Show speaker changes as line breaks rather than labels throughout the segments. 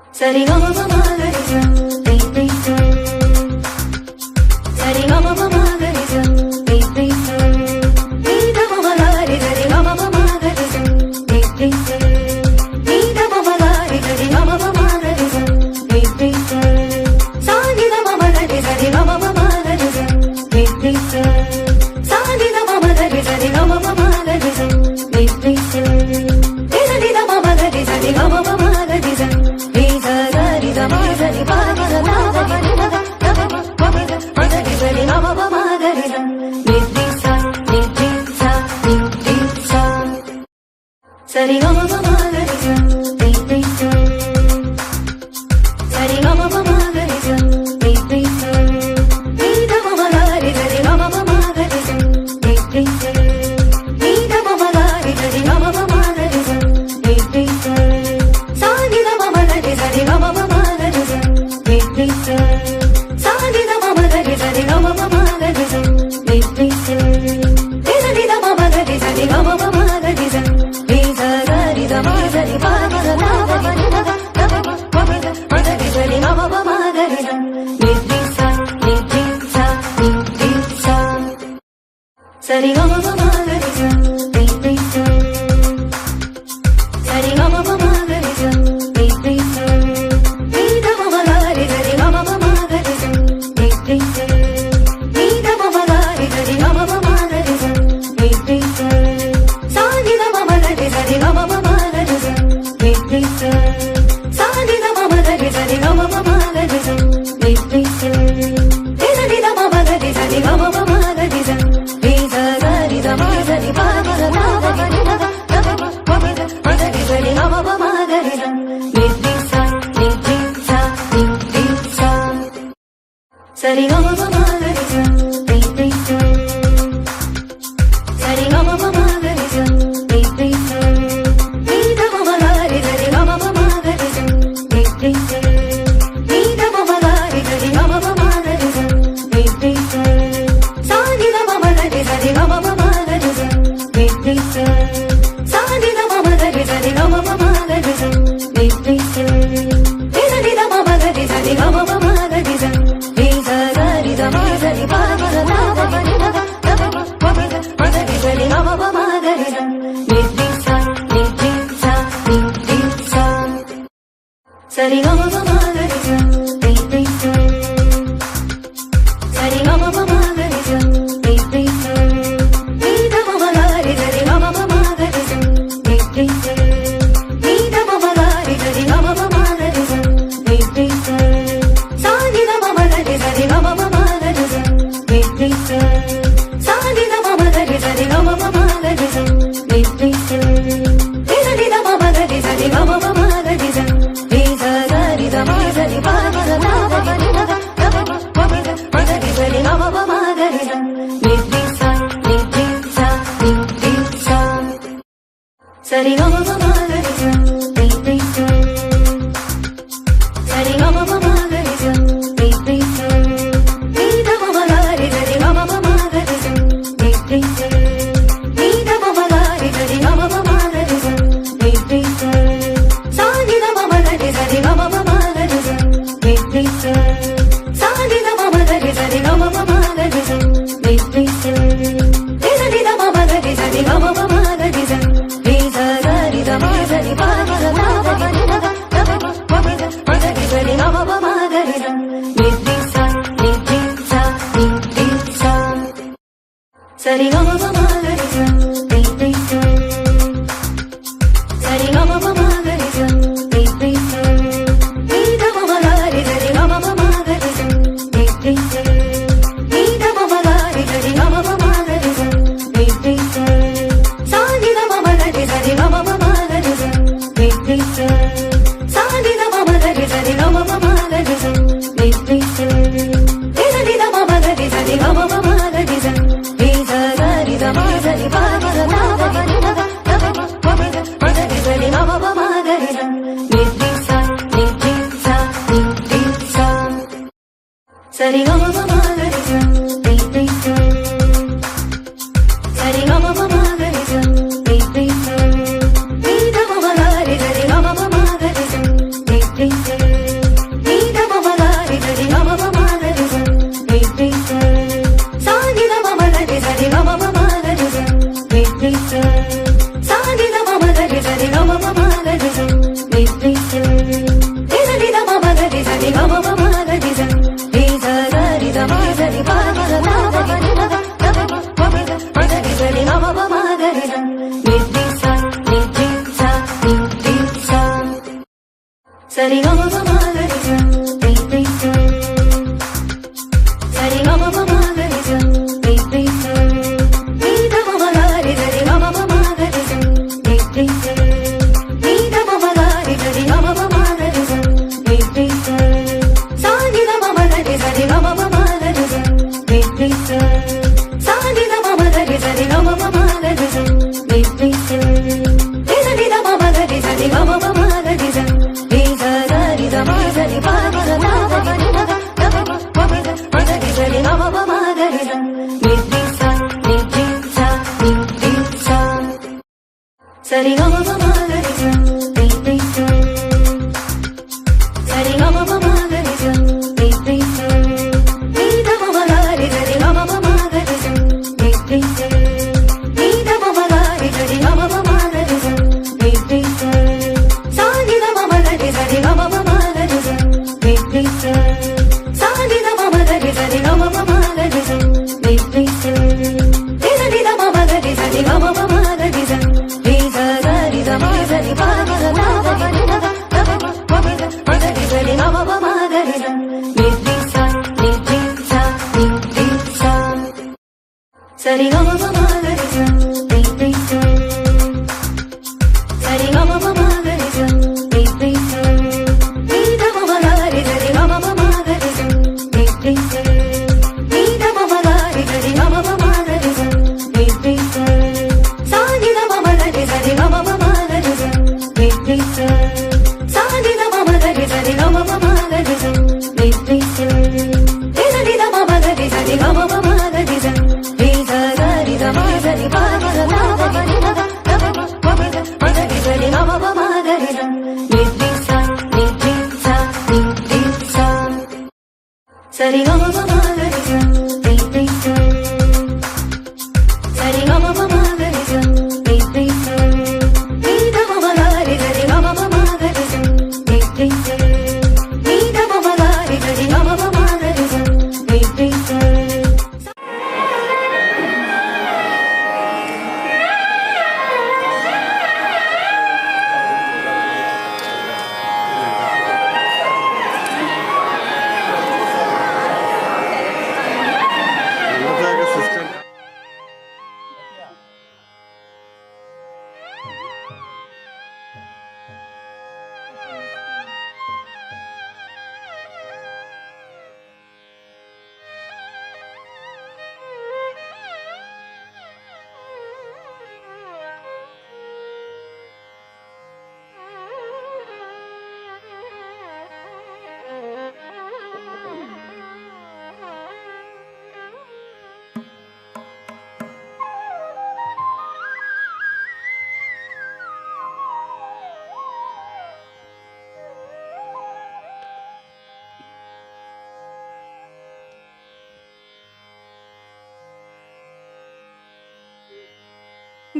Sari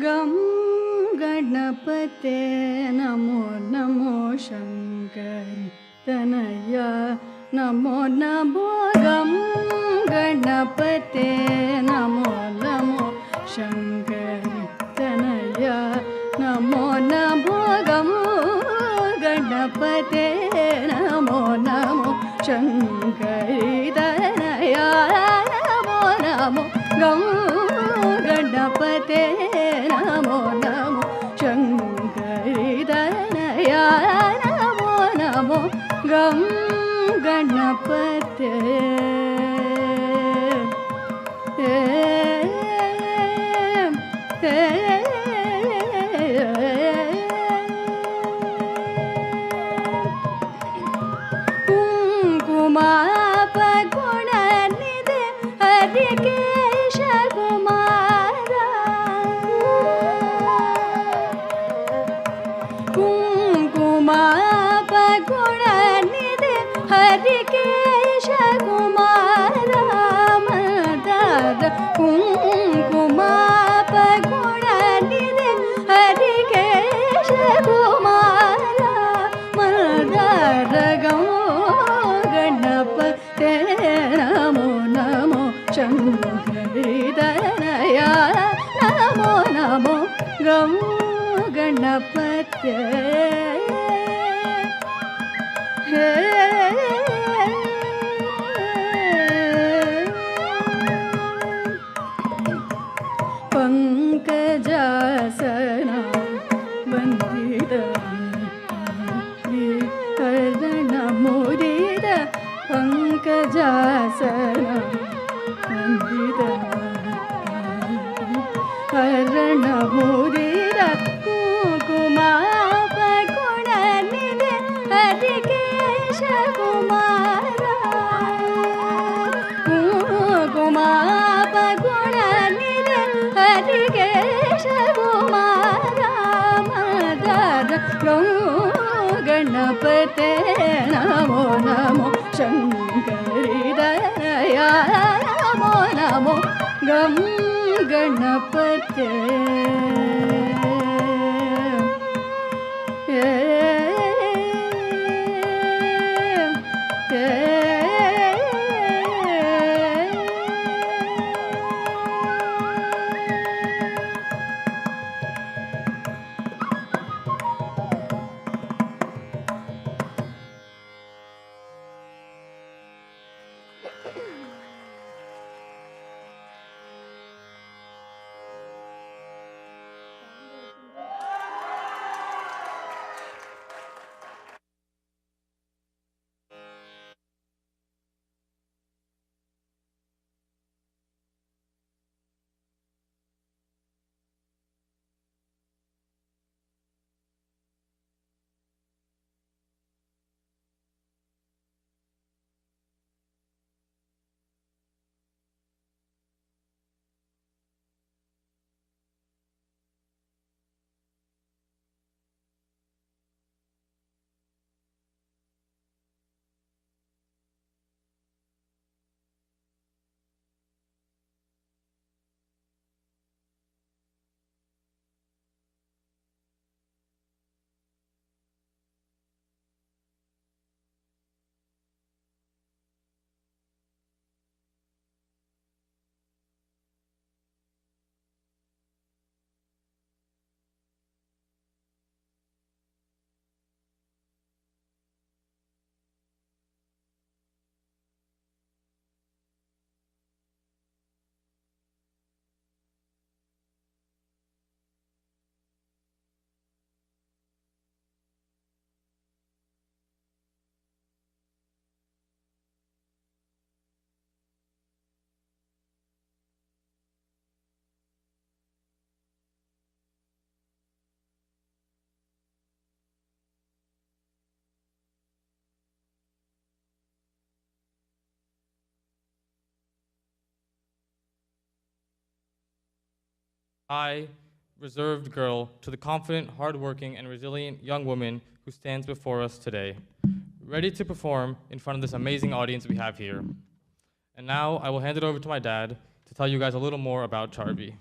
गं गणपते नमो नमो शंकरि तनया नमो नमो गं गणपते नमो नमो शंकरि तनया नमो नमो गं गणपते नमो नमो शंकरि तनया नमो नमो गं गणपते नमो नमो शंकरि तनया नमो नमो गं गणपते कुङ्कुमापगुणनिधे हरिकेश कुमारा कुङ्कुमापगुणनिधे हरिकेश कुमारा मदार कुङ्कुमापगुणनिधे हरिकेश कुमारा मदार गं गणपते नमो नमो शंकरि तनया नमो नमो गं गणपते पंकजासना वंदित कर्णमुदित पंकजासना वंदित कर्णमुदित कुङ्कुमापगुणनिधे Harikesh Kumara कुङ्कुमापगुणनिधे Harikesh Kumara Ganapate Namo Namo Shankari Daya Namo Namo Gam Ganapate
I, reserved girl, to the confident, hardworking, and resilient young woman who stands before us today, ready to perform in front of this amazing audience we have here. And now I will hand it over to my dad to tell you guys a little more about Charvi.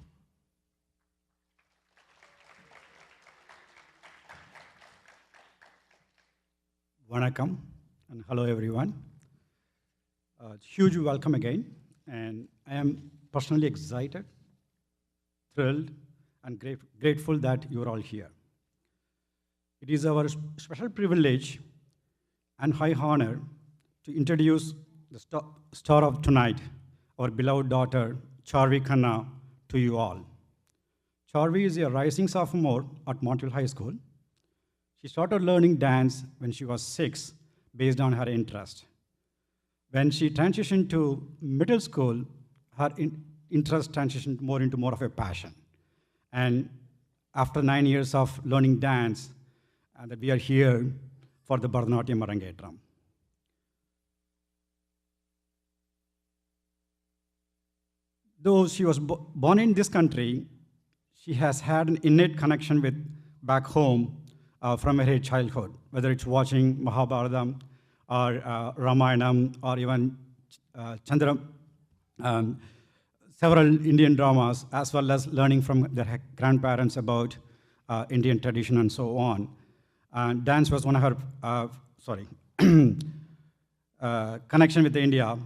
Vanakkam and hello everyone. Huge welcome again, and I am personally excited, thrilled, and grateful that you are all here. It is our special privilege and high honor to introduce the star of tonight, our beloved daughter, Charvi Kanna, to you all. Charvi is a rising sophomore at Montreal High School. She started learning dance when she was 6, based on her interest. When she transitioned to middle school, her interest transitioned more into more of a passion. And after 9 years of learning dance, that we are here for the Bharatanatyam Arangetram. Though she was born in this country, she has had an innate connection with back home from her childhood, whether it's watching Mahabharatam or Ramayanam or even Chandra, several Indian dramas, as well as learning from their grandparents about Indian tradition and so on. Dance was one of her, connection with India.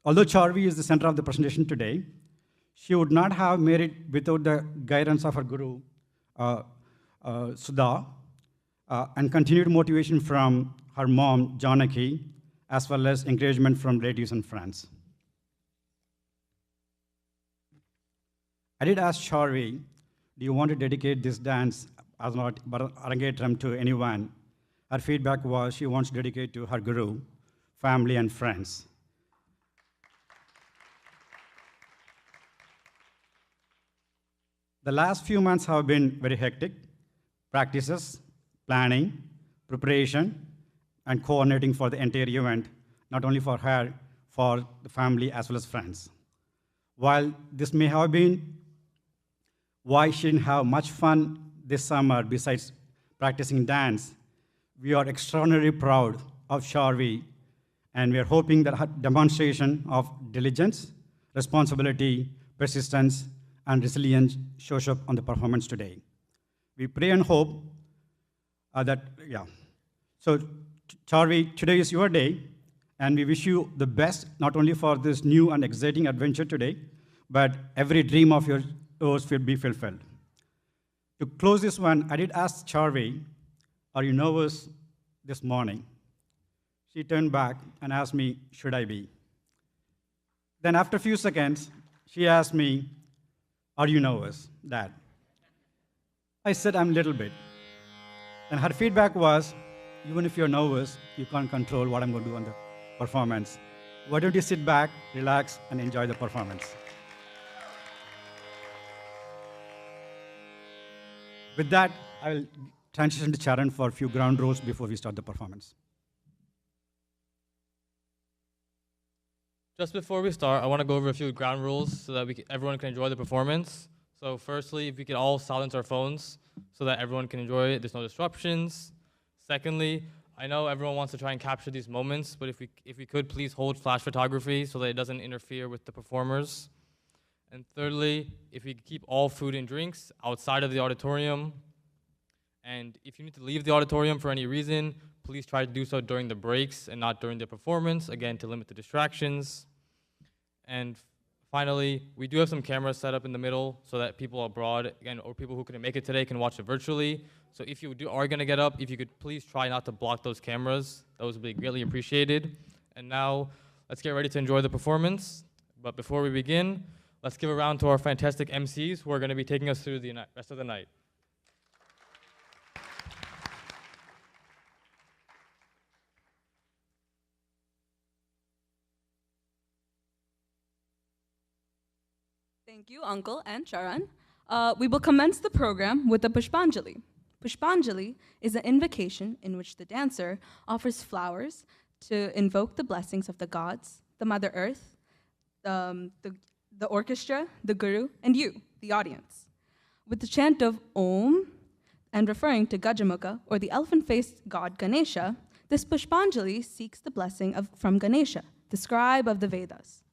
Although Charvi is the center of the presentation today, she would not have made it without the guidance of her guru, Sudha, and continued motivation from her mom, Janaki, as well as encouragement from relatives and friends. I did ask Charvi, do you want to dedicate this dance as not Arangetram to anyone? Her feedback was she wants to dedicate to her guru, family, and friends. The last few months have been very hectic. Practices, planning, preparation, and coordinating for the entire event, not only for her, for the family as well as friends. While this may have been why she didn't have much fun this summer besides practicing dance, we are extraordinarily proud of Charvi, and we are hoping that her demonstration of diligence, responsibility, persistence, and resilience shows up on the performance today. We pray and hope So, Charvi, today is your day, and we wish you the best, not only for this new and exciting adventure today, but every dream of yours will be fulfilled. To close this one, I did ask Charvi, are you nervous this morning? She turned back and asked me, should I be? Then after a few seconds, she asked me, are you nervous, Dad? I said, I'm a little bit. And her feedback was, even if you're nervous, you can't control what I'm going to do on the performance. Why don't you sit back, relax, and enjoy the performance? With that, I will transition to Charan for a few ground rules before we start the performance.
Just before we start, I want to go over a few ground rules so that everyone can enjoy the performance. So firstly, if we could all silence our phones so that everyone can enjoy it, there's no disruptions. Secondly, I know everyone wants to try and capture these moments, but if we could, please hold flash photography so that it doesn't interfere with the performers. And thirdly, if we could keep all food and drinks outside of the auditorium. And if you need to leave the auditorium for any reason, please try to do so during the breaks and not during the performance, again, to limit the distractions. And finally, we do have some cameras set up in the middle so that people abroad, again, or people who couldn't make it today can watch it virtually. So if you are going to get up, if you could please try not to block those cameras. Those would be greatly appreciated. And now, let's get ready to enjoy the performance. But before we begin, let's give a round to our fantastic MCs who are going to be taking us through the rest of the night.
Thank you, Uncle and Charan. We will commence the program with the Pushpanjali. Pushpanjali is an invocation in which the dancer offers flowers to invoke the blessings of the gods, the Mother Earth, the orchestra, the guru, and you, the audience. With the chant of Om and referring to Gajamukha, or the elephant-faced god Ganesha, this Pushpanjali seeks the blessing from Ganesha, the scribe of the Vedas.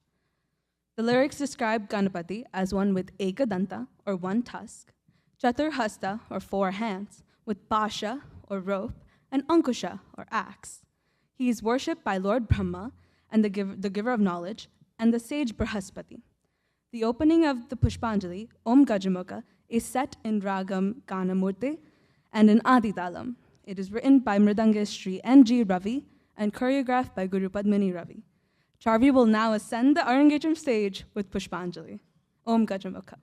The lyrics describe Ganapati as one with Ekadanta, or one tusk, Chaturhasta, or four hands, with Pasha, or rope, and Ankusha, or axe. He is worshipped by Lord Brahma, and the giver of knowledge, and the sage Brahaspati. The opening of the Pushpanjali, Om Gajamukha, is set in Ragam Ganamurti and in Aditalam. It is written by Mridangist Sri N.G. Ravi and choreographed by Guru Padmini Ravi. Charvi will now ascend the Arangetram stage with Pushpanjali. Om Gajamukha.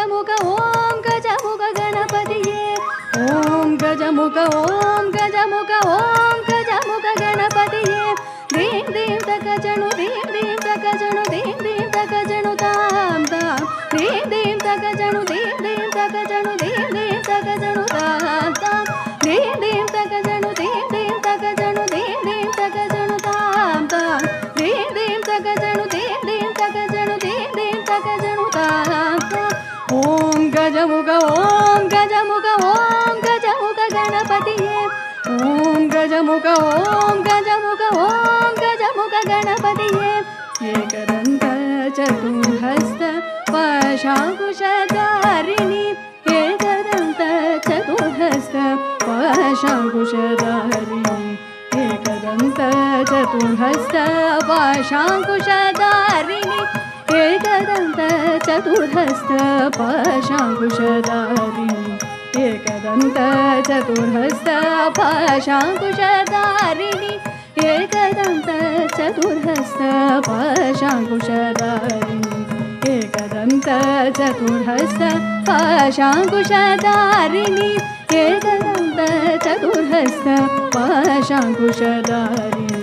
Gajamuka Om Gajamuka Ganapatiye Om Gajamuka Om Gajamuka Om Gajamuka Ganapatiye Dim Dim Takajanu Dim Dim Takajanu Dim Dim Takajanu Tam Tam Dim Dim Takajanu Dim Dim Takajanu Dim Dim Takajanu Tam Tam Dim Dim Takajanu Dim Dim Takajanu Dim Dim Takajanu Tam Tam Dim Dim Takajanu Dim Dim Takajanu Dim Dim Takajanu Tam Tam Om Gajamuka Om Gajamuka Om Gajamuka Ganapatiye Om Gajamuka Om Gajamuka Om Gajamuka Ganapatiye Ekadanta Chaturhasta Pashankushadharini Ekadanta Chaturhasta Pashankushadharini Ekadanta Chaturhasta Pashankushadharini Ekadanta Chaturhasta Pashankushadharini Ekadanta Chaturhasta Pashankushadharini Ekadanta Chaturhasta Pashankushadharini Ekadanta Chaturhasta Pashankushadharini Ekadanta Chaturhasta Pashankushadharini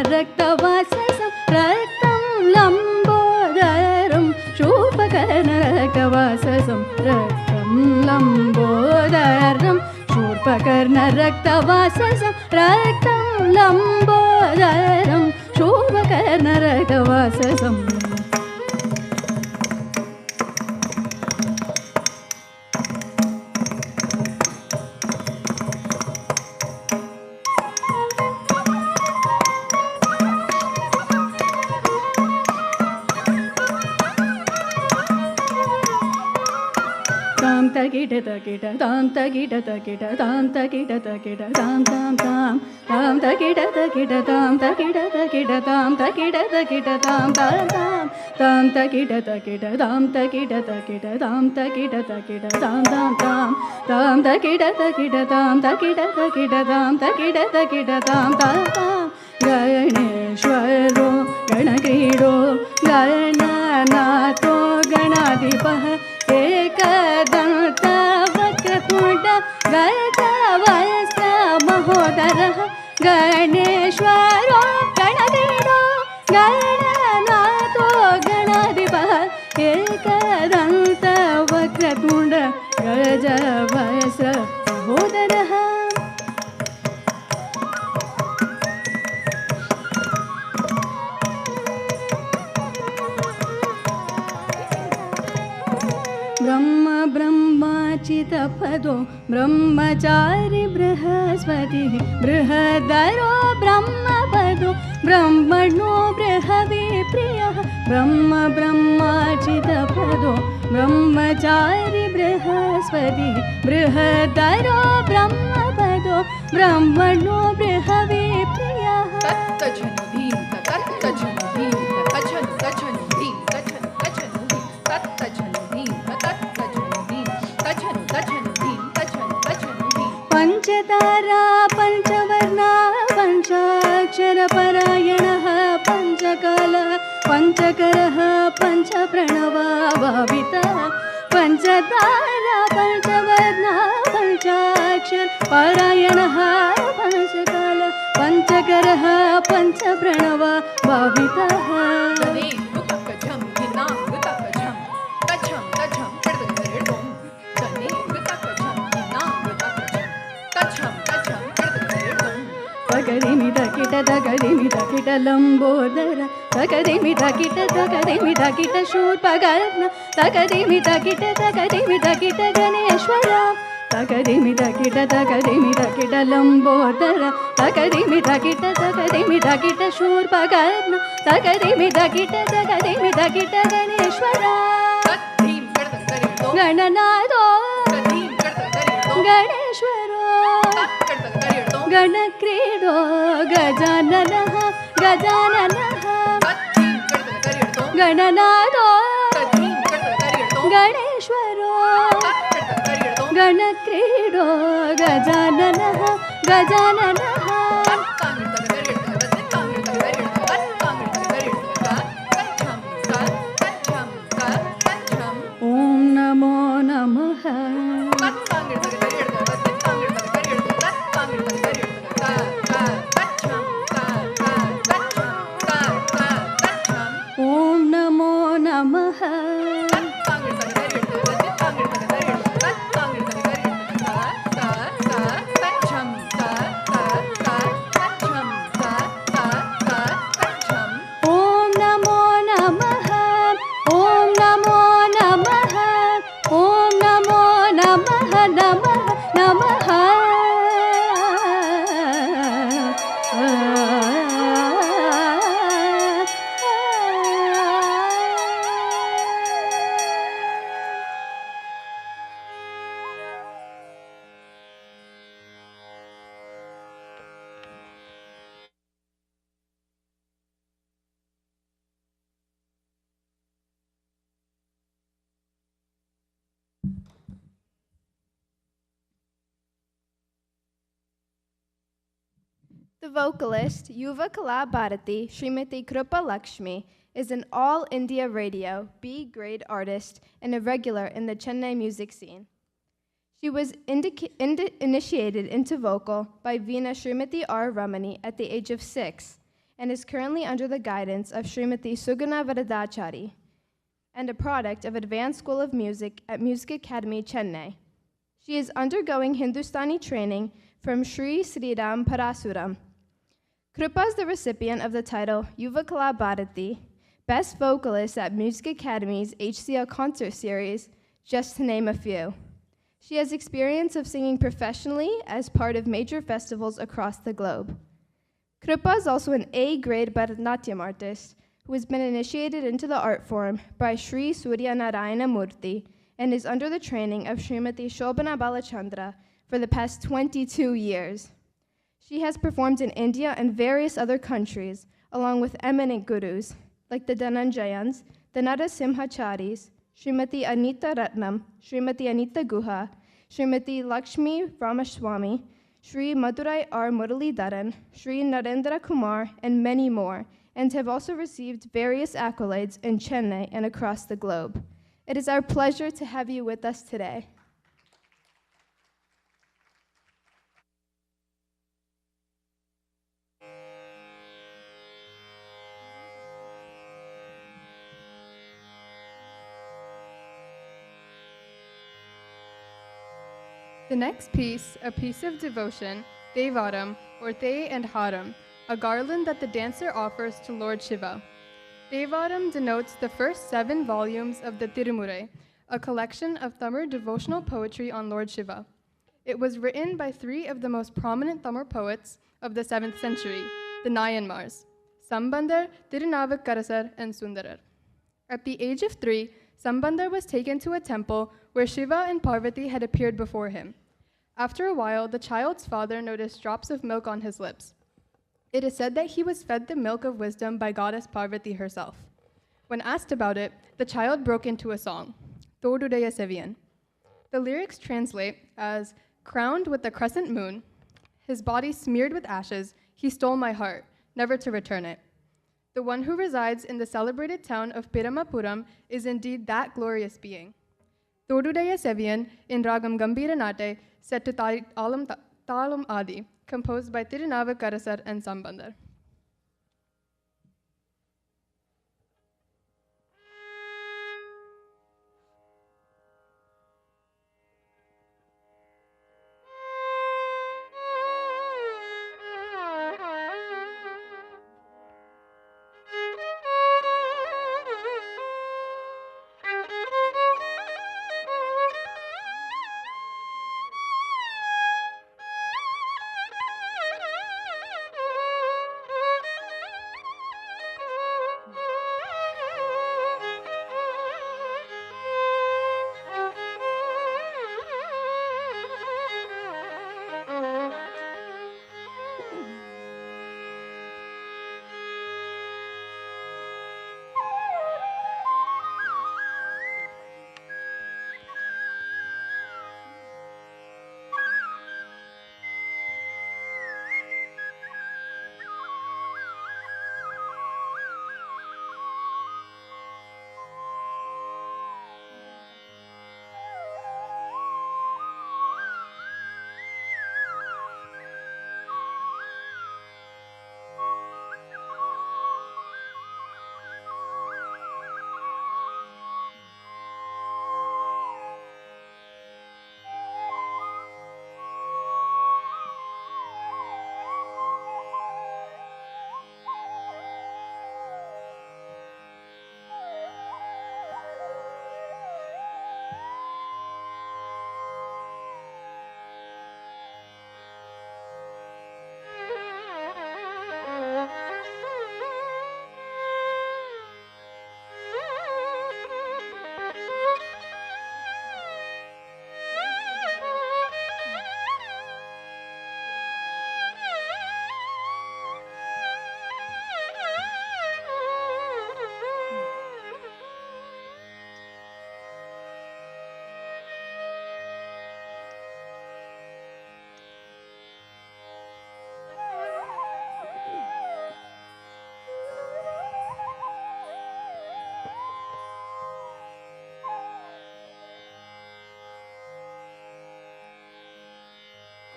Rактавасасам рактам ламбодарам шурпакарнарактавасасам рактам ламбодарам шурпакарнарактавасасам рактам ламбодарам шурпакарнарактавасасам Takita takita tam takita takita tam takita takita tam tam tam tam takita takita tam takita takita tam takita takita tam tam tam tam takita takita tam takita takita tam takita takita tam tam tam tam takita takita tam takita takita tam takita takita tam tam tam Ganeshwaro Ganakrido Gananato Ganadipah Ekadanta Vakratuda Gajavasya Mahodara Ganeshwaro Ganakrido Gananato Ganadipah Ekadanta Vakratuda Gajavasya Mahodara Brahma Brahmachitapado Brahmachari Brahaswati Brihadaro Brahmapado Brahmano Brihavi Priya Brahma Brahmachitapado Brahmachari Brahaswati Brihadaro Brahmapado Brahmano Brihavi Priya
Tatta Janudin Tatta Janudin Tachanu Tachanudin Tachanu Tachanudin Tatta Janudin Tatta Janudin Tachanu Tachanudin Tachanu Tachanudin
Panchatara Panchavarna Panchakshara Parayanah Panchakala Panchakaraha Panchapranava Bhavita Panchatara Panchavarna Panchakshara Parayanah Panchakala Panchakaraha Panchapranava Bhavita
Dane Gutakajam Dinam Gutakajam Tacham Tacham Kadagaredom Dane Gutakajam Dinam Gutakajam Tacham Tacham Kadagaredom
Takadimi takita takadimi takita lambodara takadimi takita shurpagarna takadimi takita ganeshwara takadimi takita lambodara takadimi takita shurpagarna takadimi takita ganeshwara
Tathim Kadagaredom
gananado
Tathim Kadagaredom
ganeshwaro
Kadagaredom
गणक्रीडो गजाननः गजाननः गणनादो गणेश्वरो गणक्रीडो गजाननः गजाननः ॐ नमो नमः ॐ नमो नमः ॐ नमो नमः ॐ नमो नमः ॐ नमो नमः नमः नमः
The vocalist Yuva Kala Bharati Srimati Krupaa Lakshmi is an all India radio B-grade artist and a regular in the Chennai music scene. She was initiated into vocal by Veena Srimati R. Ramani at the age of 6 and is currently under the guidance of Srimati Suguna Varadachari and a product of Advanced School of Music at Music Academy, Chennai. She is undergoing Hindustani training from Sri Sriram Parasuram. Krupaa is the recipient of the title Yuva Kala Bharati, Best Vocalist at Music Academy's HCL Concert Series, just to name a few. She has experience of singing professionally as part of major festivals across the globe. Krupaa is also an A-grade Bharatanatyam artist who has been initiated into the art form by Sri Surya Narayana Murthy and is under the training of Srimati Shobhana Balachandra for the past 22 years. She has performed in India and various other countries, along with eminent gurus like the Dhananjayans, the Narasimhacharis, Srimati Anita Ratnam, Srimati Anita Guha, Srimati Lakshmi Ramaswamy, Sri Madurai R. Muralidharan, Sri Narendra Kumar, and many more, and have also received various accolades in Chennai and across the globe. It is our pleasure to have you with us today.
The next piece, a piece of devotion, Devarajan, or Te and Haram, a garland that the dancer offers to Lord Shiva. Devarajan denotes the first 7 volumes of the Tirumurai, a collection of Tamil devotional poetry on Lord Shiva. It was written by 3 of the most prominent Tamil poets of the 7th century, the Nayanmars, Sambandar, Tirunavukarasar, and Sundarar. At the age of 3, Sambandar was taken to a temple where Shiva and Parvati had appeared before him. After a while, the child's father noticed drops of milk on his lips. It is said that he was fed the milk of wisdom by goddess Parvati herself. When asked about it, the child broke into a song, Todudaya Seviyan. The lyrics translate as, crowned with the crescent moon, his body smeared with ashes, he stole my heart, never to return it. The one who resides in the celebrated town of Piramapuram is indeed that glorious being. Todudaya Seviyan in Ragam Gambira Nate, set to Talam Adi, composed by Tirunavukarasar and Sambandar.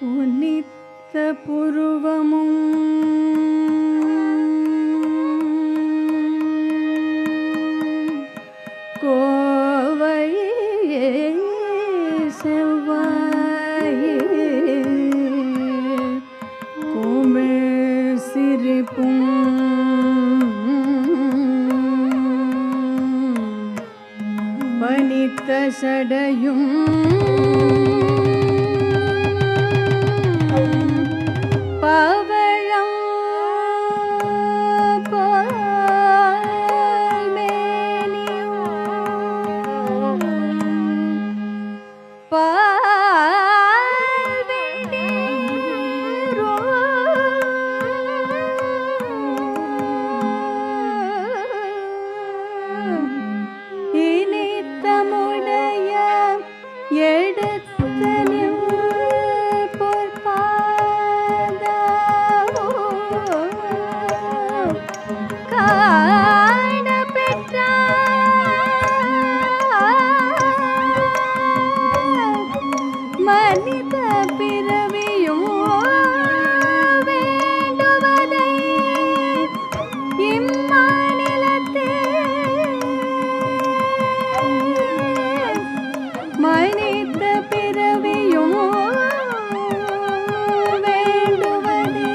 குனித்த புருவமும் கோவையே செவ்வாயே கோமிழ் சிரிப்பும் பனித்த சடையும் பவழம் இனித்தமுடைய எடுத்தனில் மனித பிறவியும் வேண்டுவதை இம்மாநிலத்தே மனித பிறவியும் வேண்டுவதை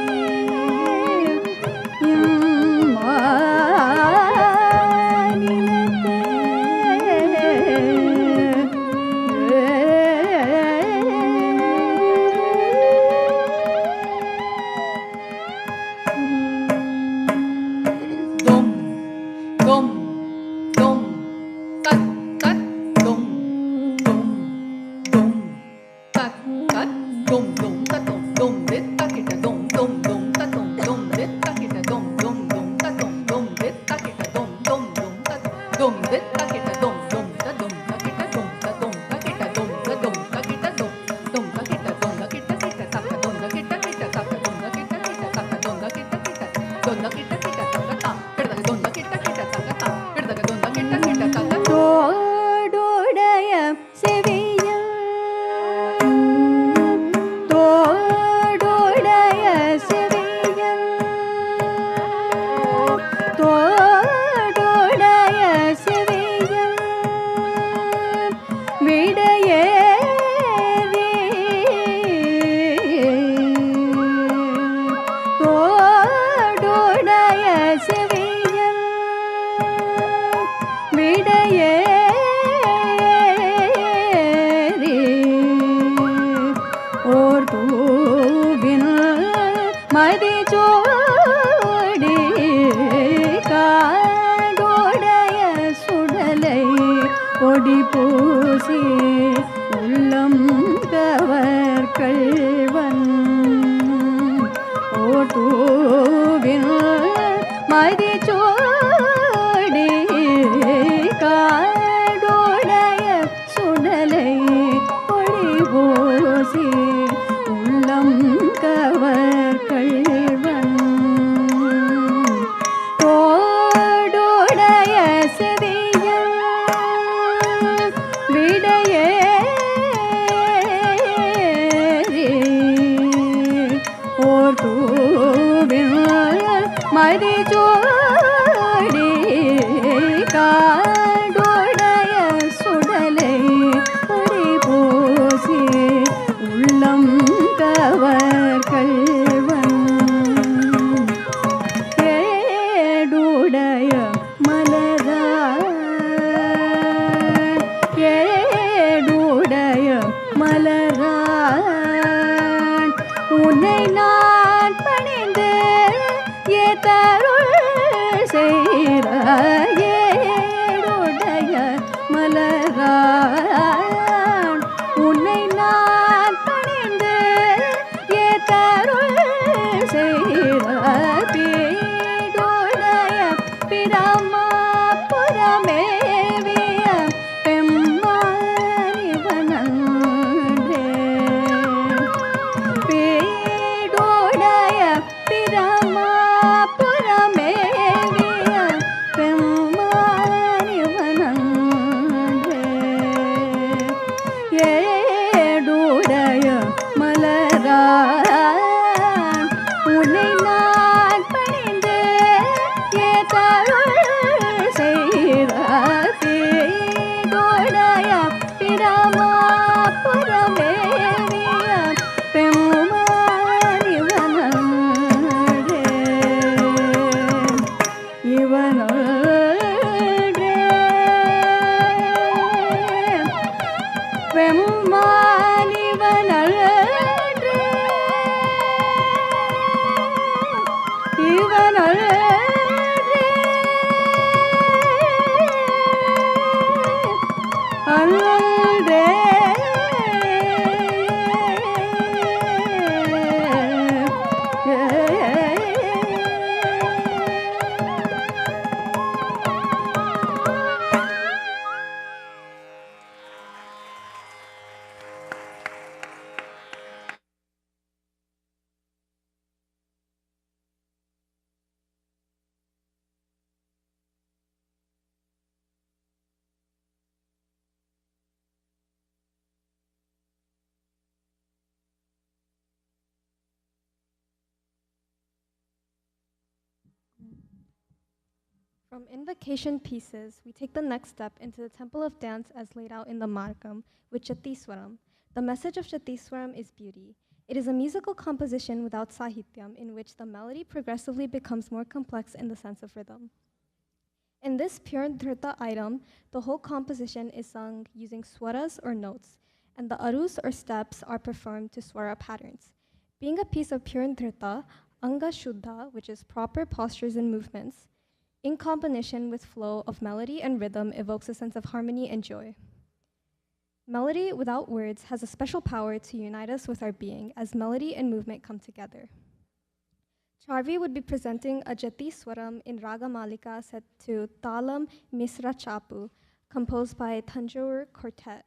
ஏடுடைய மலரா
From invocation pieces, we take the next step into the temple of dance as laid out in the Margam with Chatiswaram. The message of Chatiswaram is beauty. It is a musical composition without sahityam in which the melody progressively becomes more complex in the sense of rhythm. In this pure dhrita item, the whole composition is sung using swaras or notes, and the arus or steps are performed to swara patterns. Being a piece of pure dhrita, anga shuddha, which is proper postures and movements, in combination with flow of melody and rhythm, evokes a sense of harmony and joy. Melody without words has a special power to unite us with our being as melody and movement come together. Charvi would be presenting a Jati Swaram in Raga Malika set to Talam Misra Chapu, composed by Tanjore Quartet.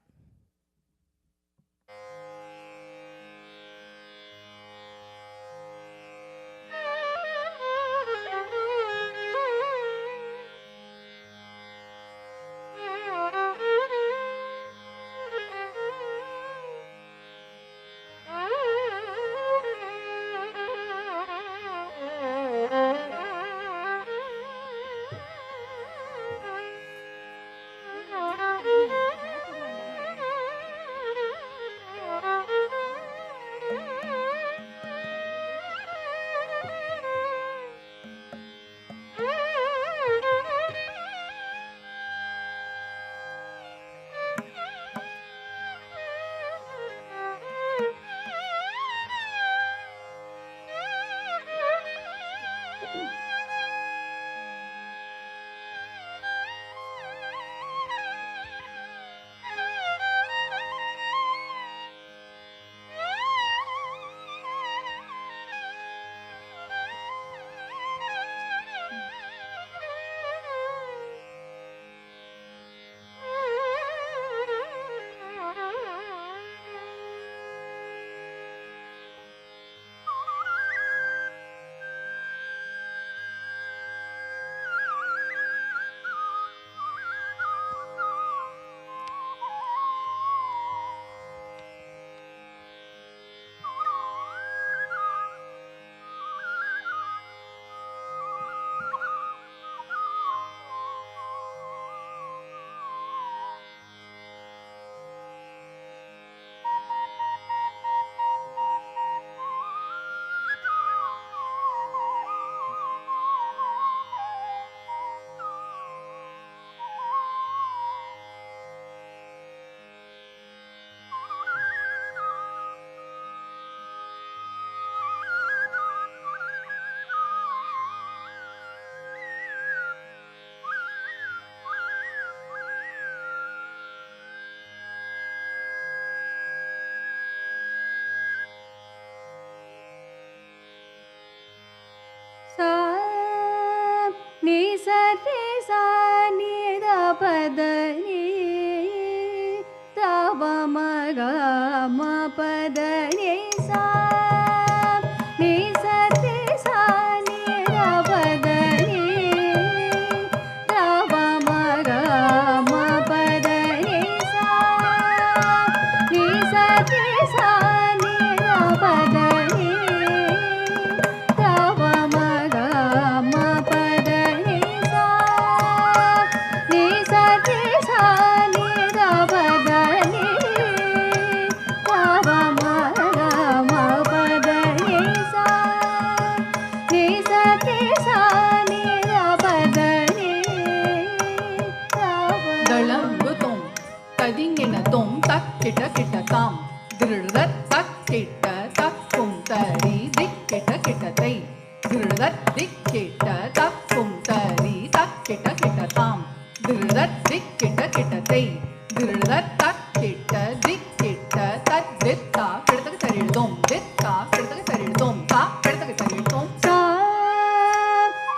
kita kita tam. Dirdat tak kita tak kum tari dik kita tai. Dirdat dik kita tak kum tari tak kita tam. Dirdat dik kita tai. Dirdat tak kita dik kita tat ditta kita tari dom ditta kita tari dom ta kita tari dom.
sa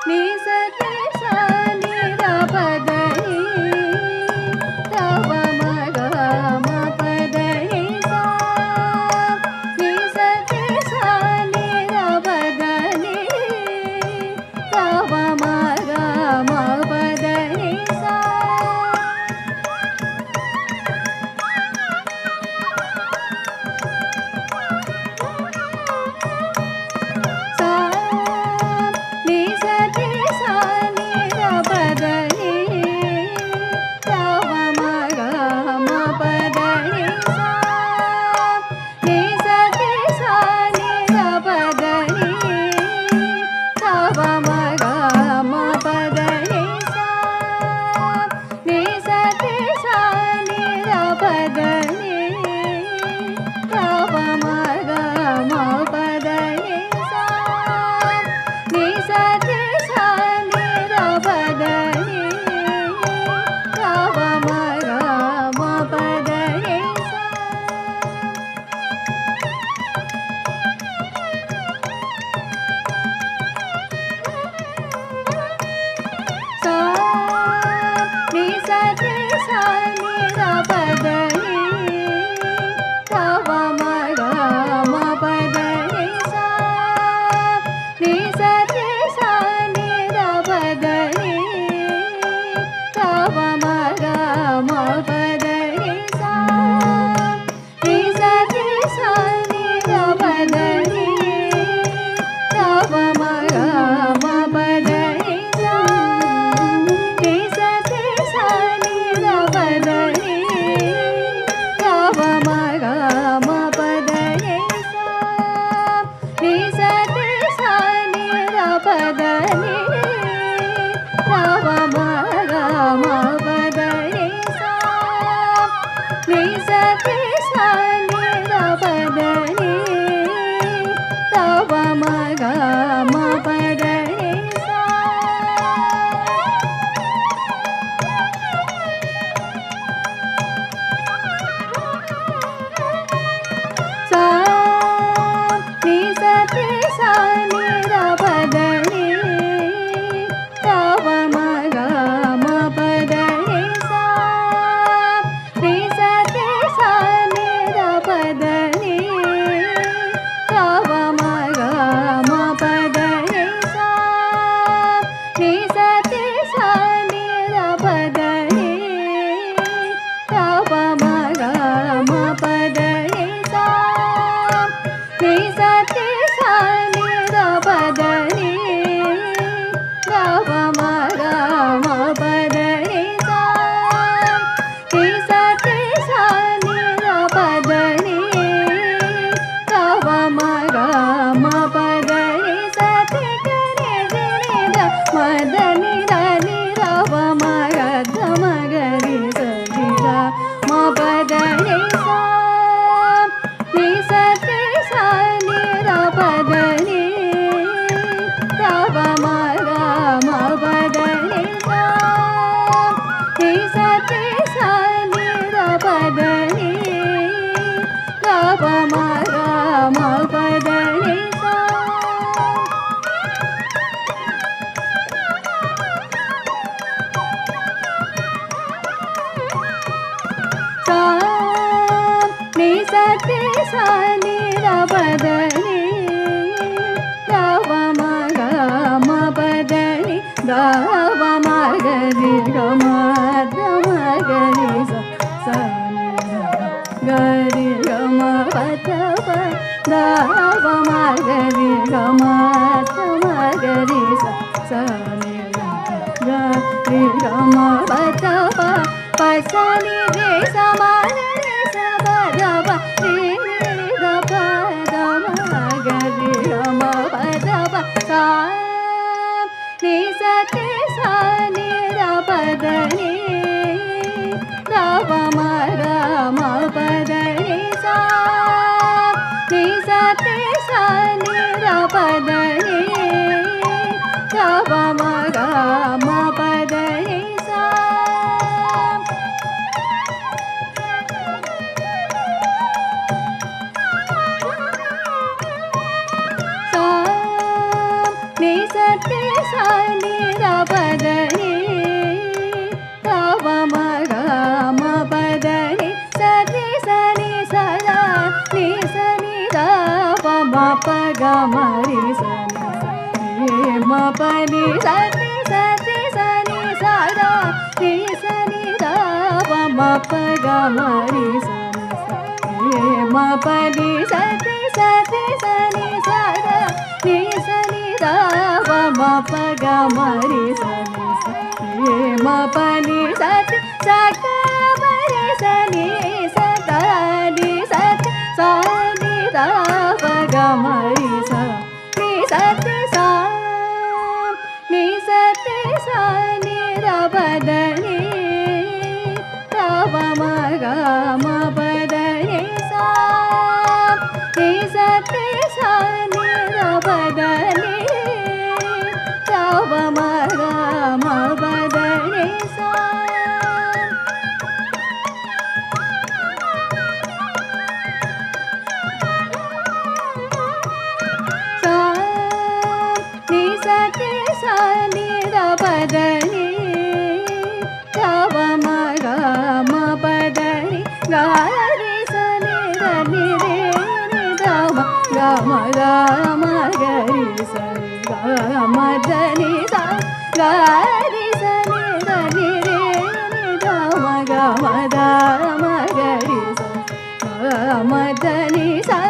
ni sa te sa ni da pa da ni da pa ma ga ma pa da ni sa ni sa te sa ni da pa da ni da pa ma ga ma pa da ni sa sa ni sa te sa ni da pa da ni da pa ma ga ma pa da ni sa ni sa te sa ni da pa da ni da pa ma ga ma pa da ni sa ni sa te sa ni da pa da ni da pa ma ga ma pa da ni sa ni sa te sa ni da pa da ni da pa ma ga ma pa da ni sa ni sa te sa ni da pa da ni da pa ma ga ma pa da ni sa ni sa te sa ni da pa da ni da pa ma ga ma pa da ni sa ni sa te sa ni da pa da ni da pa ma ga ma pa da ni sa ni sa te sa ni da pa da ni da pa ma ga ma pa da ni sa ni sa te sa ni da pa da ni da pa ma ga ma pa da ni sa ni sa te sa ni da pa da ni da pa ma ga ma pa da ni sa sa ni sa te sa ni da pa da ni da pa ma ga ma pa da ni sa ni sa te sa ni da pa da ni da pa ma ga ma pa da ni sa ni sa te sa ni da pa da ni da pa ma ga ma pa da ni sa ni sa te sa ni da pa da ni da pa ma ga ma pa da ni sa ni sa te sa ni da pa da ni da pa ma ga ma pa da ni sa te ga re re re da ma da ni da pa ma ga da ma ga re sa ni da ma pa da ni sa ni sa te sa ni da pa da ni da pa ma ga ma pa da ni sa ni sa te sa ni da pa da ni da pa ma ga ma pa da ni sa sa ni sa te sa ni da pa da ni da pa ma ga ma pa da ni da pa ma ga ri ga ma da ma ga ri sa ni ga ri ga ma pa da pa da pa ma ga ri ga ma da ma ga ri sa ni ga ri ga ma pa da pa sa ni re sa ma re sa pa da pa re re da pa da ma ga ri ga ma pa da pa sa ni sa te sa ni da pa da ni da pa ma ga ma pa da mari sa ni sa ni ma pa ni sa ni sa ni sa ni sa da ni sa ni da pa ma pa ga mari sa ni sa ni ma pa ni sa ni sa ni sa ni sa da ni sa ni da pa ma pa ga mari sa ni sa ni ma pa ni sa ni sa ga mari sa ni sa da ni sa ni sa ni da pa ga mari sa ni sa ni sa ni sa ni sa ni da pa da ni da pa ma ga ma pa da ni sa ni sa ni sa ni da pa da ni da pa ma ga ma pa da ni sa ni sa ni sa ni da pa da ni da pa ma ga ma pa da ni ga ni sa ni da ni re ni da ma ga ma ga ri sa ga ma da ni sa ga ri sa ni da ni re ni da ma ga ma ga ri sa ga ma da ni sa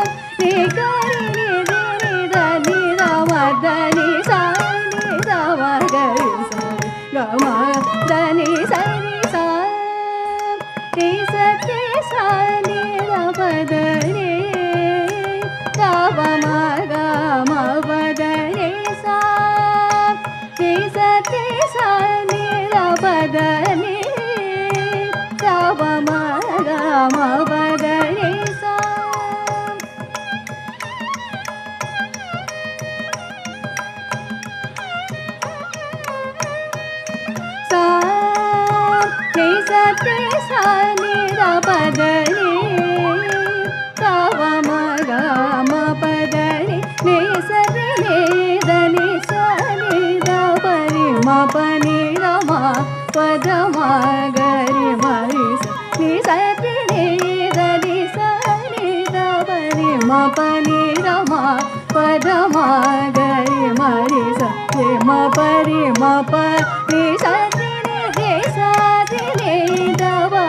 ni ga ri ni ni da ni da ma da ni sa ni da ma ga ri sa ga ma da ni sa ni sa ni sa ni sa ni da pa da ni da pa ma ga ma pa da ni sa ni sa ni sa ni da pa da ni da pa ma ga ma pa da ni sa sa ni sa ni sa ni da pa da ni da pa ma ga ma pa da ni ni sa ni da ni sa ni da pa ri ma pa ni da ma pa da ma ga ri ma ri sa ni sa ni da ni sa ni da pa ri ma pa ni da ma pa da ma ga ri ma ri sa ni ma pa ri ma pa ni sa ni ni sa ni da pa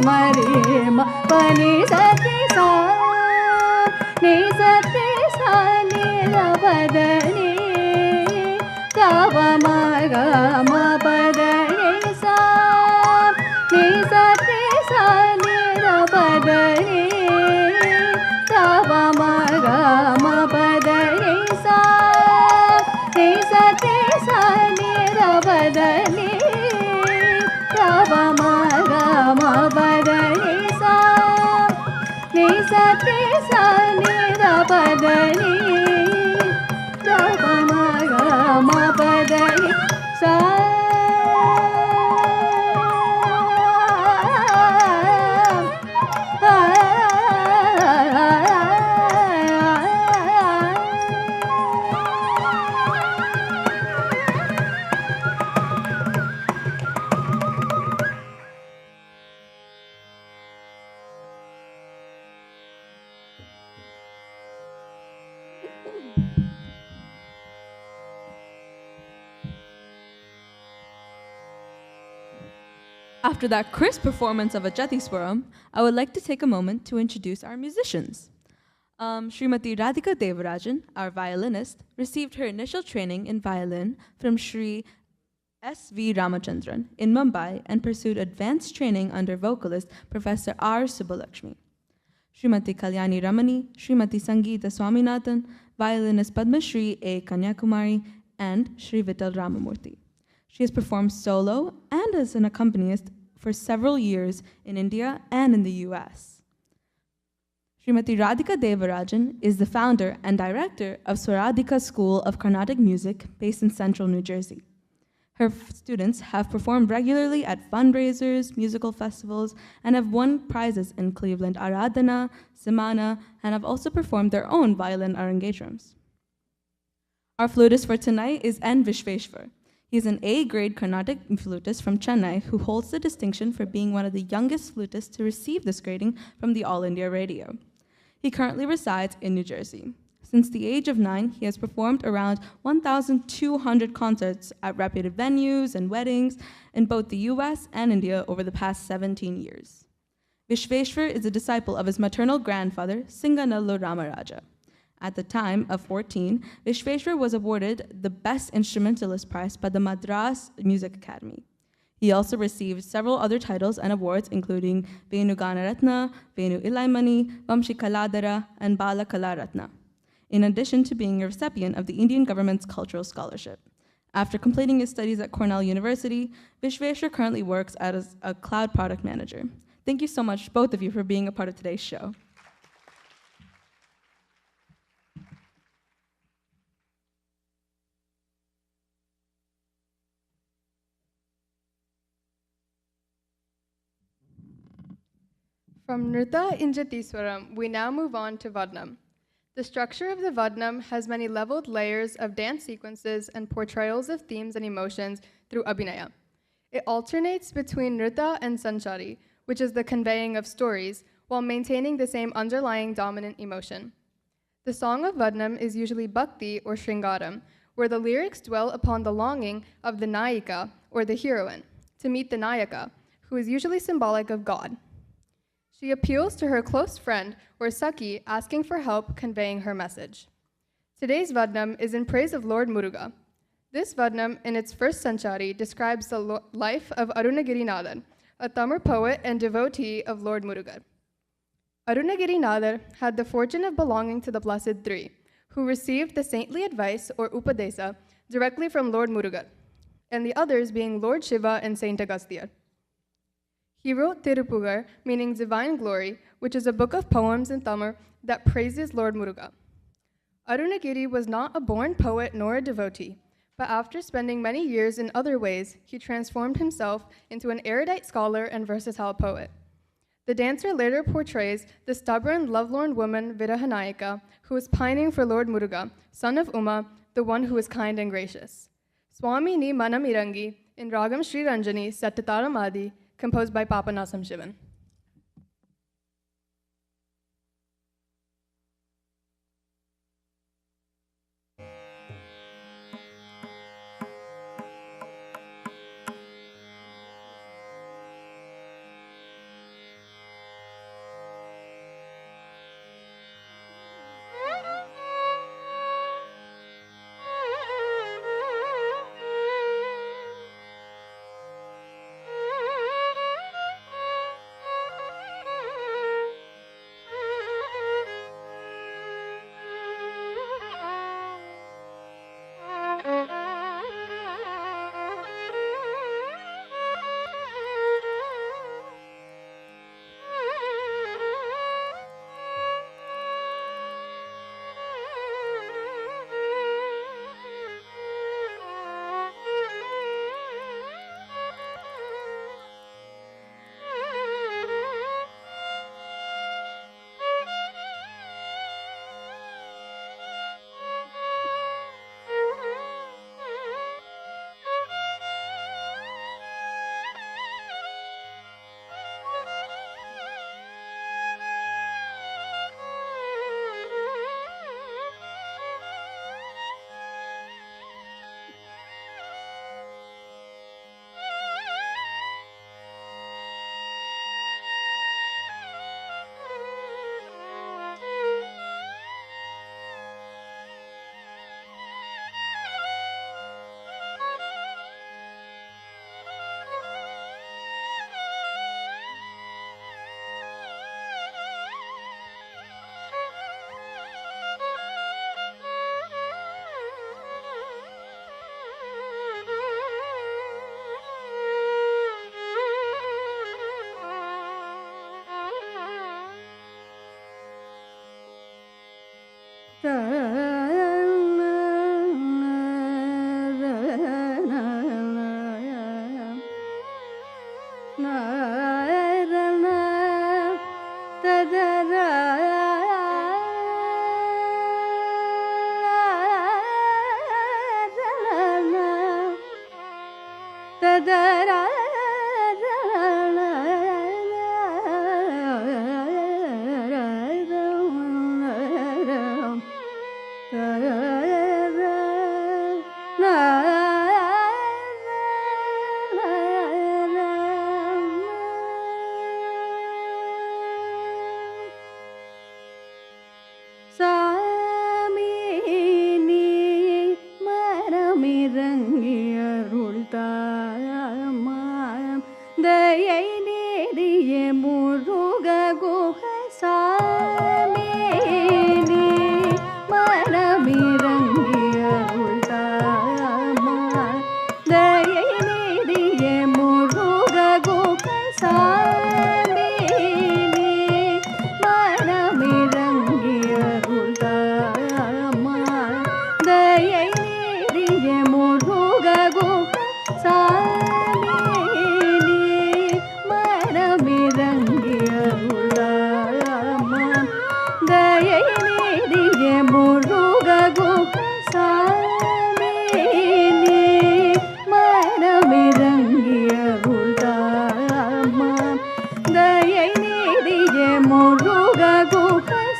ma ri ma pa ni sa ni sa ni sa ni sa ni da pa da ni da pa ma ga ma pa da ni sa ni sa ni sa ni da pa da ni da pa ma ga ma pa da ni sa ni sa ni sa ni da pa da ni da pa ma ga ma pa da ni sa ni sa ni sa ni da pa da ni da pa ma ga ma pa da ni sa
After that crisp performance of a Jatiswaram, I would like to take a moment to introduce our musicians. Srimati Radhika Devarajan, our violinist, received her initial training in violin from Sri S.V. Ramachandran in Mumbai and pursued advanced training under vocalist Professor R. Subbalakshmi. Srimati Kalyani Ramani, Srimati Sangeeta Swaminathan, violinist Padmashree A. Kanyakumari, and Sri Vittal Ramamurthy. She has performed solo and as an accompanist for several years in India and in the US. Srimati Radhika Devarajan is the founder and director of SriArts School of Carnatic Music based in central New Jersey. Her students have performed regularly at fundraisers, musical festivals, and have won prizes in Cleveland Aradhana, Semana, and have also performed their own violin Arangetrams. Our flutist for tonight is N. Visweswar. He is an A-grade Carnatic flutist from Chennai who holds the distinction for being one of the youngest flutists to receive this grading from the All India Radio. He currently resides in New Jersey. Since the age of 9, he has performed around 1,200 concerts at reputed venues and weddings in both the US and India over the past 17 years. Visweswar is a disciple of his maternal grandfather, Singanallu Ramaraja. At the time of 14, Visweswar was awarded the Best Instrumentalist Prize by the Madras Music Academy. He also received several other titles and awards, including Venu Ganaratna, Venu Ilaimani, Vamshi Kaladara, and Bala Kalaratna, in addition to being a recipient of the Indian government's cultural scholarship. After completing his studies at Cornell University, Visweswar currently works as a cloud product manager. Thank you so much, both of you, for being a part of today's show.
From Nrita Injatiswaram, we now move on to Vadnam. The structure of the Vadnam has many leveled layers of dance sequences and portrayals of themes and emotions through Abhinaya. It alternates between Nrita and Sanchari, which is the conveying of stories, while maintaining the same underlying dominant emotion. The song of Vadnam is usually Bhakti or Shringaram, where the lyrics dwell upon the longing of the Nayika, or the heroine, to meet the Nayaka, who is usually symbolic of God. She appeals to her close friend, or Saki, asking for help conveying her message. Today's Vadnam is in praise of Lord Muruga. This Vadnam, in its first Sanchari, describes the life of Arunagirinadar, a Tamil poet and devotee of Lord Muruga. Arunagirinadar had the fortune of belonging to the Blessed Three, who received the saintly advice, or Upadesa, directly from Lord Muruga, and the others being Lord Shiva and Saint Agastya. He wrote Tirupugar, meaning divine glory, which is a book of poems in Tamil that praises Lord Muruga. Arunagiri was not a born poet nor a devotee, but after spending many years in other ways, he transformed himself into an erudite scholar and versatile poet. The dancer later portrays the stubborn, lovelorn woman Virahanayaka, who is pining for Lord Muruga, son of Uma, the one who is kind and gracious. Swami ni Manam Irangi in Ragam Sri Ranjani Sattataram Adi, composed by Papanasam Shivan.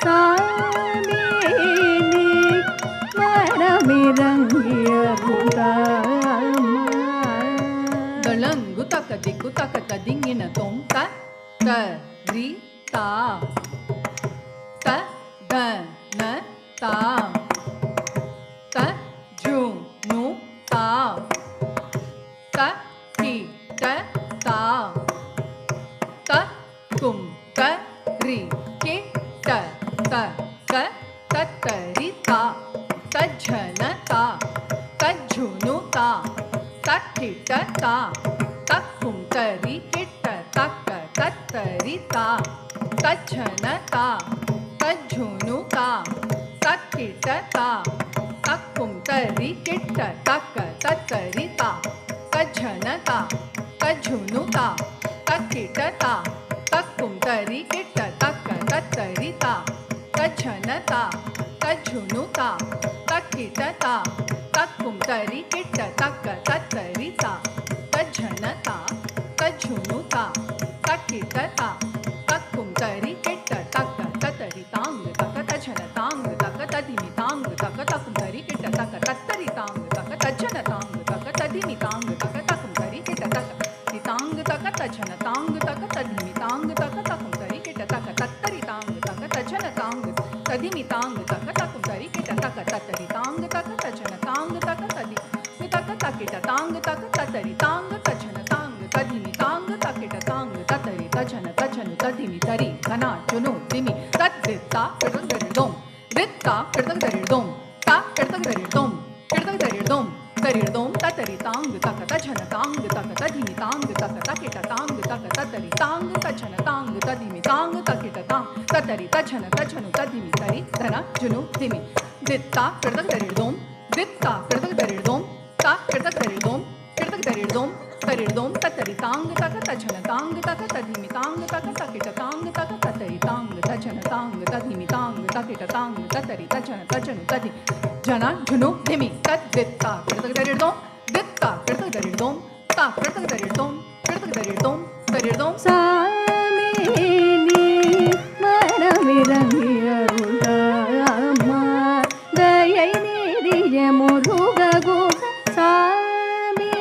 சாமி நீ மனமிரங்கியருளாமா.
தளங்கு தக்க திக்கு தக்க ததிங்கின தொம் த த ரி தா த த ந தா த ஜு நு தா த டி ட தா த கும் த ரி கே ட த க த த ரி தா த ஜன தா த ஜு நு தா த டி ட தா த கும் த ரி கே ட த க த த ரி தா த ஜன தா த ஜு நு தா த டி ட தா த கும் த ரி கே ட த க த த ரி தா த ஜன தா த ஜு நு தா த டி ட தா த கும் த ரி கே ட த க த த ரி தா த ஜன தா த ஜு நு தா த டி ட தா த கும் த ரி கே ட த க த த ரி தா த ஜன தா த ஜு நு தா த டி ட தா த கும் த ரி கே ட த க த த ரி தாங் த க த ஜன தாங் த க த தி மி தாங் த க த கும் த ரி கே ட த க த த ரி தாங் த க த ஜன தாங் த க த தி மி தாங் த க த கும் த ரி கே ட த க ரி தாங் த க த ஜன தாங் த க த தி மி தாங் த க த கும் த ரி கே ட த க த த ரி தாங் த க த ஜன தாங் த தி மி தாங் த க த கும் த ரி கே ட த க த த ரி தாங் த க த ஜன தாங் த க த தி மி த க த கே ட தாங் த க த த ரி தாங் த ஜன தாங் த தி மி தாங் த கே ட தாங் த த ரி த ஜன த ஜனு த தி மி த ரி கனா ஜுனு தி மி த தி தா க த த ரி தோம் தி தா க த த ரி தோம் தா க த த ரி தோம் க த த ரி தோம் த ரி தோம் த த ரி தாங் த க த ஜன தாங் த க த தி மி தாங் த க த கே ட தாங் த க த த ரி தாங் த ஜன தாங் த தி மி தாங் த கே ட தாங் த த ரி த ஜன த ஜனு த தி மி த ரி தனா ஜுனு தி மி தி தா க த த ரி தோம் தி தா க த த ரி தோம் தா க த த ரி தோம் க த த ரி தோம் த ரி தோம் த த ரி தாங் த க த ஜன தாங் த க த தி மி தாங் த க த கே ட தாங் த க த த ரி தாங் த ஜன தாங் த தி மி தாங் த கே ட தாங் த த ரி த ஜன த ஜனு த தி ஜனா ஜுனு தி மி த தி தா க த த ரி தோம் தி தா க த த ரி தோம் தா க த த ரி தோம் க த த ரி தோம் த ரி தோம்
சாமி நீ மனமிரங்கியருளாமா. தயை நீரிய முருக குக சாமி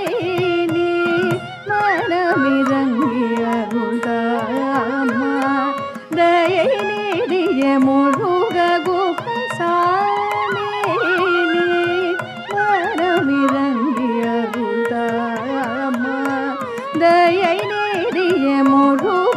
நீ மனமிரங்கியருளாமா. தயை நீரிய முருக குக சாமி நீ மனமிரங்கியருளாமா. தயை நீரிய Muruga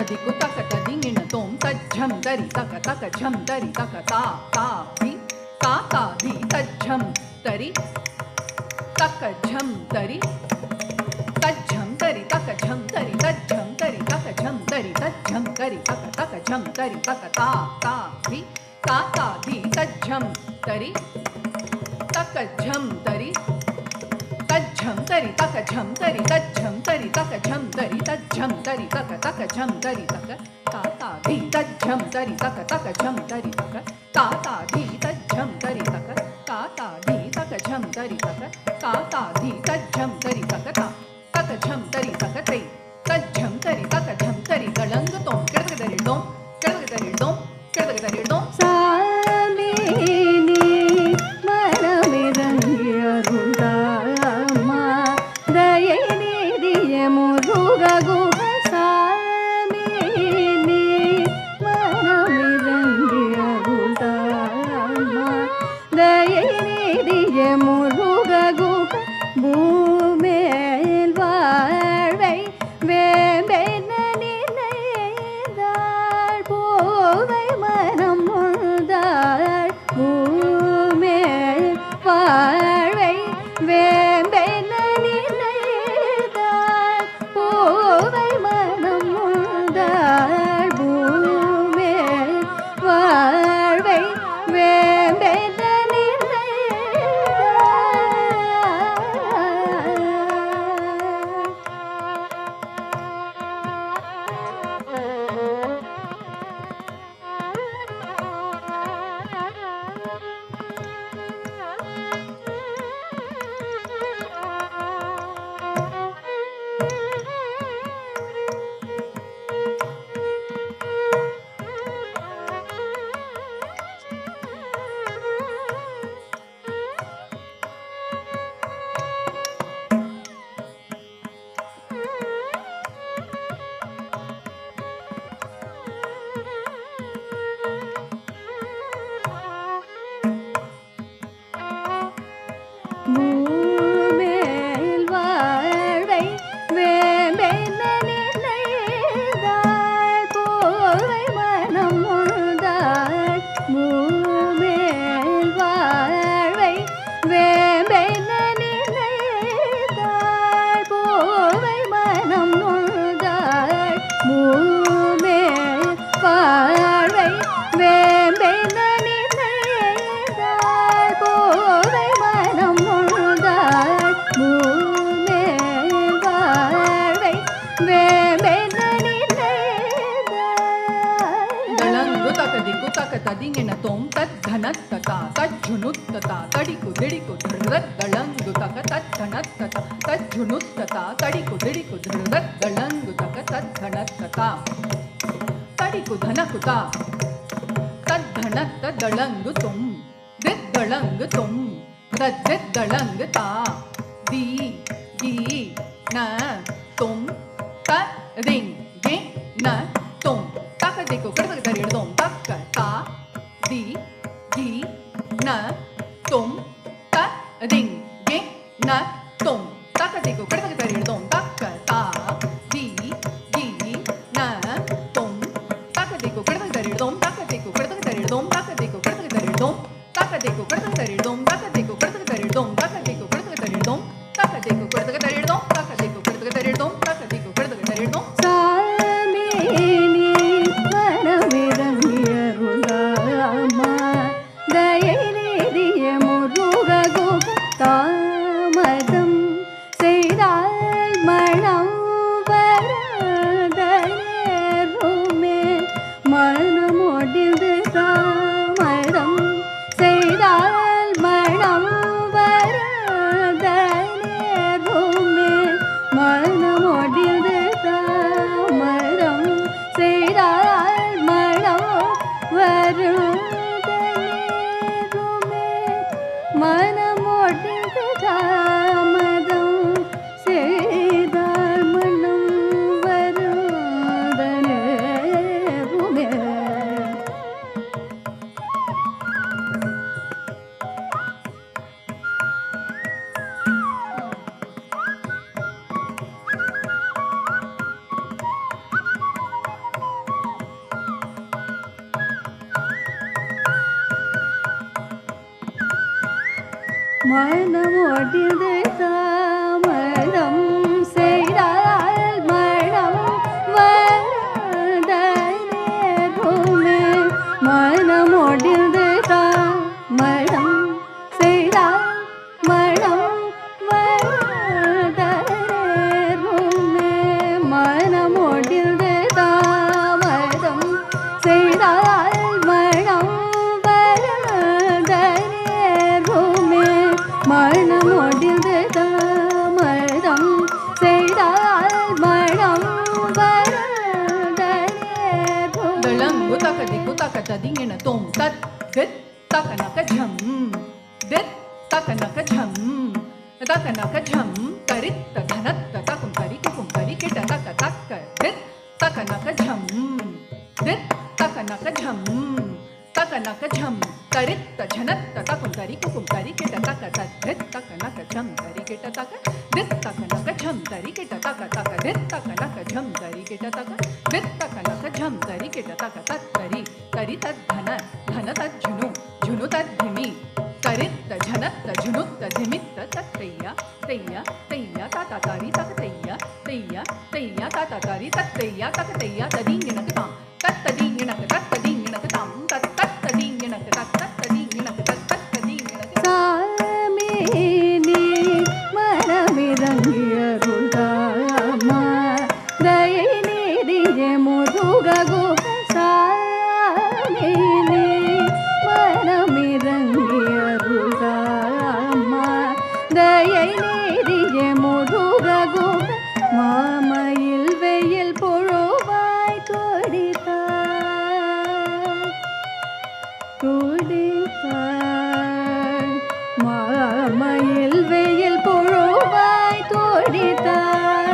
diku taka ta dingina tom ta jham dari taka taka jham dari taka ta di ta jham dari taka jham dari ta jham dari taka jham dari ta jham dari taka jham dari ta jham dari taka taka jham dari taka ta di ta jham dari taka jham dari ta jham dari taka jham dari ta jham dari taka jham dari ta jham dari taka taka jham dari taka ta di ta jham dari taka taka jham dari taka ta di ta jham dari taka ta di taka jham dari taka ta di ta jham dari taka taka jham dari taka tai ta jham dari taka jham dari galang tom kedaka dari dom
Samini மனமிரங்கியருளாமா தயை நீதிய முருககு சாமினி மனமிரங்கியருளாமா தயை நீதிய முருககு பூமேல் வாழ்வை வேம்பென நினைந்தாள் பூவை மனம் உண்டாள் பூமேல் வாழ்வை வேம்பென நினைந்தாள் பூவை மனம் உண்டாள் பூமேல் வாழ்வை வேம்பென பூமேல் வாழ்வை வேம்பென நினைந்தாள் பூவை மனம் உண்டாள் பூமேல் வாழ்வை வேம்பென நினைந்தாள் பூவை மனம் உண்டாள் பூமேல் வாழ்வை வேம்பென நினைந்தாள் பூவை மனம் உண்டாள் பூமேல் வாழ்வை வேம்பென நினைந்தாள்
galangu taka diku taka ta dingina tom ta dhanat ta jhunut ta tadiku didiku dhrat galangu taka ta dhanat ta jhunut ta tadiku didiku dhrat galangu taka ta dhanat ta tadiku dhanaku ta dhanat dalangu tom dit dalangu tom dit dalangu ta di na tom ta ding ge na tom taka diku kadaka dari dom taka ta di na tom ta ding ge na tom taka diku kadaka dari dom taka ta di na tom taka diku kadaka dari dom taka diku kadaka dari dom taka diku kadaka dari dom taka diku kadaka dari dom taka diku kadaka dari dom taka diku kadaka dari dom taka diku kadaka dari dom taka diku kadaka dari dom taka diku kadaka dari dom
Samini மனமிரங்கியருளாமா தயை நீதிய முருககு தாமதம் செய்தால் மனம் வரதனேருமே மனமொடிந்து தாமதம் செய்தால் மனம் வரதனேருமே மனமொடிந்து தாமதம் செய்தால் மனம் வருதனேருமே மனமொடிந்து தாமதம் செய்தால் மனம் வருதனேருமே மனமோடிது தாமதம் செய்தால் மனம் வரதனேகுமே. மனமோடிது தாமதம் செய்தால் மனம் வரதனேகுமே. மனமோடிது தாமதம் செய்தால் மனம் வரதனேகுமே. மனமோடிது தாமதம் செய்தால் மனம் வரதனேகுமே.
தளங்கு தகதிக்கு தகததிங்கின தோம் தத் தித் தகனக ஜம் தித் தகனக ஜம் தகனக ஜம் தரித்த தனத்த தகும் தரிக்கும் தரிக்கிட்ட தக தக்க தித் தகனக ஜம் தித் தகனக ஜம் தகனக ஜம் தரித்த ஜனத்த தகும் தரிக்கும் தரிக்கிட்ட தக தத் தித் தகனக ஜம் தரிக்கிட்ட தக தித் தகனக ஜம் தரிக்கிட்ட தக தக தித் தகனக ஜம் தரிக்கிட்ட தக தித் தகனக ஜம் தரிக்கிட்ட தக தத் தரி தரி தத் धन धन तत् झुनु झुनु तत् धिमि तरित्त झनत्त झुनुत्त धिमित्त तत् तैया तैया तैया ताता तारी तक तैया तैया तैया ताता तारी तक तैया तक तैया तदींगिनक ताम तत् तदींगिनक तत् तदींगिनक ताम तत् तत् तदींगिनक तत् तत् तदींगिनक तत् तत् तदींगिनक
சாமினி மனமிரங்கியருள்தாமா தயநீதிய முருககு. சாமினி மனமிரங்கியருள்தாமா தயநீதிய முருககு. மாமையில் வெயில் புழுவாய் துடித்தாய் துடித்தாய். மாமையில் வெயில் புழுவாய் துடித்தாய்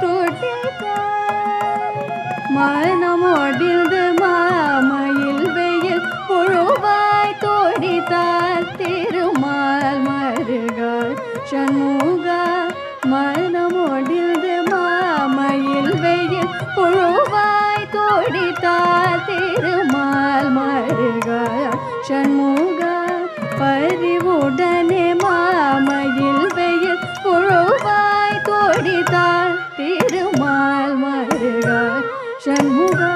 துடித்தாய். மனமோடிந்து மாமையில் வெயில் புழுவாய் துடித்தாய். திருமால் மருகா சண்முகா மனமோடிந்து மாமையில் வெயில் புழுவாய் துடித்தாய். திருமால் மருகா சண்முகா பரிவுடனே மாமையில் வெயில் புழுவாய் துடித்தாய். திருமால் மருகா சண்முகா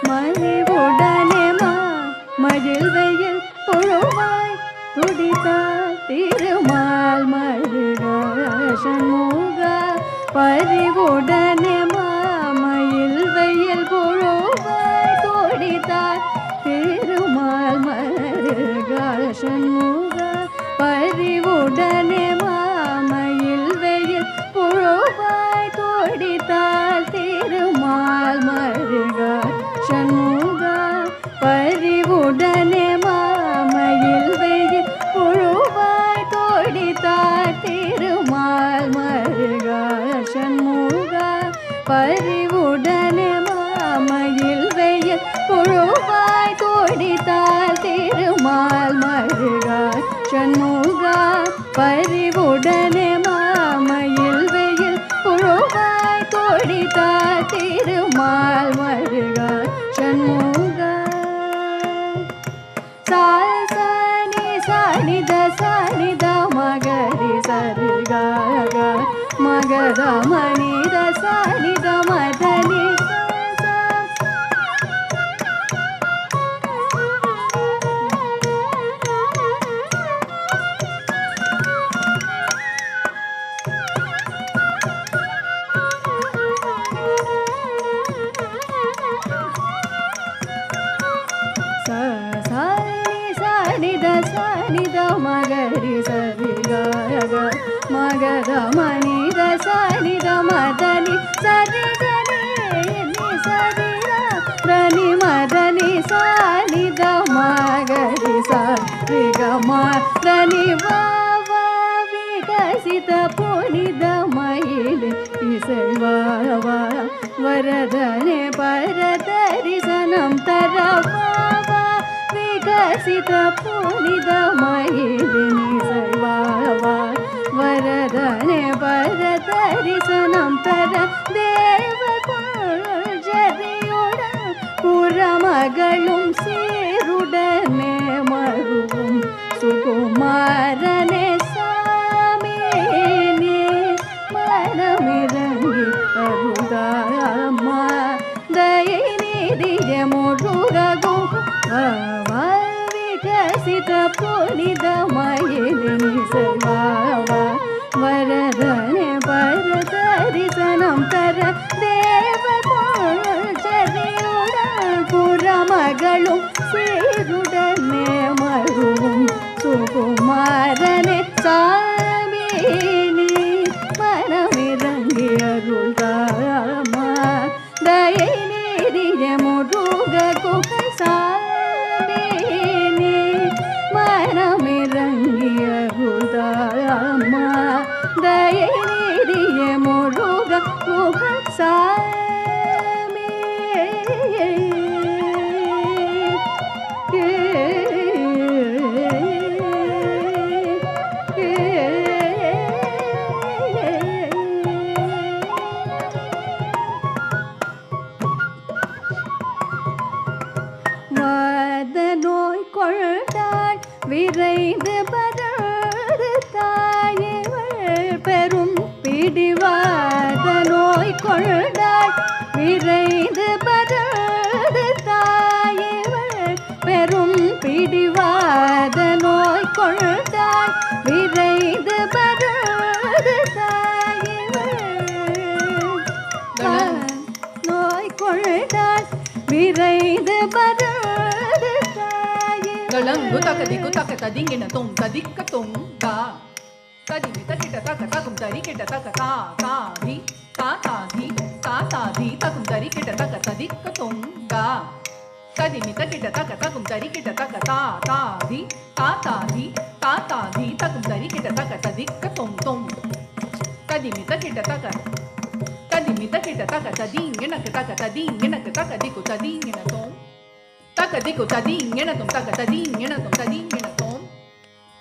மறிவுடனே மாமையில் வெயில் புழுவாய் துடித்தாய். திருமால் மருகா சண்முகா பரிவுடனே மாமையில் வெயில் புழுவாய் துடித்தாய். திருமால் மருகா சண்முகா பரிவுடனே மாமையில் வெயில் புழுவாய் துடித்தாய். திருமால் மருகா சண்முகா பரிவுடனே மாமையில் வெயில் புழுவாய் துடித்தாய். திருமால் மருகா சண்முகா பரிவுடனே மாமையில் வெயில் புழுவாய் துடித்தாய். திருமால் மருகா சண்முகா பரிவுடனே மாமையில் வெயில் புழுவாய் துடித்தாய். திருமால் மருகா சண்முகா. சாசனி சானித சானித மகரி சரிகா மகத மனித சானித மதனி சானித சானித மகரி சரிகா மகத மனித சானித மதனி சரிகனி சரிதா தனி மதனி சானித மகரி சரிகா மதனி வாவா விகசித புனித மயில் இசைவாவா வரதனே பரதரிசனம் தரவாவா விகசித புனித மயிலினி சைவாவா வரதனே பரதரிசனம் தர. தேவ ஜதியுடன் புறமகளும் சீருடனே மருவும் சுகுமார சிந்தையை நீதிய முருக முகசாமி வாத நோய் கொண்டாள் விரைந்து பரடு தாயவள் பெரும் பிடிவாத நோய் கொண்டாள் விரைந்து பரடு தாயவள் பெரும் பிடிவாத நோய் கொண்டாள் விரைந்து பரடு தாயவள் நோய் கொண்டாள் விரைந்து பரடு
Galangu takadiku takatadingina tom tadikka tom ga tadimi takita takatakum tarikita takata ta di takum tarikita takatadikka tom ga tadimi takita takatakum tarikita takata ta di takum tarikita takatadikka tom tadimi takita takatadingina takatadiku tadingina tom takadiku tadingina tom takatadingina tom tadingina tom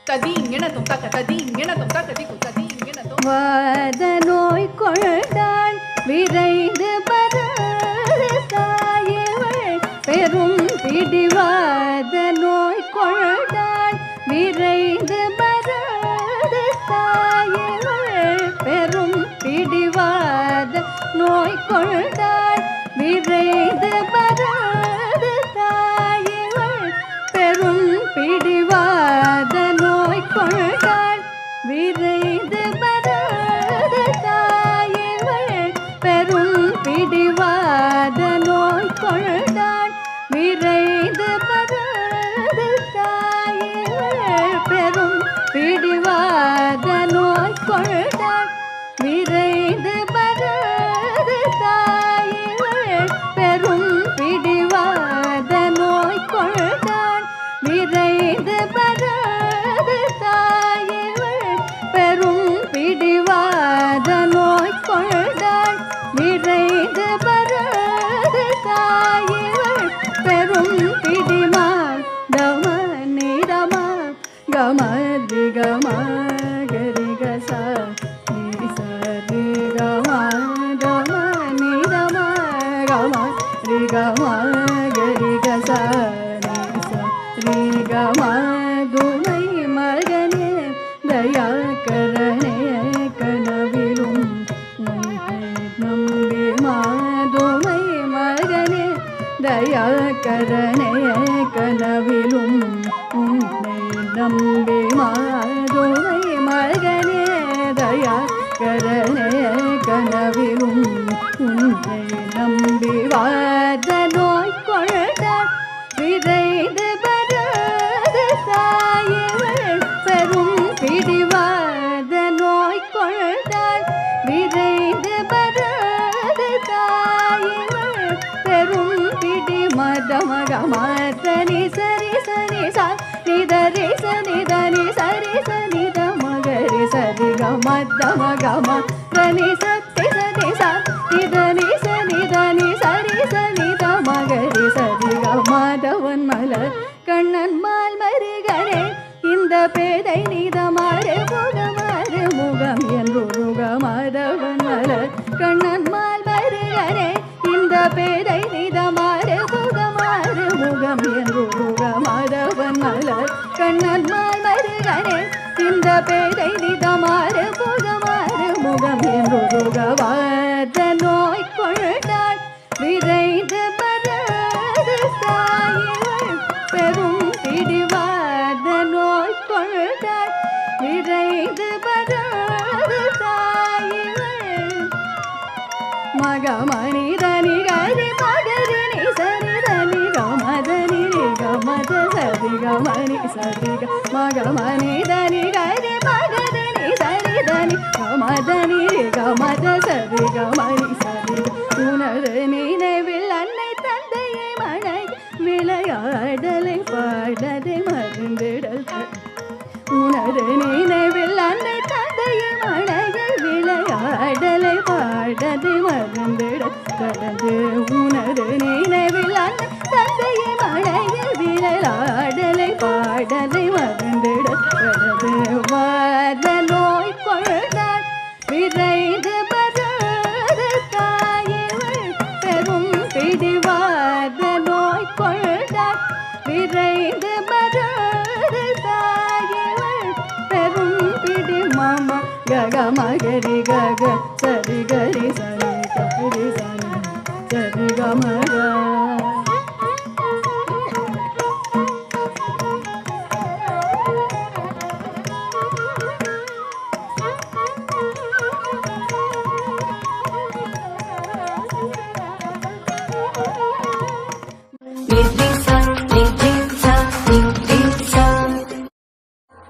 tadingina tom takatadingina tom takadiku tadingina tom
வாத நோய் கொண்டாள் விரைந்து பரடு தாயவள் பெரும் பிடிவாத நோய் கொண்டாள் விரைந்து பரடு தாயவள் பெரும் பிடிவாத நோய் கொண்டாள் விரைந்து பரடு தாயவள் பெரும் பிடிவாத நோய் கொண்டாள் விரைந்து பரடு தாயவள் பெரும் பிடிவாத நோய் கொண்டாள் விரைந்து பரடு தாயவள் பெரும் பிடிவாத நோய் கொண்டாள் விரைந்து பரடு தாயவள் பெரும் பிடிவாத நோய் கொண்டாள் விரைந்து பரடு தாயவள் பெரும் பிடிவாத நோய் கொண்டாள் விரைந்து பரடு தாயவள் பெரும் பிடிமாதம நிதமா கமதி கமா கரி கசா நிசரி கமா தம நிதமா கமா ரி கமா கரி கசா நிசரி கமா துமை மகனே தயா கரணே கனவிலும் நம்பி மாதுமை மகனே தயா கரணே கனவிலும் உன்னை நம்பி மாதுமை மகனே தயா கரணே கனவிலும் உன்னை நம்பி வாத நோய் கொண்டாள் விரைந்து பரடு தாயவள் பெரும் பிடிவாத நோய் கொண்டாள் விரைந்து பரடு தாயவள் பெரும் பிடி மதமகமதனி சரி சரி சா நிதரி சனிதனி சரி சனித மகரி சரி கமதமகம தனி சக்தி சரி சா நிதனி சனிதனி சரி சனித மகரி சரி கமதவன் மலர் கண்ணன் மால் மருகனே இந்த பேதை நீதமாறு முகமாறு முகம் என்று மாதவன் மலர் கண்ணன் மால் மருகனே இந்த பேதை நீதமாறு முகமாறு முகம் என்று மாதவன் மலர் கண்ணன் மால் மருகனே இந்த பேதை நீதமாறு முகமாறு முகம் என்று வாத நோய் கொண்டாள் விரைந்து பரடு தாயவள் பெரும் பிடிவாத நோய் கொண்டாள் விரைந்து பரடு தாயவள் மகமணி தனி கரி மகரிணி சரி தனி கமதனி கமத சரி கமணி சரி மகமணி தனி கரி மகரிணி சரி தனி கமதனி கமத சரி கமணி சரி உனது நினைவில் அன்னை தந்தையை மனை விளையாடலை பாடலை மருந்திடல் உனது நினைவில் அன்னை தந்தையை மனைய ga ma ga ri ga ga sa ri ga ri sa ni ga ri sa ni sa ri ga ma ga.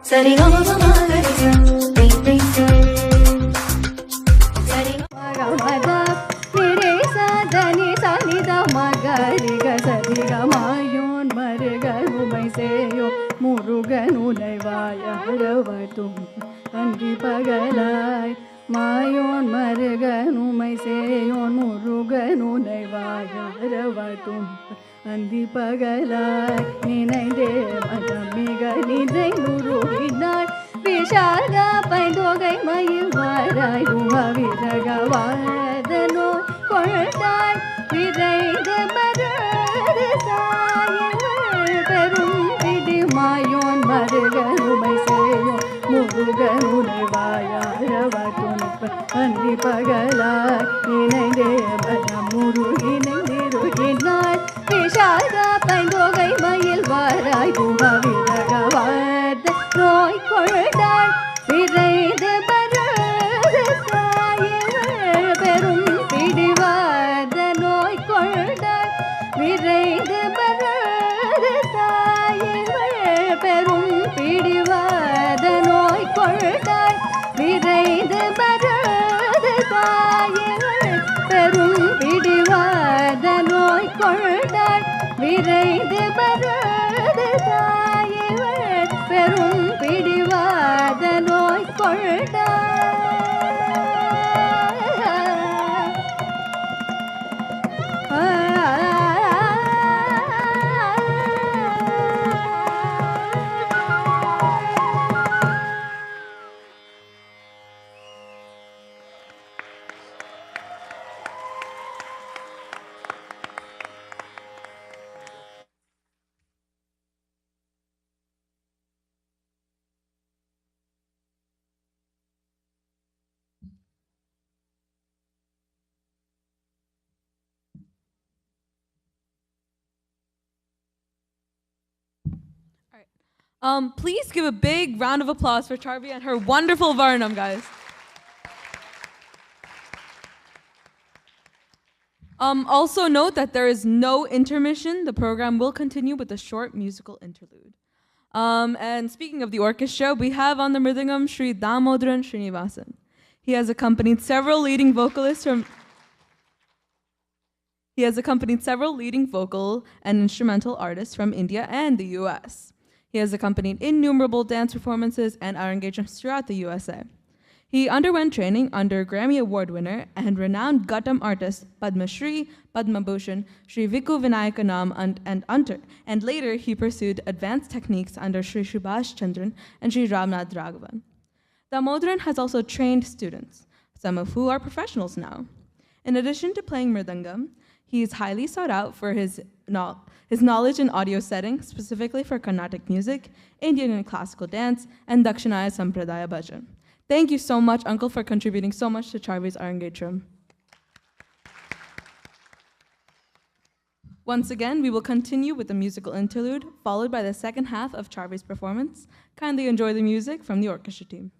Sari ga ma ma ga ri sa ni sa sari
ga ma da ni re sa da ni sa ni da ma ga ri ga sa ri ga ma yon ma re ga nu mai se yo muruganu nai va ya haravatum andi pagalai ma yon ma re ga nu mai se yon muruganu nai va ya haravatum andi pagalai ninai madamiga ninai nuruginai vishala paindogai mayil varai guha viraga vadano koldai viraide marade saye perum pidi mayon marganu maiseyo muruganu nevaya ravatum andi pagalai ninai madamurugina niruginai Vishada paindogai mayil varai guha viraga vada noi koldai viraide marade saye perum pidi vada noi koldai viraide marade saye perum pidi vada noi koldai viraide marade saye perum pidi vada noi koldai விரைந்து பரது தாயவள் பெரும் பிடிவாத நோய் கொண்டாய்
Please give a big round of applause for Charvi and her wonderful Varnam, guys. Also note that there is no intermission. The program will continue with a short musical interlude. And speaking of the orchestra, we have on the Mridangam Sri Dhamodharan Srinivasan. He has accompanied several leading vocalists from He has accompanied several leading vocal and instrumental artists from India and the US. He has accompanied innumerable dance performances and Arangetrams throughout the USA. He underwent training under Grammy Award winner and renowned Guttam artist Padmashree, Padmabhushan, Sri Viku Vinayakanam, and later he pursued advanced techniques under Sri Subhash Chandran and Sri Ramnath Raghavan. Dhamodharan has also trained students, some of who are professionals now. In addition to playing Mridangam, he is highly sought out for his knowledge in audio settings, specifically for Carnatic music, Indian and classical dance, and Dakshinaya Sampradaya Bhajan. Thank you so much, Uncle, for contributing so much to Charvi's Arangetram. Once again, we will continue with the musical interlude, followed by the second half of Charvi's performance. Kindly enjoy the music from the orchestra team.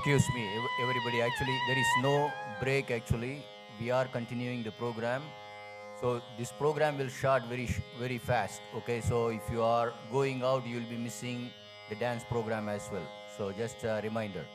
Excuse me, everybody. Actually, there is no break. Actually, we are continuing the program. So this program will start very fast. Okay. So if you are going out, you will be missing the dance program as well. So just a reminder.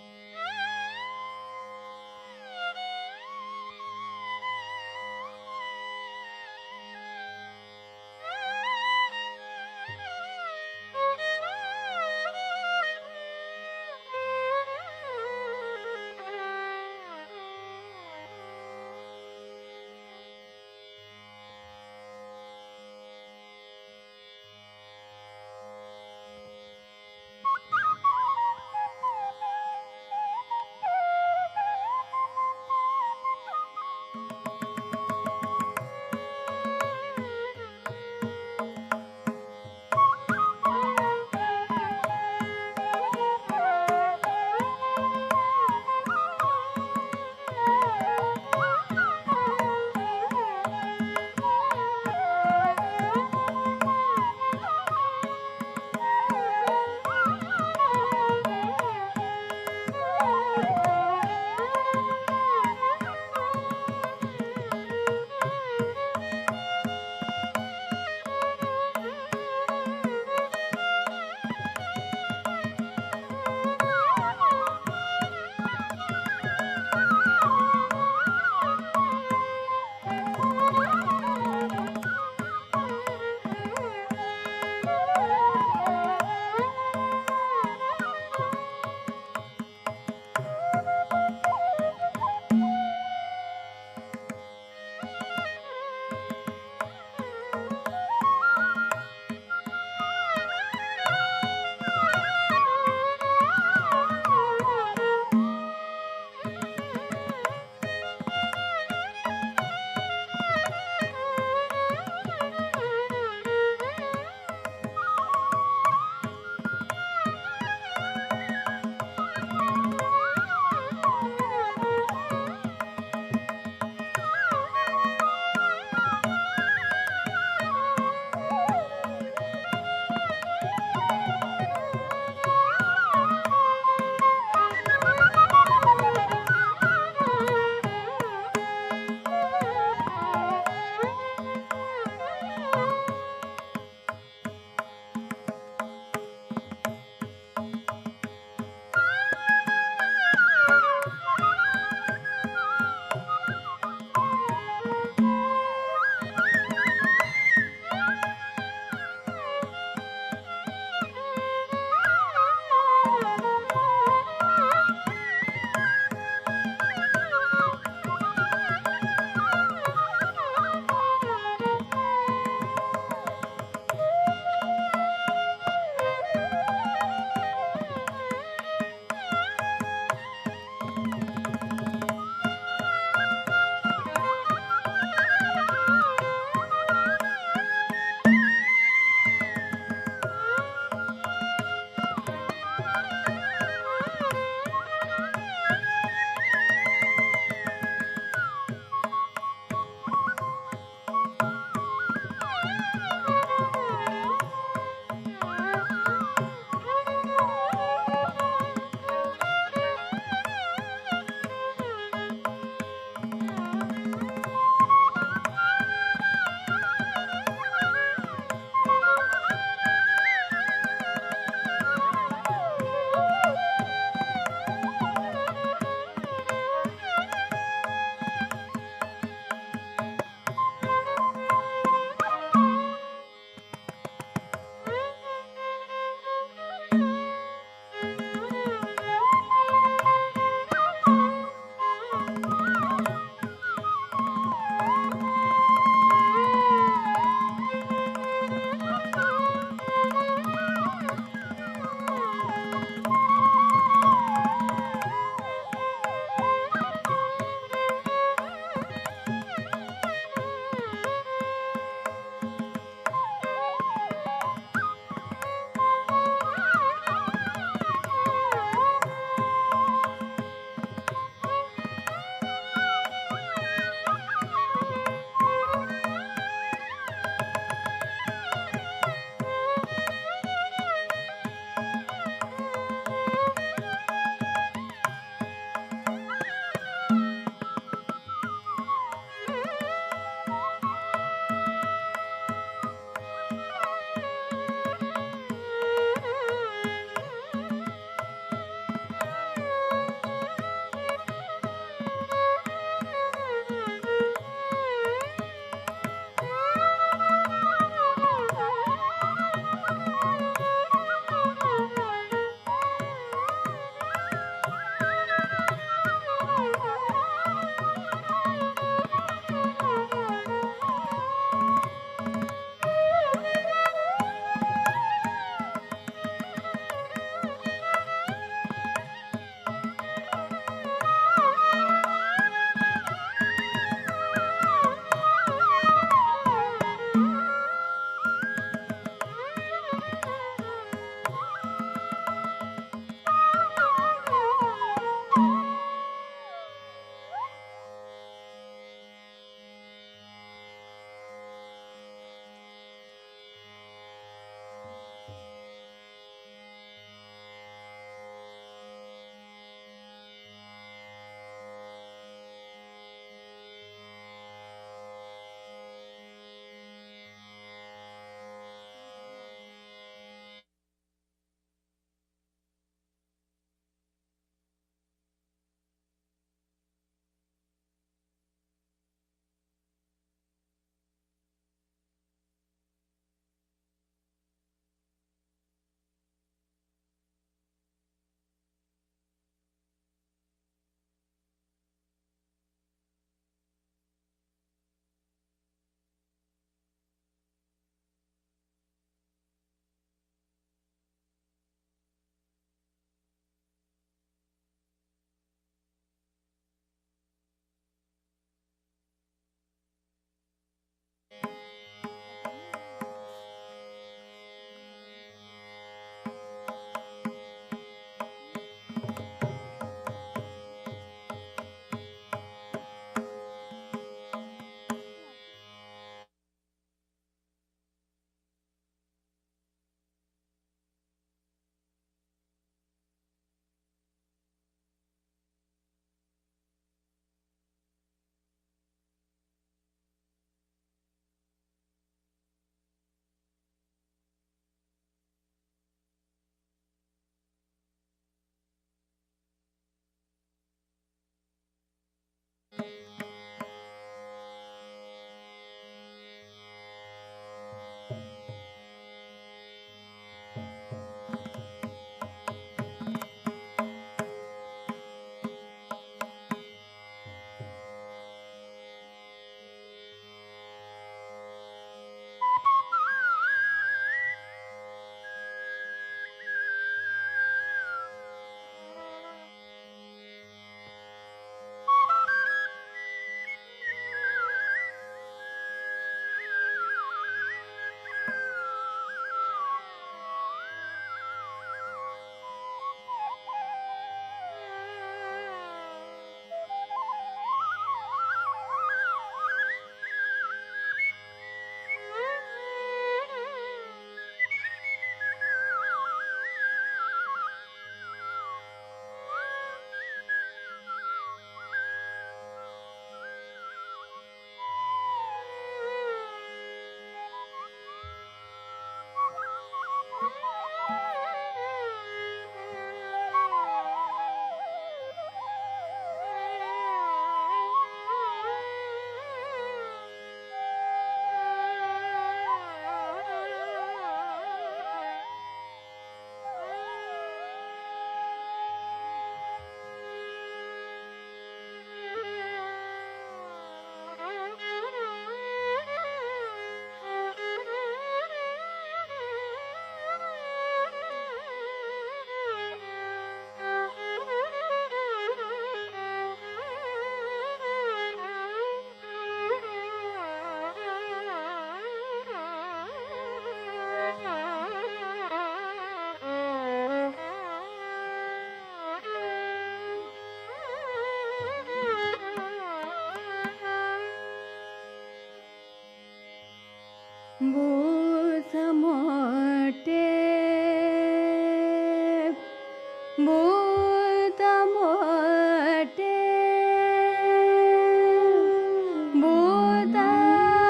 भूतमोटे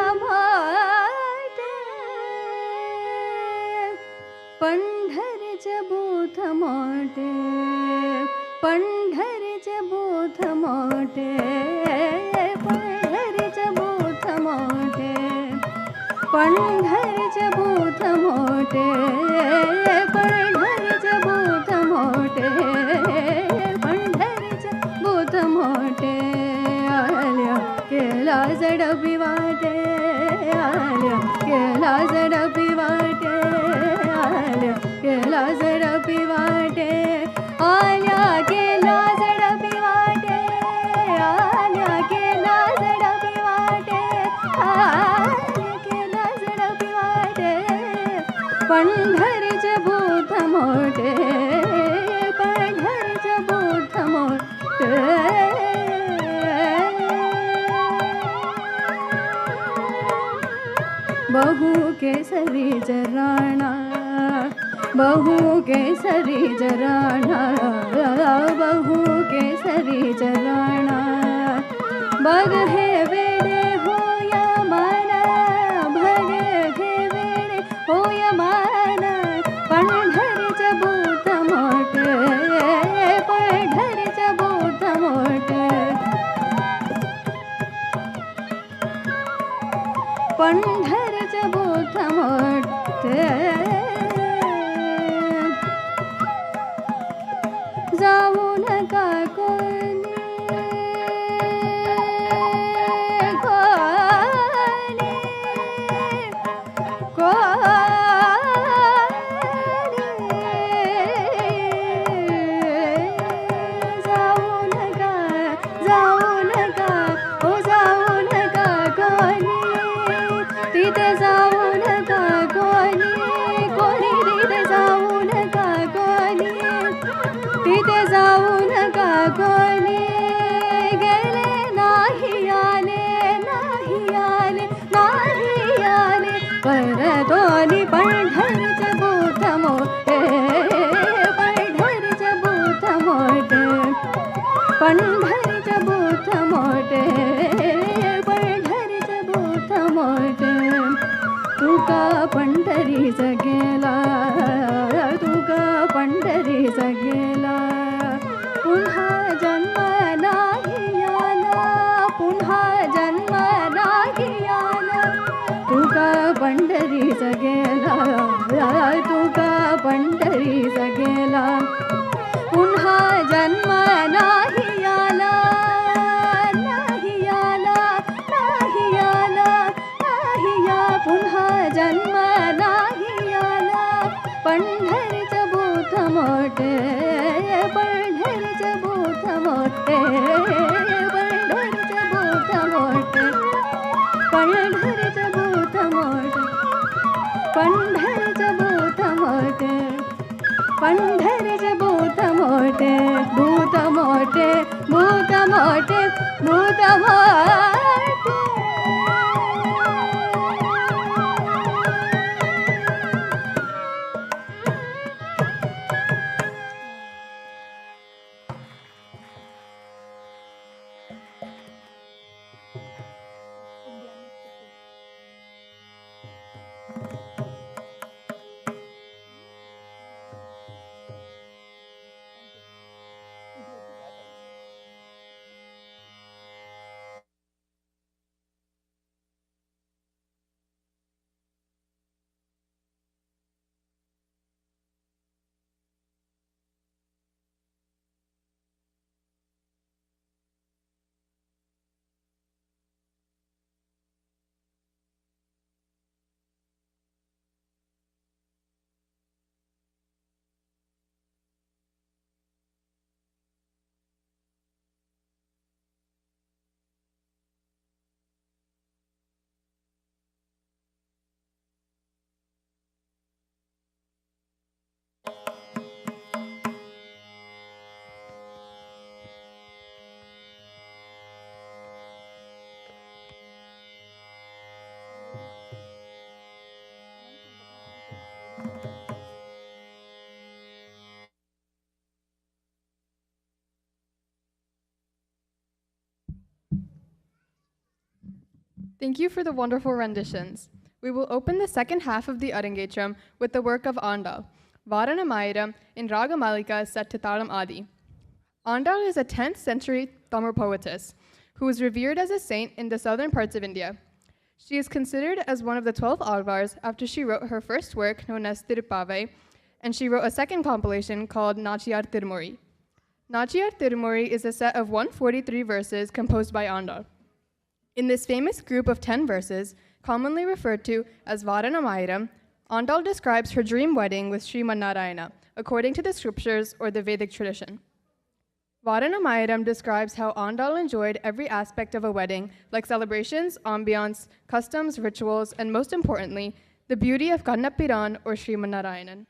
भूतमोटे पंढरीचे भूत मोठे पंढरीचे भूत मोठे पंढरीचे भूत मोठे पंढरीचे भूत मोठे पंढरीचे भूत मोठे पंढरीचे भूत मोठे आल्या केला झडपी वाटे आल्या केला झडपी वाटे आल्या केला झडपी वाटे आल्या केला झडपी वाटे आल्या केला झडपी वाटे आल्या केला झडपी वाटे पंढरीचे भूत मोठे पंढरीचे भूत मोठे बहु केसरी जराणा बहु केसरी जराणा बहु केसरी जराणा बघ हे वेडे होय मन बघ हे वेडे होय मन पंढरीचे भूत मोठे पंढरीचे भूत मोठे पंढरीचे भूत मोठे जाऊ नका कोणी कोणी कोणी जाऊ नका हो जाऊ नका कोणी तिथे जाऊ नका कोणी कोणी तिथे जाऊ नका कोणी तिथे जाऊ नका कोणी गेले नाही आले नाही आले नाही आले परतोनी पंढरीचे भूत मोठे पंढरीचे भूत मोठे पंढरीचे भूत मोठे पंढरीचे भूत मोठे तुका पंढरीच गेला तुका पंढरीच गेला पुन्हा जन्म नाही आला पुन्हा जन्म नाही आला तुका पंढरीच गेला तुका पंढरीच गेला पुन्हा जन्म नाही आला नाही आला नाही आला नाही या पुन्हा जन्म नाही आला पंढरीचे भूत मोठे पंढरीचे भूत मोठे पंढरीचे भूत मोठे पंढरीचे भूत मोठे पंढरीचे भूत मोठे पंढरीचे भूत मोठे भूत मोठे भूत मोठे भूत मोठे
Thank you for the wonderful renditions. We will open the second half of the Arangetram with the work of Andal, Varanamayiram in Ragamalika set to Talam Adi. Andal is a 10th century Tamil poetess who was revered as a saint in the southern parts of India. She is considered as one of the 12 Alvars after she wrote her first work known as Tirupavai, and she wrote a second compilation called Nachiyar Tirumori. Nachiyar Tirumori is a set of 143 verses composed by Andal. In this famous group of 10 verses, commonly referred to as Varanamayiram, Andal describes her dream wedding with Srimad Narayana, according to the scriptures or the Vedic tradition. Varanamayiram describes how Andal enjoyed every aspect of a wedding, like celebrations, ambiance, customs, rituals, and most importantly, the beauty of Kannapiran or Srimad Narayanan.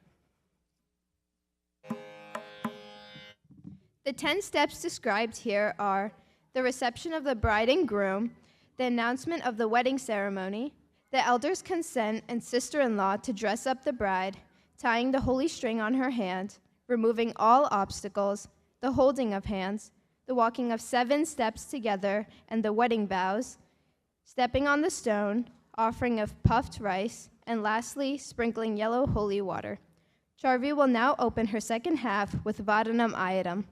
The 10 steps described here are the reception of the bride and groom, the announcement of the wedding ceremony, the elder's consent and sister-in-law to dress up the bride, tying the holy string on her hand, removing all obstacles, the holding of hands, the walking of 7 steps together and the wedding vows, stepping on the stone, offering of puffed rice, and lastly, sprinkling yellow holy water. Charvi will now open her second half with Varanam Ayaram.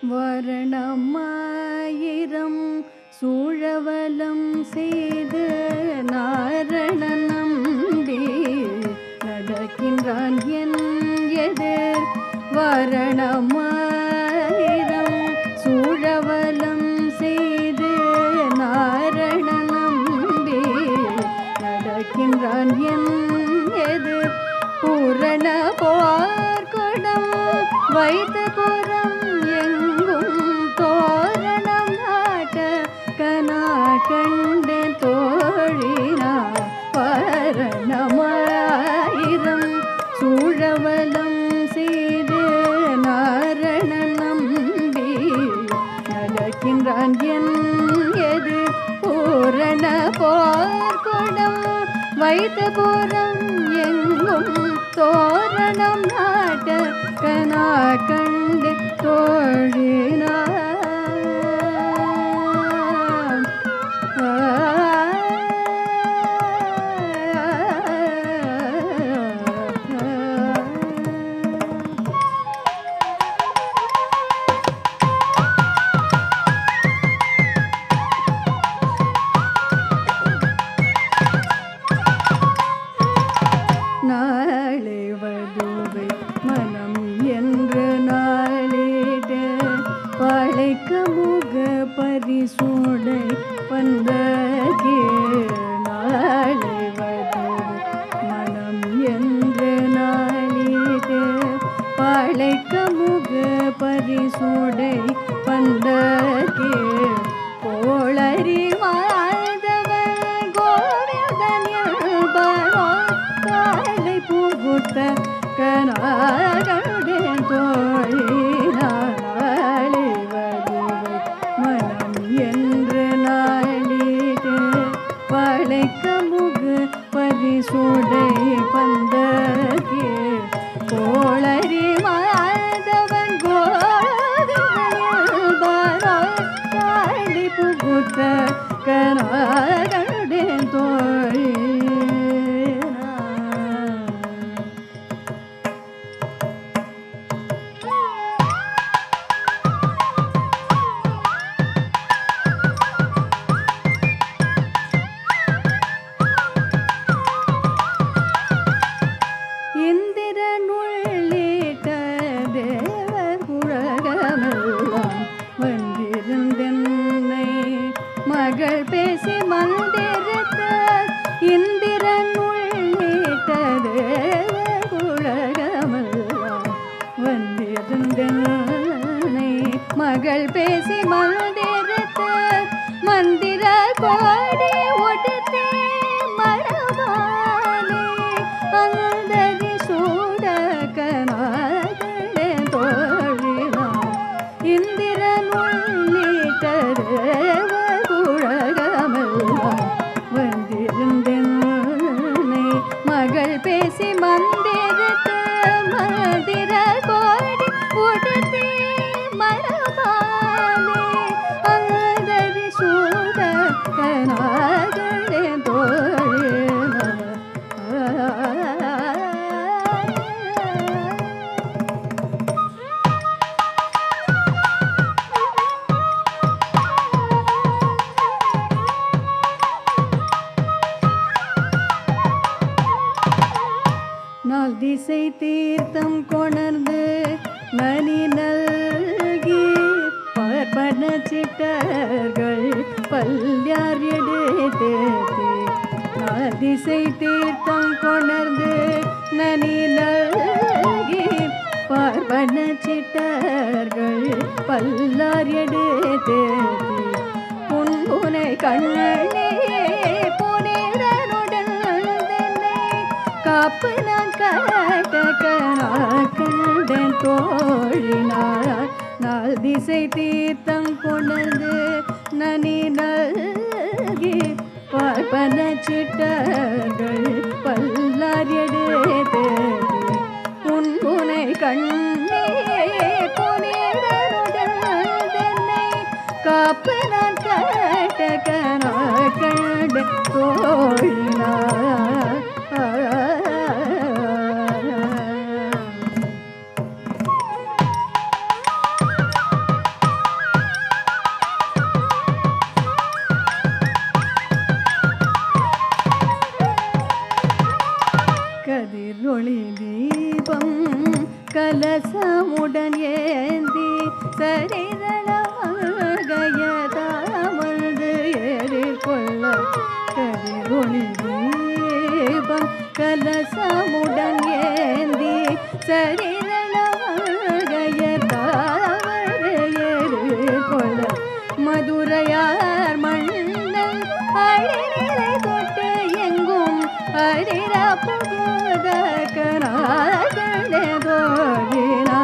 வரணமாயிரம் சூழவலம் செய்து நாரண நம்பி நடக்கின்றான் என் எதிர். வரணமாயிரம் சூழவலம் செய்து நாரண நம்பி நடக்கின்றான் என் எதிர். பூரண போர்க்கொடம் வைத்த புறம் எங்கும் தோரணம் நாட்ட கனா கண்ட தோழினார். பரணமாயிரம் சூழவலம் செய்து நாரண நம்பி நடக்கின்றான் என் எது. பூரண போர்க்கொடம் வைத்த புறம் எங்கும் தோரணம் நாட்ட கனா கண்டு தோழினார். நாளை வதுவை மனம் என்று நாளிட பழைக்க முக பரிசூடை வந்தகே. நாளை வதுவை மனம் என்று நாளிட பழைக்க முக பரிசூடை வந்தகே. கோளறி மாதவ பந்தகே கோளரி மாதவன் கோவிந்தனில் பாராடி புகுத்த கனாகடேன் தோழி மகள் பேசி மந்திரத்த மந்திர கோடி ஒடுத்தே மரபானே அந்தரி சூட கனாகடே தோழினா இந்திரன் உள்ளிட்டதேவ குழகமெல்லாம் வந்திருந்தென்னை மகள் பேசி மந்திரத்த மந்திர கோடி ஒடுத்தே நாள் திசை தீர்த்தம் கொணர்ந்து நனி நல்கி பார்ப்பன சிட்டர்கள் பல்யார் எடுத்தே நாள் திசை தீர்த்தம் கொணர்ந்து நனி நல்கி பார்ப்பன சிட்டர்கள் பல்லார் எடுத்தே புன்புனை கண்ணே புனிதனுடன் காப்பு நான் கண்டன் தோழினார் நாள் திசை தீர்த்தம் கொணர்ந்து நனி நல்கி பார்ப்பன சிட்டர்கள் பல்லார் எடுத்தே உன்புனை கண்ணே புனிதனுடன் காப்பு நான் கண்டன் தோழினார் கதிரொளி தீபம் கலசமுடன் ஏந்தி சரிதளமகயதாமந்து ஏறிக்கொள்ள கதிரொளி தீபம் கலசமுடன் ஏந்தி சரிதளமகயதாமந்து ஏறிக்கொள்ள மதுரையார் மன்னன் அழிநிலை தொட்டு எங்கும் அரிரா புகுத கனாகடே தோழினா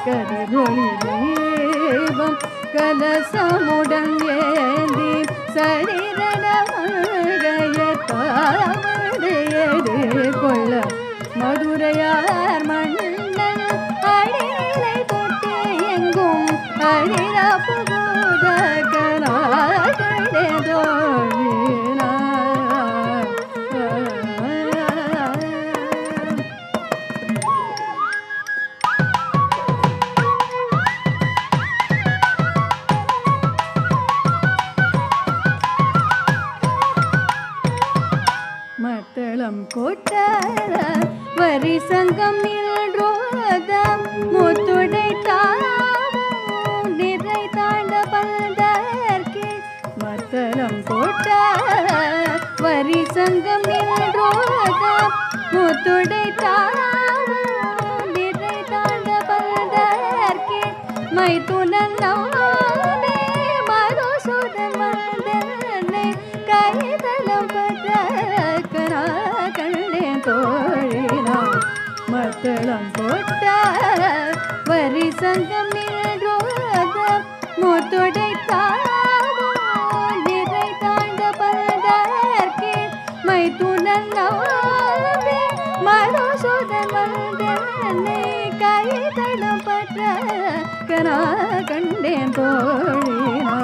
கதிரொளி தீபம் கலசமுடன் ஏந்தி சரிதளமகயதாமந்து ஏறிக்கொள்ள மதுரையார் மன்னன் அழிநிலை தொட்டு எங்கும் அரிரா புகுத கனாகடே தோழினா மத்தளம் கோட்டர வரி சங்கம் நின்றோதம் முத்துடை தாவும் நிறை தாண்ட பந்தர்க்கே மத்தளம் கோட்டர வரி சங்கம் நின்றோதம் முத்துடை தாவும் நிறை தாண்ட பந்தர்க்கே மைத்துனன் நாமே மதுசூதன் மந்தனை கைதலம் கண்டே தோழினா மத்தளம் போட்ட வரி சங்கம் நின்றோத முத்துடை தாவும் நிறை தாண்ட பந்தர்க்கே மைத்துனன் நாமே மதுசூதன் வந்தனை கைதளம் பற்ற கனா கண்டேன் தோழினா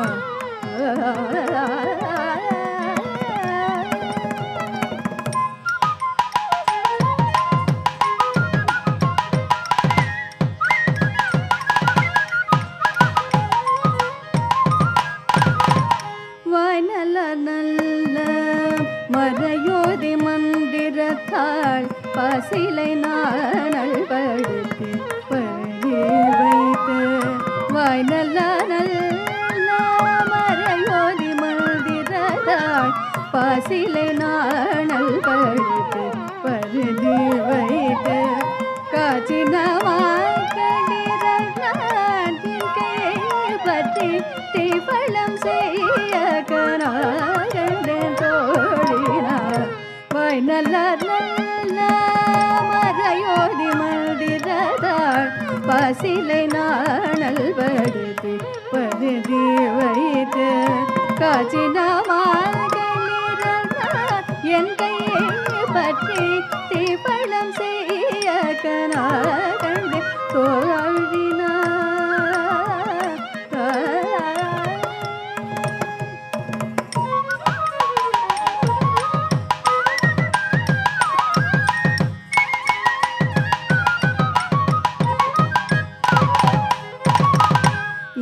நல்ல மறையோதி மந்திரத்தாள் பசிலை நானல் படுத்து படி வைத்து வாய் நல்ல நல்ல மறையோதி மந்திரத்தாள் பசிலை நானல் படுத்து பருதி வைத்து காச்சினவாய் கடிரத்தின் கையை பற்றி தீபளம் செய்ய கனாகண்டேன் தோழினார் வாய் நல்ல நல்ல மறையோதி மந்திரத்தாள் பசிலை நாணல் படுத்து பருதி வைத்து காச்சினமாகளிரனார் என் கையை பற்றி தீபளம் செய்ய கனாகண்டேன் தோழினார்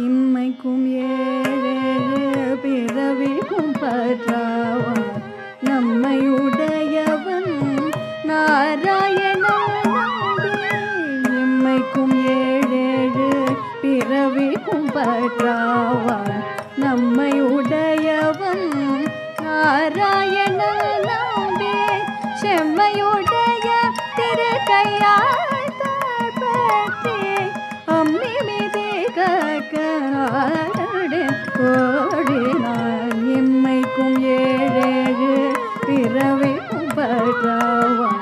இம்மைக்கும் ஏழேழு பிறவிக்கும் பற்றாவான் நம்மை உடையவன் நாராயணன் நம்பி இம்மைக்கும் ஏழேழு பிறவிக்கும் பற்றாவான் நம்மை உடையவன் நாராயணன் நம்பி செம்மையுடைய திருக்கையாய் தாழ்பற்றி அம்மி மீதே கக்கனாடேன் ஓடினான் எம்மைக்கும் ஏழேழு பிறவிக்கும் பற்றாவான்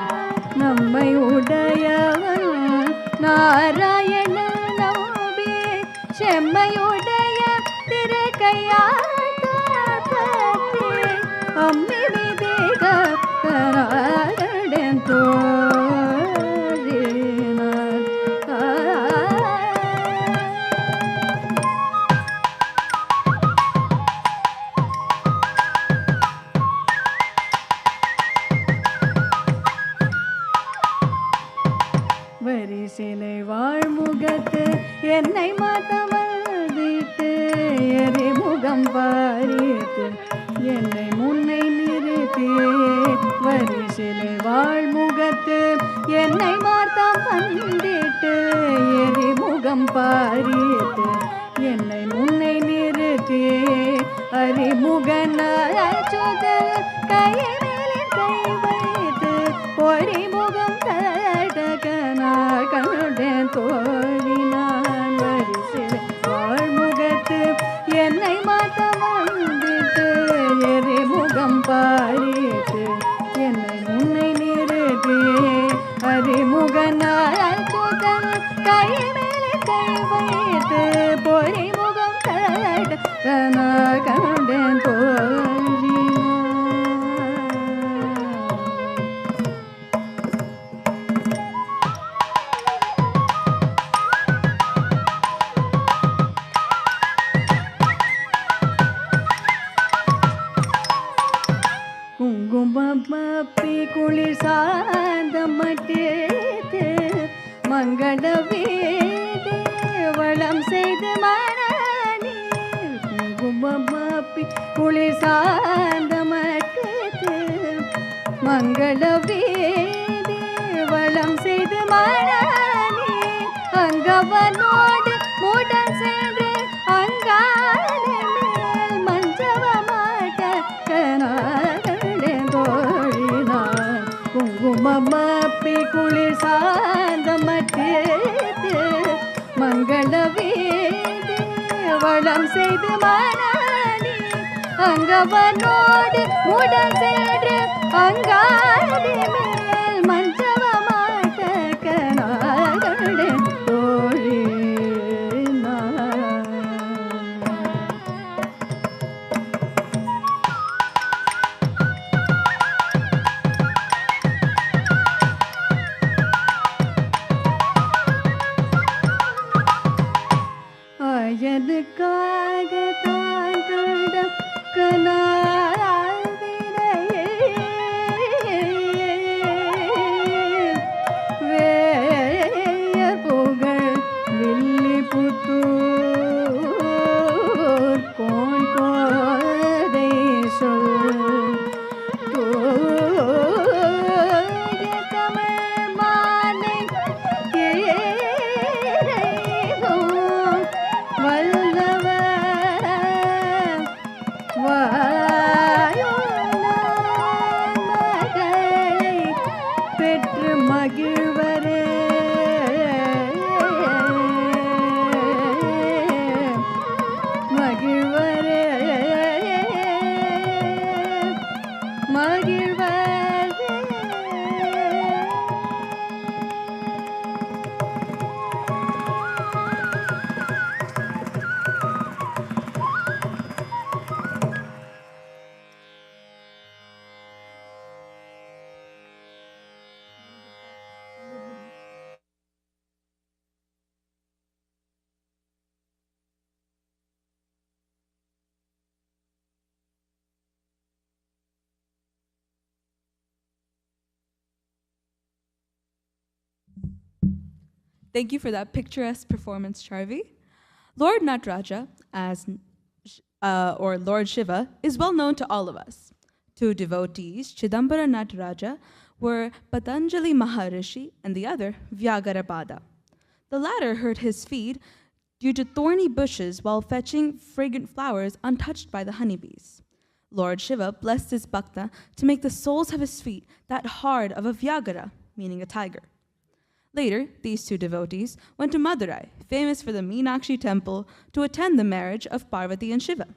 நம்மை உடையவன் நாராயணன் நம்பி செம்மையுடைய திருக்கையாய் தாழ்பற்றி அம்மி மீதே கக்கனாடேன் தோழினான் வரிசிலை வாழ்முகத்து என்னை மாத்தவழ்திட்டு எரிமுகம் பாரித்து என்னை முன்னை நிறுத்தியே வரிசிலை வாழ்முகத்து என்னை மாத்தம் வந்திட்டு எரிமுகம் பாரித்து என்னை முன்னை நிறுத்தியே அறிமுகனாச்சுதல் கைமேலில் கை வைத்து பொறிமுகம் தடகனா கண்டேன் தோழினான் வரிசிலை வாழ்முகத்து என்னை மாத்த வந்துட்டு எரிமுகம் பாரித்து என்னை முன்னை நிறுத்தி அறிமுகனாச்சுதல் கைமேலே கை வைத்து பொறிமுகம் தடகனா கண்டேன் தோழினான் குங்குமப்பி குளிர் சாந்தமட்டேத்து மங்கள வீடு வளம் செய்து மணி குங்குமப்பி குளிர் சாந்தமட்டேத்து மங்கள வீடு வளம் செய்து மணி அங்கவனோடு மூடன் சென்று அங்கால மேல் மஞ்சவ மாட்ட கனாகண்டோழினான் குங்குமப்பி குளிர் சாந்தமட்டேத்து மங்கள வீடு வளம் செய்து மணி அங்கவனோடு மூடன் சென்று அங்காடி மேல் மஞ்சவ மாட்ட கனாகண்டோழினான் பெற்று மகிழ்வரே மகிழ்வரே மகிழ்வரே.
Thank you for that picturesque performance, Charvi. Lord Nataraja, or Lord Shiva, is well known to all of us. Two devotees, Chidambara Nataraja, were Patanjali Maharishi and the other Vyagarapada. The latter hurt his feet due to thorny bushes while fetching fragrant flowers untouched by the honeybees. Lord Shiva blessed his bhakta to make the soles of his feet that hard of a Vyagara, meaning a tiger. Later, these two devotees went to Madurai, famous for the Meenakshi temple, to attend the marriage of Parvati and Shiva.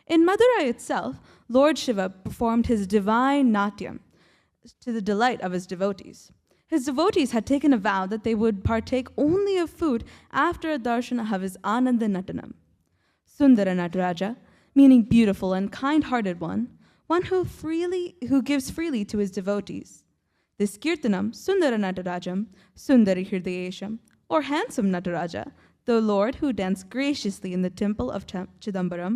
In Madurai itself, Lord Shiva performed his divine natyam to the delight of his devotees. His devotees had taken a vow that they would partake only of food after a darshana of his Ananda Natanam. Sundara Nataraja, meaning beautiful and kind-hearted one who gives freely to his devotees. This Kirtanam, Sundara Natarajam, Sundari Hirdayesham, or handsome Nataraja, the Lord who danced graciously in the temple of Chidambaram,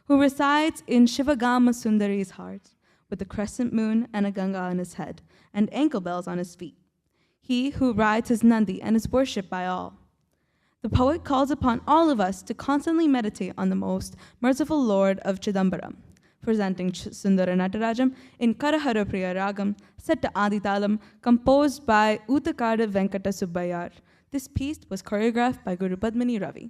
who resides in Shivagama Sundari's heart, with a crescent moon and a Ganga on his head, and ankle bells on his feet. He who rides his Nandi and is worshipped by all. The poet calls upon all of us to constantly meditate on the most merciful Lord of Chidambaram, presenting Sundara Natarajam in Karahara Priya Ragam, set to Aditalam, composed by Uttakada Venkata Subbayar. This piece was choreographed by Guru Padmini Ravi.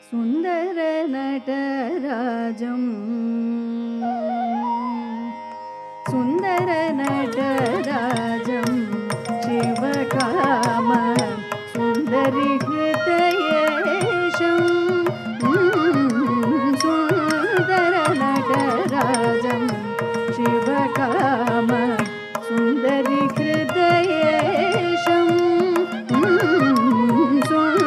Sundara நடராஜம் Sundara நடராஜம் Sivakama Sundari ஹிருதயேஷம் Sundara நடராஜம் Sivakama Sundari ஹிருதயேஷம் Sundara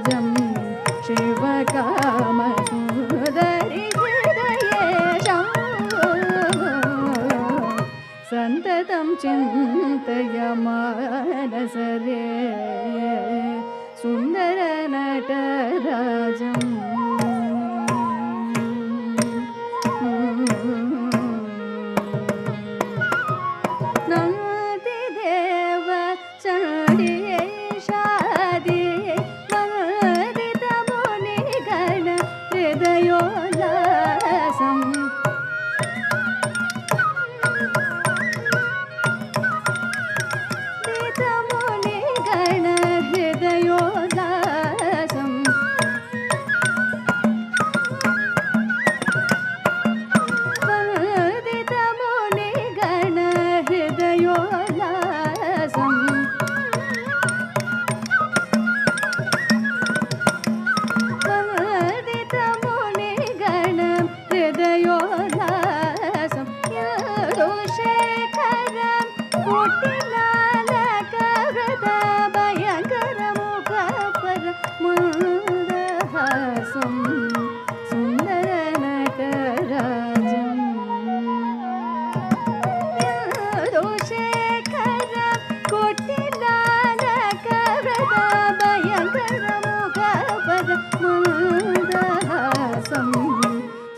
Devarajan Shivakamasudari Hridayesham Santatam Chintayamanasare Sundara Natarajam Nandi Deva Chandiye Shadi Madita Muni Gana Hridayolasam Dita Muni Gana Hridayolasam Vandita Muni Gana Hridayolasam Vandita Muni Gana Hridayolasam Yadushekaram Kutinalaka Vrata Bhayankara Mukapara Mundahasam Sundara Natarajam Yadushekaram Kutinalaka Vrata Bhayankara Mukapara Mundahasam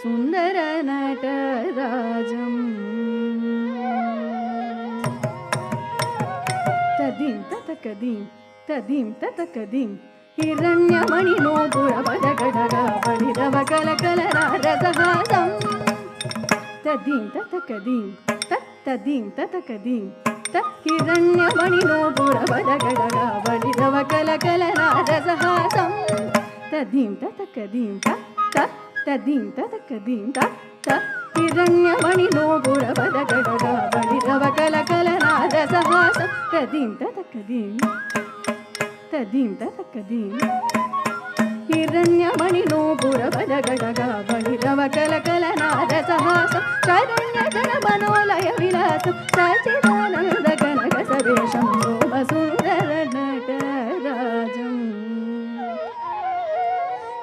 Sundara Natarajam Tadim tatakadim Tadim tatakadim Hiranyamani no Purabadagadaga Validava Kalakalarasahasam Tadim tatakadim Tadim tatakadim Hiranyamani no Purabadagadaga Validava Kalakalarasahasam Tadim tatakadim Tadim tatakadim Hiranyamani no Purabadagadaga Validava Kalakalarasahasam Tadim tatakadim Tadim tatakadim Hiranyamani no Purabadagadaga Validava Kalakalarasahasam Charanyatana Manolaya Vilasam Sachidananda Kanakasabesham Soma Sundara Natarajam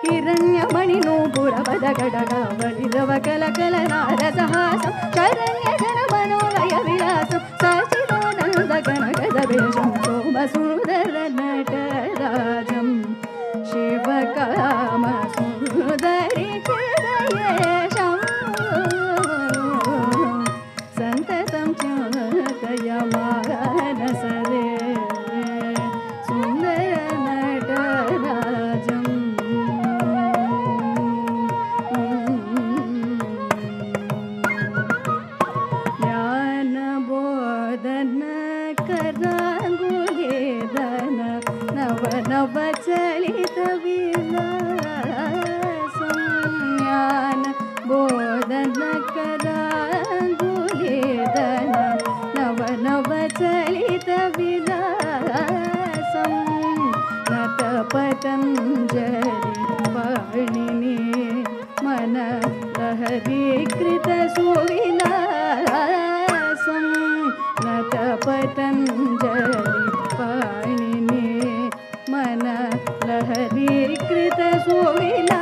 Hiranyamani no Purabadagadaga Validava Kalakalarasahasam Charanyatana Manolaya Vilasam Sachidananda Kanakasabesham Soma Sundara Natarajam Shivakamasudari Hridayesham Santatam Chintayamanasare Sundara Natarajam Jnana Bodhana Karangulidana Nava Nava Chalita Vilasam Jnana Bodhana Karangulidana Nava Nava Chalita Vilasam Nata Patanjali Parnini Mana Lahari Krita Suvilasam Nata Patanjali Parnini Mana Lahari Krita Suvilasam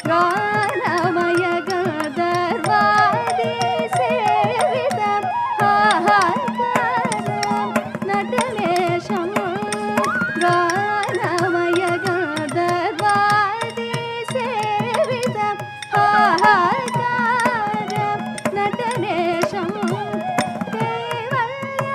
Ganamaya Gadarvadi Sevitam Hahakaram Natalesham Ganamaya Gadarvadi Sevitam Hahakaram Natalesham Devaryan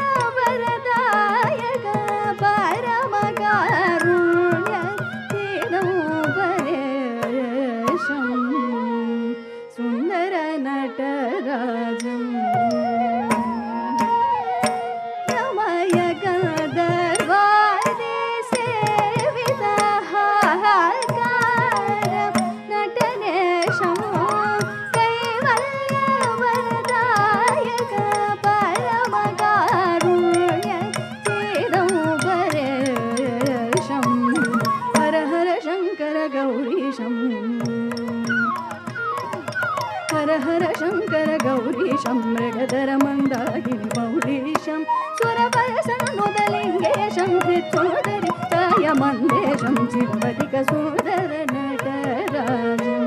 मन्देशं चिरवधिकसुन्दरनटराजम्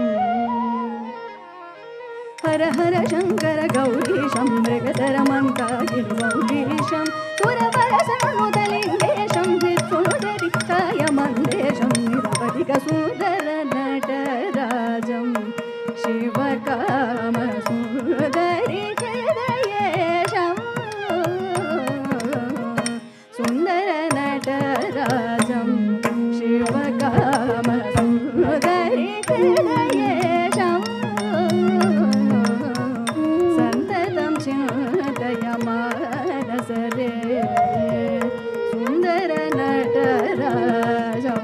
her her Shankar गौरीशं मृगधरमन्तागिरिवौरीशं सुरवरसनुतलिङ्गेशं हृत्सुनुदरिकाय मन्देशं निरवधिकसुन्दरनटराजं शिवकामसुन्दरिहृदयेशं सुन्दरनटराजं शिवकामसुन्दरिहृदयेशं सन्ततं चिन्तयमानसरे सुन्दरनटराजं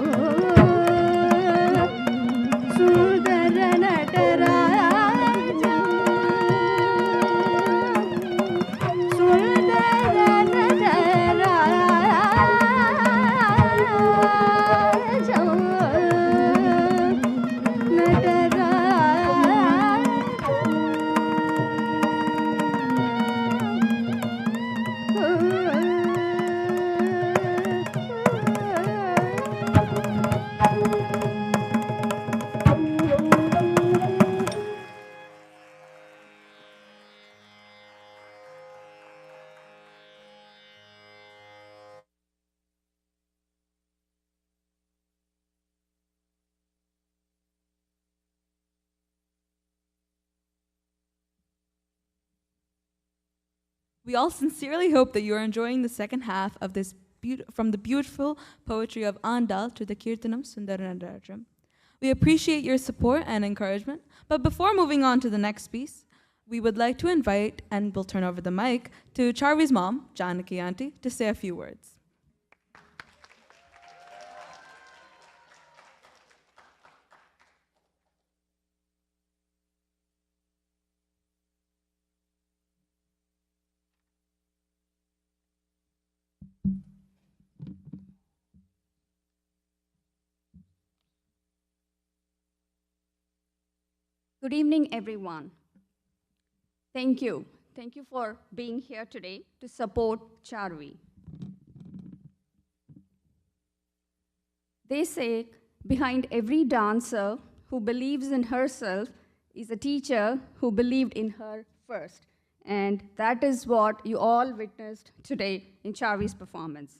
We all sincerely hope that you are enjoying the second half of this from the beautiful poetry of Andal to the Kirtanam Sundaranarajam. We appreciate your support and encouragement, but before moving on to the next piece, we would like to invite, and we'll turn over the mic, to Charvi's mom, Janaki Auntie, to say a few words.
Good evening, everyone. Thank you. Thank you for being here today to support Charvi. They say behind every dancer who believes in herself is a teacher who believed in her first. And that is what you all witnessed today in Charvi's performance.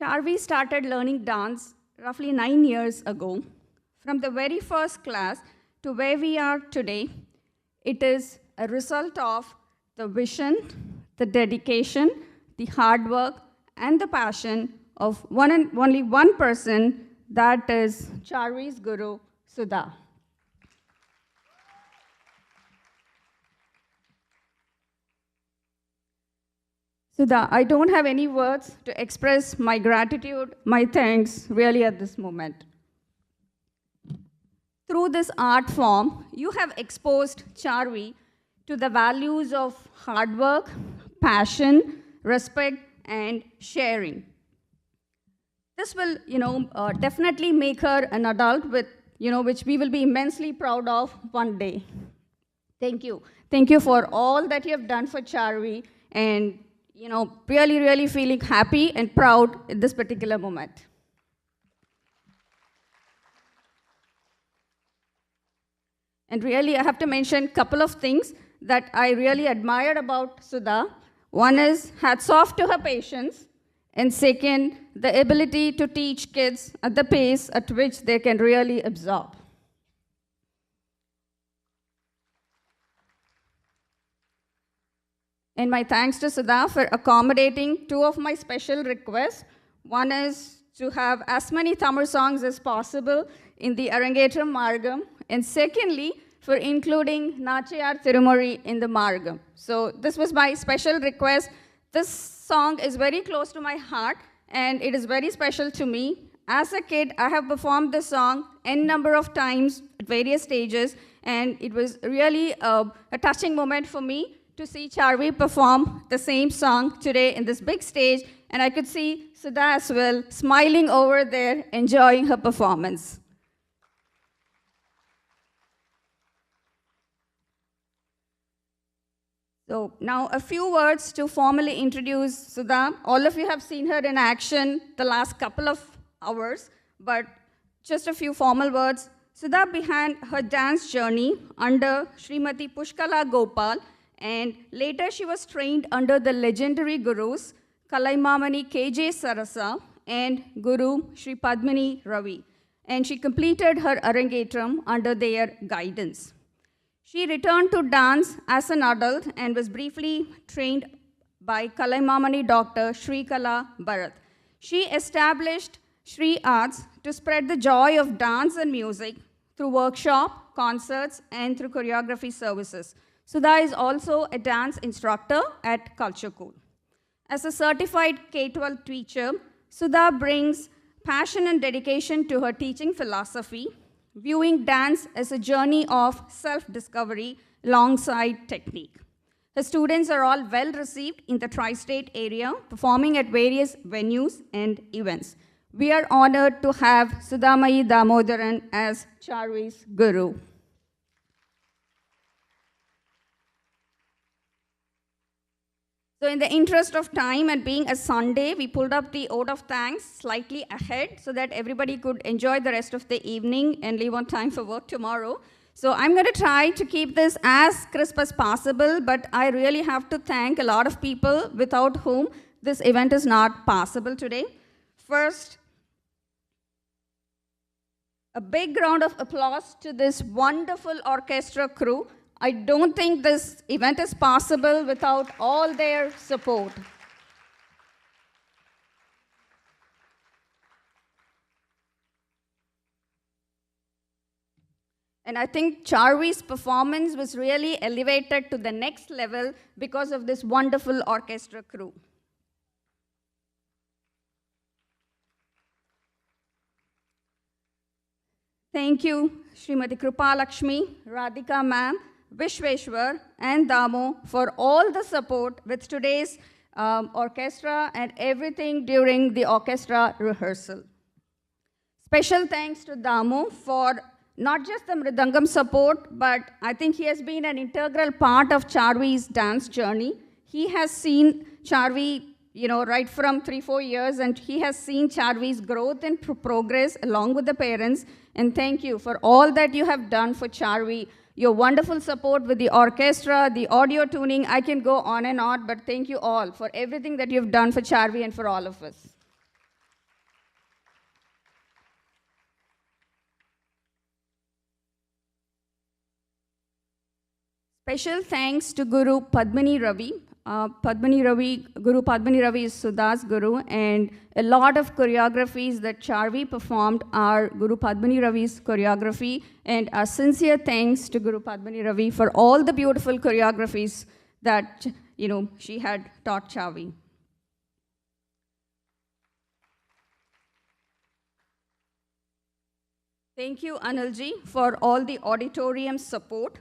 Charvi started learning dance roughly 9 years ago. From the very first class to where we are today, it is a result of the vision, the dedication, the hard work, and the passion of only one person, that is Charvi's guru, Sudha. Sudha, I don't have any words to express my gratitude, my thanks, really at this moment. Through this art form, you have exposed Charvi to the values of hard work, passion, respect, and sharing. This will, definitely make her an adult with, which we will be immensely proud of one day. Thank you. Thank you for all that you have done for Charvi, and really, really feeling happy and proud at this particular moment. And really, I have to mention a couple of things that I really admired about Sudha. One is hats off to her patience, and second, the ability to teach kids at the pace at which they can really absorb. And my thanks to Sudha for accommodating two of my special requests. One is to have as many Tamil songs as possible in the Arangetram Margam, and secondly, for including Nachiyar Tirumori in the Margam. So this was my special request. This song is very close to my heart, and it is very special to me. As a kid, I have performed this song n number of times at various stages, and it was really a touching moment for me to see Charvi perform the same song today in this big stage, and I could see Sudha as well, smiling over there, enjoying her performance. So now a few words to formally introduce Sudha. All of you have seen her in action the last couple of hours, but just a few formal words. Sudha began her dance journey under Srimati Pushkala Gopal, and later she was trained under the legendary gurus Kalaimamani K.J. Sarasa and Guru Sri Padmini Ravi, and she completed her Arangetram under their guidance. She returned to dance as an adult and was briefly trained by Kalaimamani Dr. Sri Kala Bharat. She established SriArts to spread the joy of dance and music through workshop, concerts, and through choreography services. Sudha is also a dance instructor at Culture School. As a certified K-12 teacher, Sudha brings passion and dedication to her teaching philosophy, viewing dance as a journey of self-discovery alongside technique. Her students are all well received in the tri-state area, performing at various venues and events. We are honored to have Sudhamayi Dhamodharan as Charvi's guru. So in the interest of time and being a Sunday, we pulled up the vote of thanks slightly ahead so that everybody could enjoy the rest of the evening and leave on time for work tomorrow. So I'm going to try to keep this as crisp as possible, but I really have to thank a lot of people without whom this event is not possible today. First, a big round of applause to this wonderful orchestra crew. I don't think this event is possible without all their support. And I think Charvi's performance was really elevated to the next level because of this wonderful orchestra crew. Thank you, Srimati Krupaa Lakshmi, Radhika ma'am, Visweswar, and Damo for all the support with today's orchestra and everything during the orchestra rehearsal. Special thanks to Damo for not just the Mridangam support, but I think he has been an integral part of Charvi's dance journey. He has seen Charvi, right from 3-4 years, and he has seen Charvi's growth and progress along with the parents. And thank you for all that you have done for Charvi. Your wonderful support with the orchestra, the audio tuning, I can go on and on, but thank you all for everything that you've done for Charvi and for all of us. Special thanks to Guru Padmini Ravi. Guru Padmini Ravi is Sudha's guru, and a lot of choreographies that Charvi performed are Guru Padmini Ravi's choreography, and our sincere thanks to Guru Padmini Ravi for all the beautiful choreographies that she had taught Charvi. Thank you, Anilji, for all the auditorium support.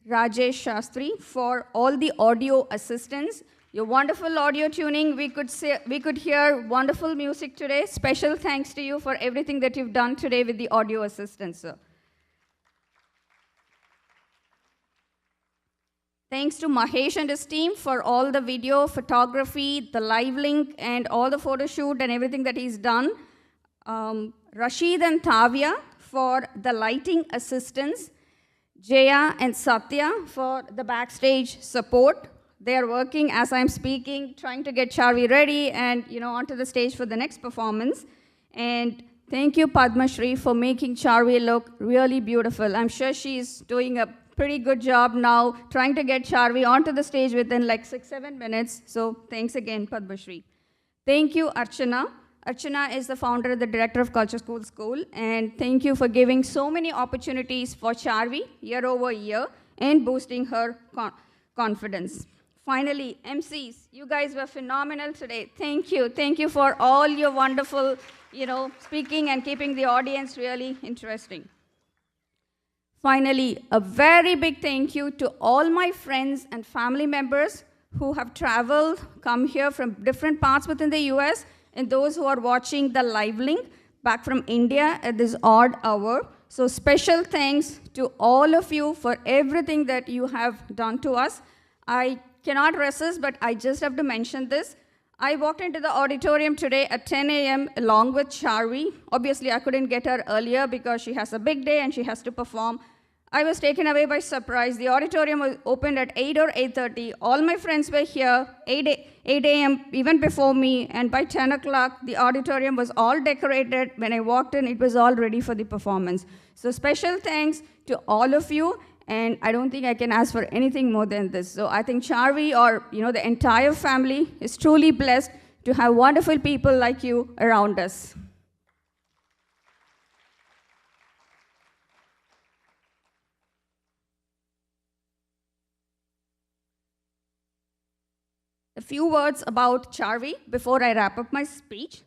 Rajesh Shastri for all the audio assistance. Your wonderful audio tuning, we could hear wonderful music today. Special thanks to you for everything that you've done today with the audio assistance, sir. Thanks to Mahesh and his team for all the video, photography, the live link, and all the photo shoot and everything that he's done. Rasheed and Tavia for the lighting assistance. Jaya and Satya for the backstage support. They are working as I'm speaking, trying to get Charvi ready and onto the stage for the next performance. And thank you, Padmashree, for making Charvi look really beautiful. I'm sure she's doing a pretty good job now, trying to get Charvi onto the stage within like 6-7 minutes. So thanks again, Padmashree. Thank you, Archana. Archana is the founder and the director of Culture School, and thank you for giving so many opportunities for Charvi year over year and boosting her confidence. Finally, MCs, you guys were phenomenal today. Thank you. Thank you for all your wonderful, speaking and keeping the audience really interesting. Finally, a very big thank you to all my friends and family members who have traveled, come here from different parts within the US, and those who are watching the live link back from India at this odd hour. So special thanks to all of you for everything that you have done to us. I cannot resist, but I just have to mention this. I walked into the auditorium today at 10 a.m. along with Charvi. Obviously, I couldn't get her earlier because she has a big day and she has to perform. I was taken away by surprise. The auditorium was opened at 8 or 8:30. All my friends were here, 8 a.m. even before me, and by 10 o'clock, the auditorium was all decorated. When I walked in, it was all ready for the performance. So special thanks to all of you, and I don't think I can ask for anything more than this. So I think Charvi, or the entire family, is truly blessed to have wonderful people like you around us. A few words about Charvi before I wrap up my speech.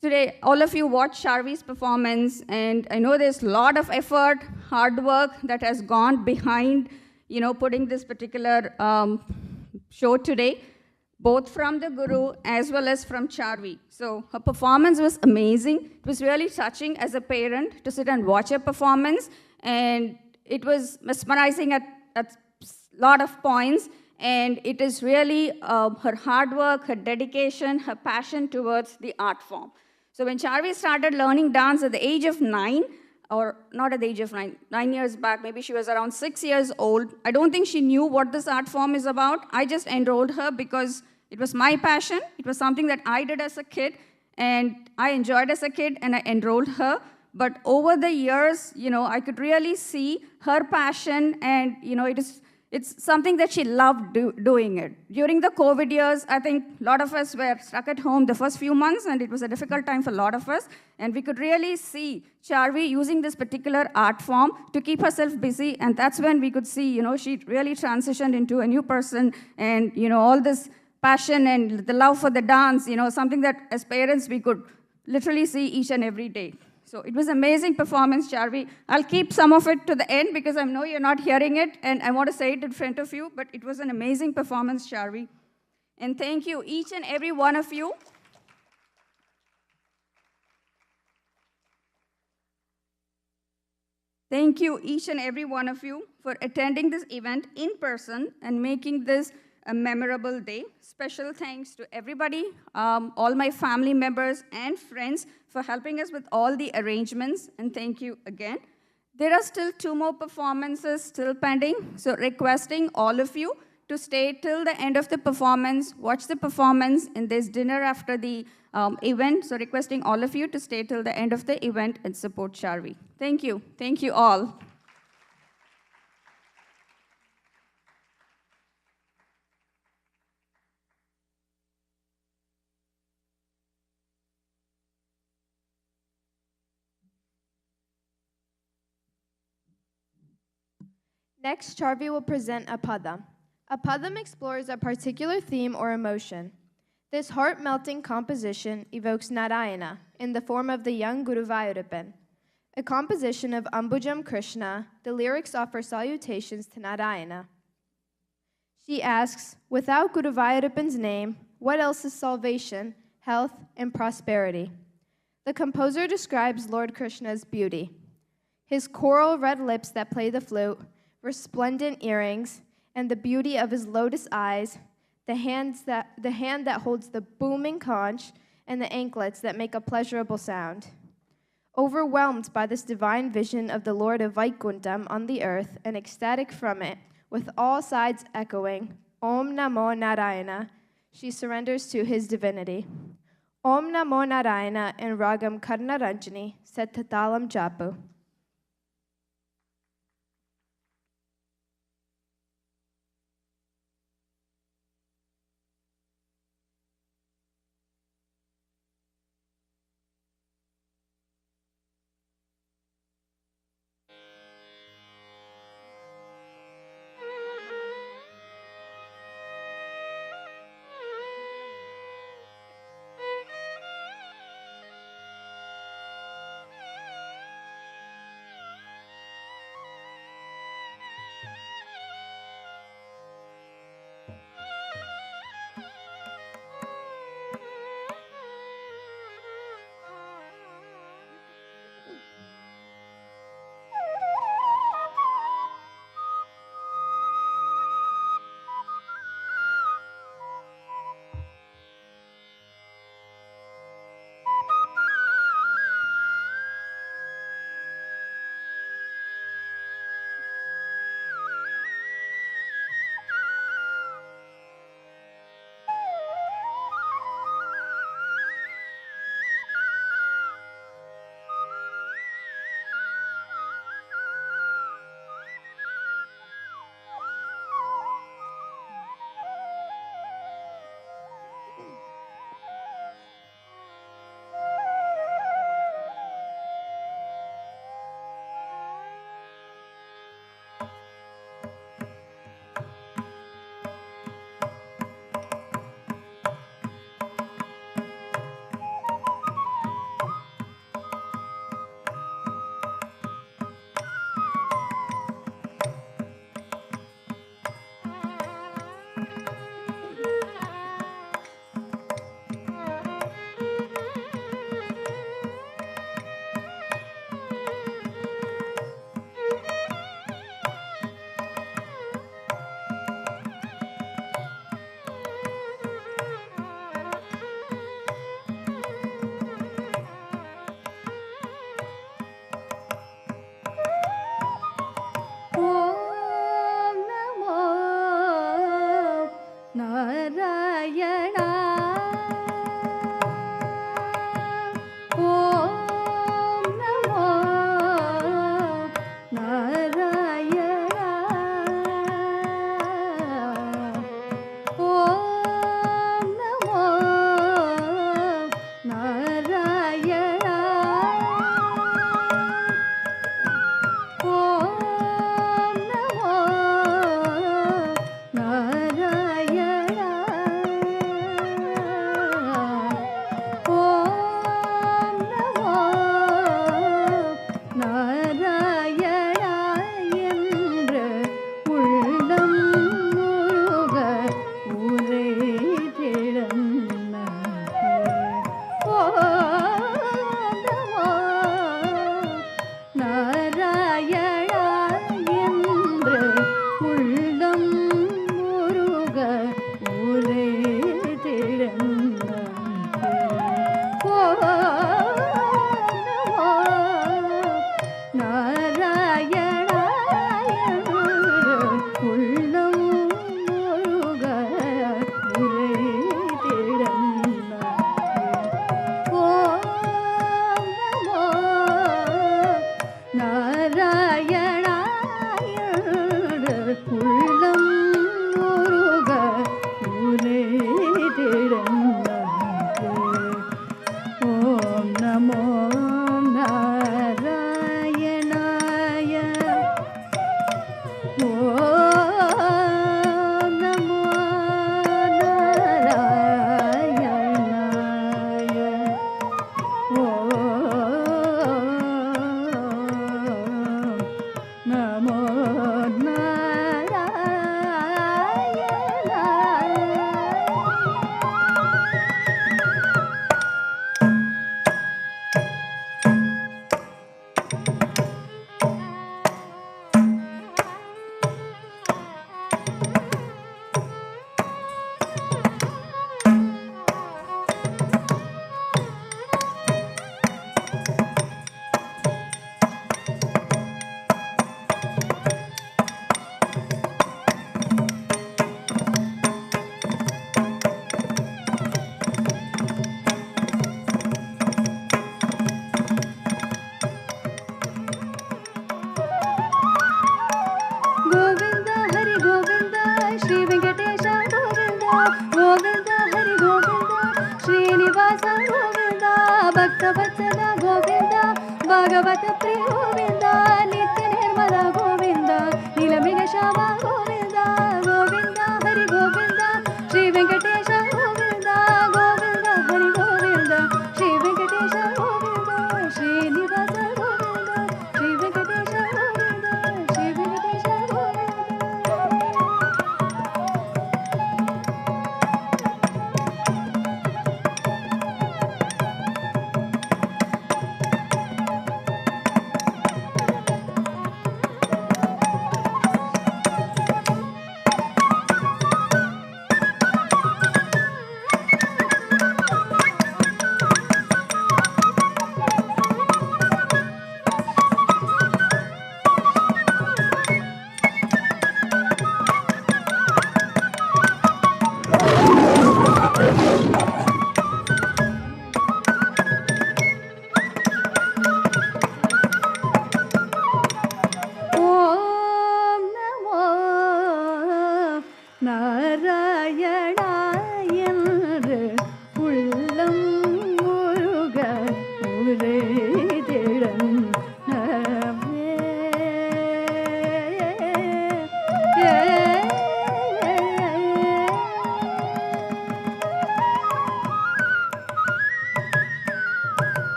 Today, all of you watched Charvi's performance, and I know there's a lot of effort, hard work that has gone behind, putting this particular show today, both from the Guru as well as from Charvi. So her performance was amazing. It was really touching as a parent to sit and watch her performance, and it was mesmerizing at a lot of points. And it is really her hard work, her dedication, her passion towards the art form. So when Charvi started learning dance at the age of 9, or not at the age of 9 years back, maybe she was around 6 years old. I don't think she knew what this art form is about. I just enrolled her because it was my passion. It was something that I did as a kid, and I enjoyed as a kid, and I enrolled her. But over the years, I could really see her passion, and it's something that she loved doing it. During the COVID years, I think a lot of us were stuck at home the first few months, and it was a difficult time for a lot of us. And we could really see Charvi using this particular art form to keep herself busy, and that's when we could see, she really transitioned into a new person, and, all this passion and the love for the dance, something that as parents we could literally see each and every day. So it was an amazing performance, Charvi. I'll keep some of it to the end because I know you're not hearing it, and I want to say it in front of you, but it was an amazing performance, Charvi. And thank you, each and every one of you. Thank you, each and every one of you, for attending this event in person and making this a memorable day. Special thanks to everybody, all my family members and friends for helping us with all the arrangements, and thank you again. There are still 2 more performances still pending, so requesting all of you to stay till the end of the performance, watch the performance, and there's dinner after the event, so requesting all of you to stay till the end of the event and support Charvi. Thank you. Thank you all.
Next, Charvi will present a padam. A padam explores a particular theme or emotion. This heart-melting composition evokes Narayana in the form of the young Guru Vayurappan. A composition of Ambujam Krishna, the lyrics offer salutations to Narayana. She asks, without Guru Vayurappan's name, what else is salvation, health, and prosperity? The composer describes Lord Krishna's beauty. His coral red lips that play the flute, resplendent earrings, and the beauty of his lotus eyes, the hand that holds the booming conch, and the anklets that make a pleasurable sound. Overwhelmed by this divine vision of the Lord of Vaikuntham on the earth and ecstatic from it, with all sides echoing, Om Namo Narayana, she surrenders to his divinity. Om Namo Narayana in Ragam Karnaranjani, Setatalam Japu.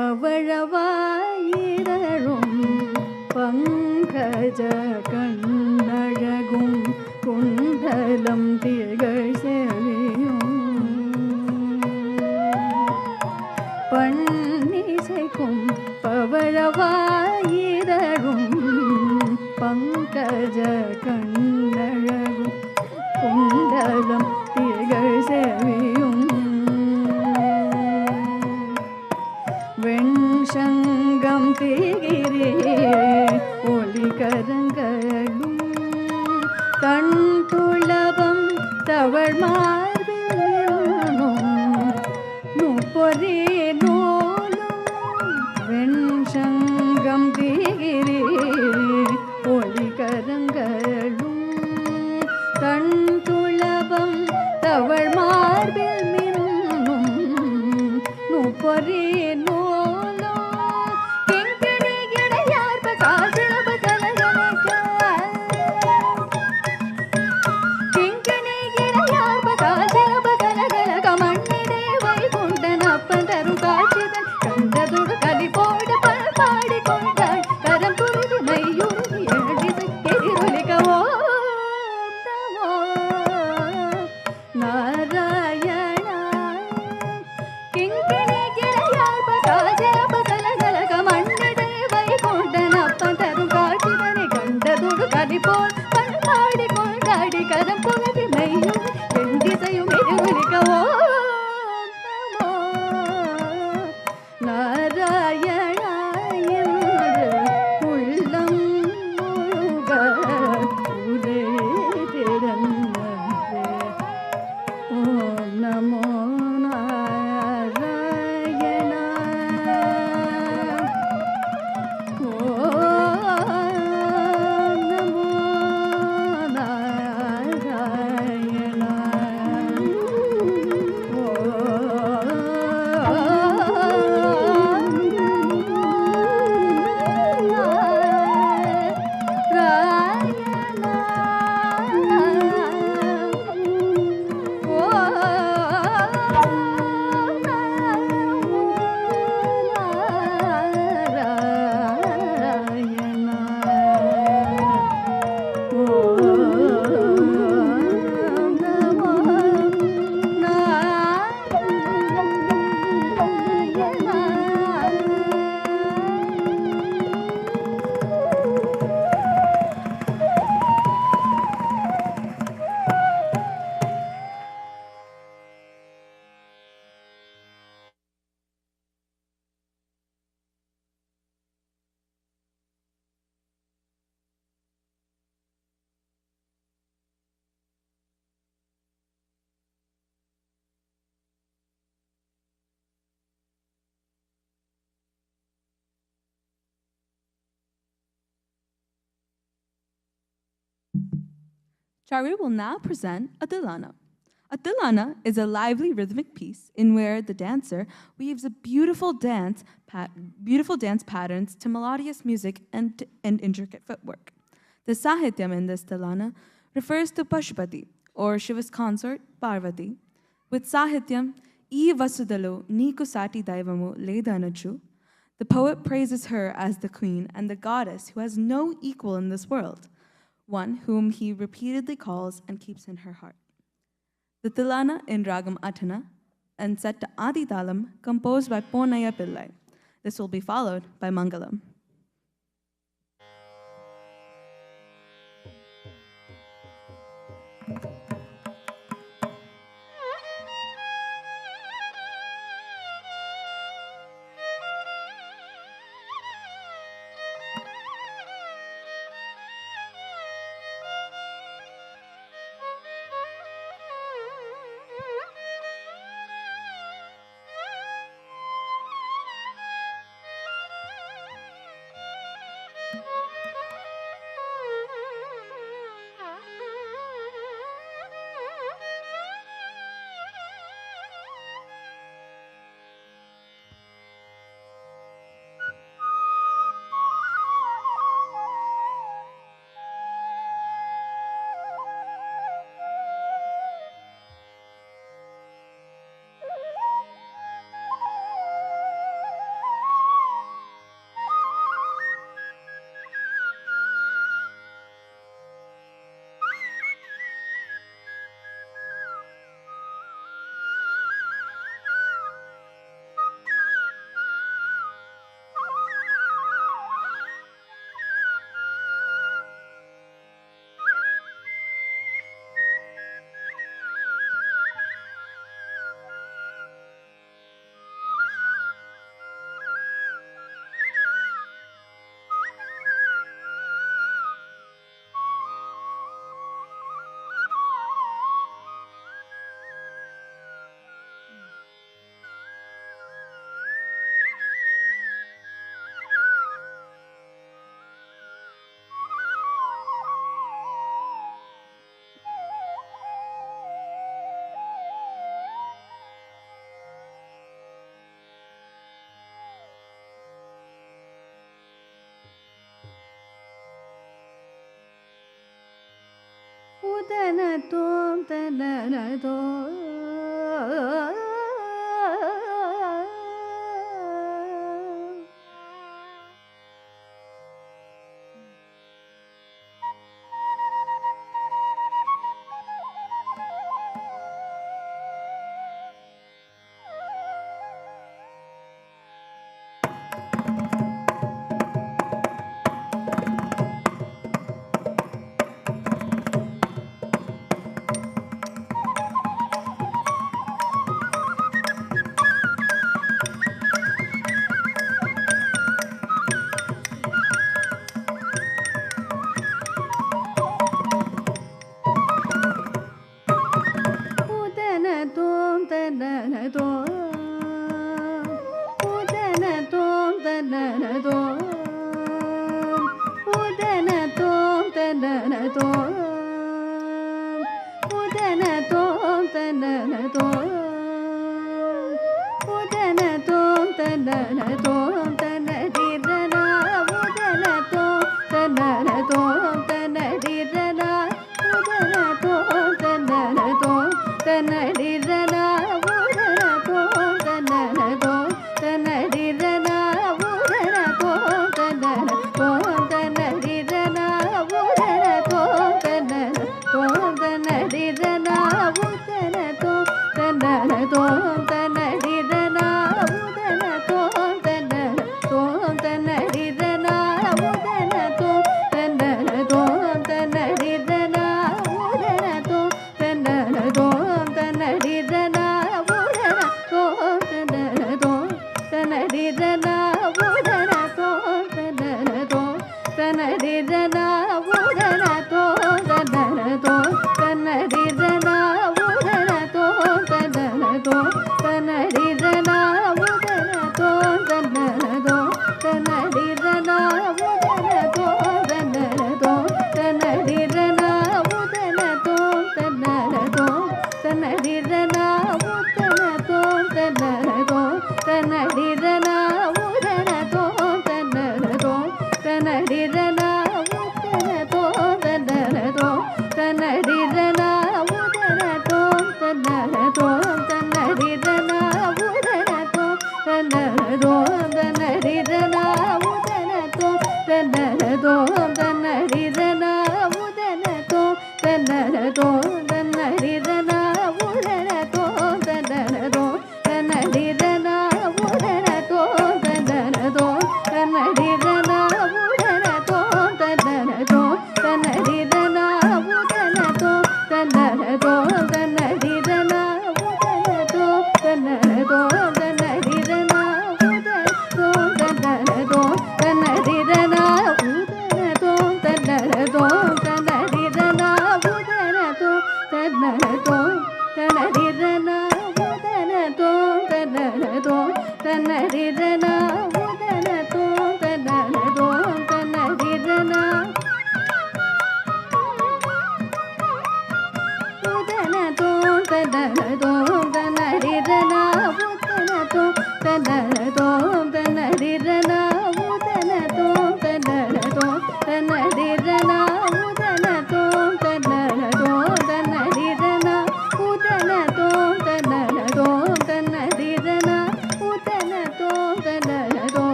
பவழவாயிரரும் பங்கஜ கண்ணழகும் குண்டலம் திகழ் செவியும் பண்ணிசைக்கும் பவழவாயிரரும் பங்கஜ கண்ணழகும் குண்டலம் திகழ் செவியும் வெண்சங்கம் திகிரே ஒளிகரங்களும் கண் துளபம் தவழ் மார்பிலும் நுப்பொரே நூலும் வெண்சங்கம் திகிரே ஒளிகரங்களும் கண் துளபம் தவழ் மார்பில் மின்னும் நுப்பொரே
Charvi will now present a Tilana. A Tilana is a lively rhythmic piece in where the dancer weaves a beautiful dance patterns to melodious music and intricate footwork. The sahityam in this Tilana refers to Pashupati, or Shiva's consort, Parvati. With sahityam, E Vasudalo Niku Sati Daivamu Ledanachu, the poet praises her as the queen and the goddess who has no equal in this world, one whom he repeatedly calls and keeps in her heart. The Tilana in Ragam Atana and set to Adi Talam, composed by Ponnaya Pillai. This will be followed by Mangalam.
தனதோம் தனதோ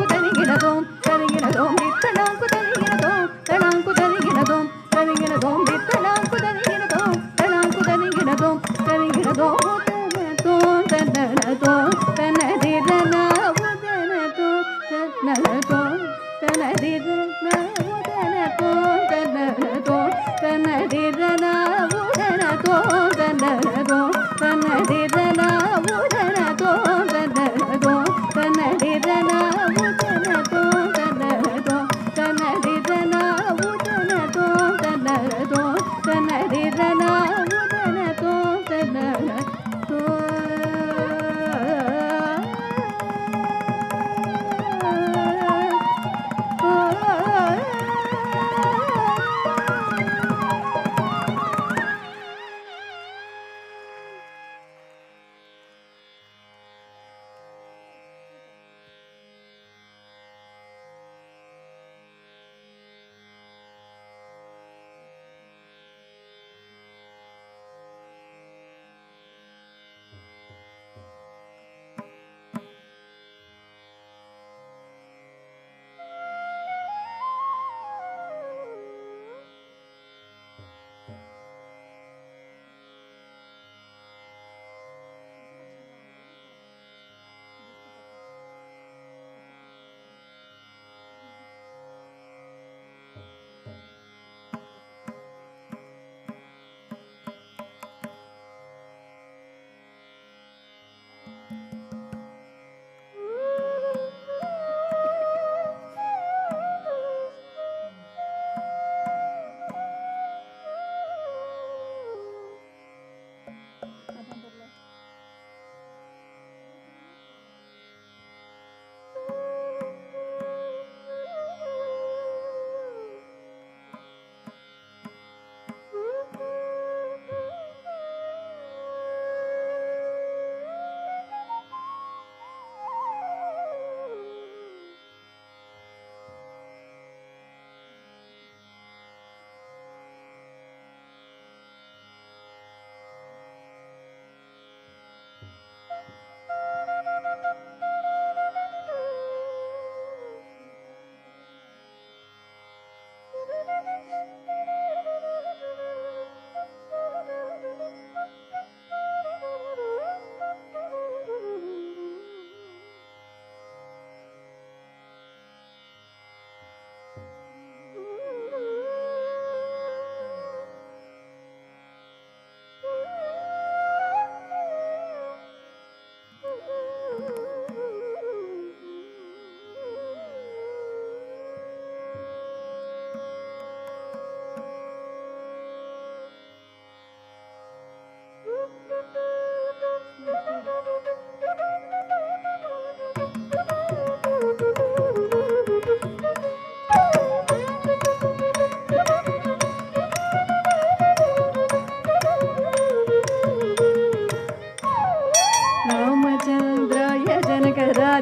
Thank you.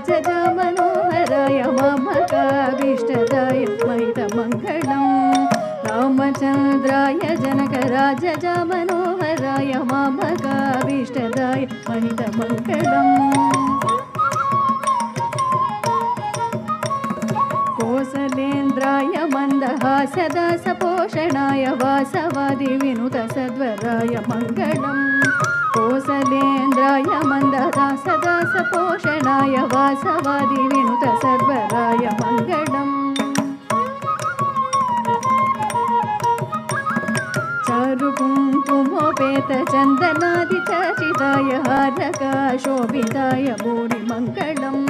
जनकराजजा Manoharrai मामकाभीष्टदाय महितमङ्गलम् रामचन्द्राय जनकराजजा Manoharrai मामकाभीष्टदाय महितमङ्गलम् कोसलेन्द्राय मन्दहासदासपोषणाय वासवादिविनुतसद्वराय मङ्गलम् कोसलेन्द्राय मन्दहासदासपोषणाय वासवादिविनुतसद्वराय मङ्गलम् चारुकुङ्कुमोपेतचन्दनादिचर्चिताय हारकाशोभिताय भूरिमङ्गलम्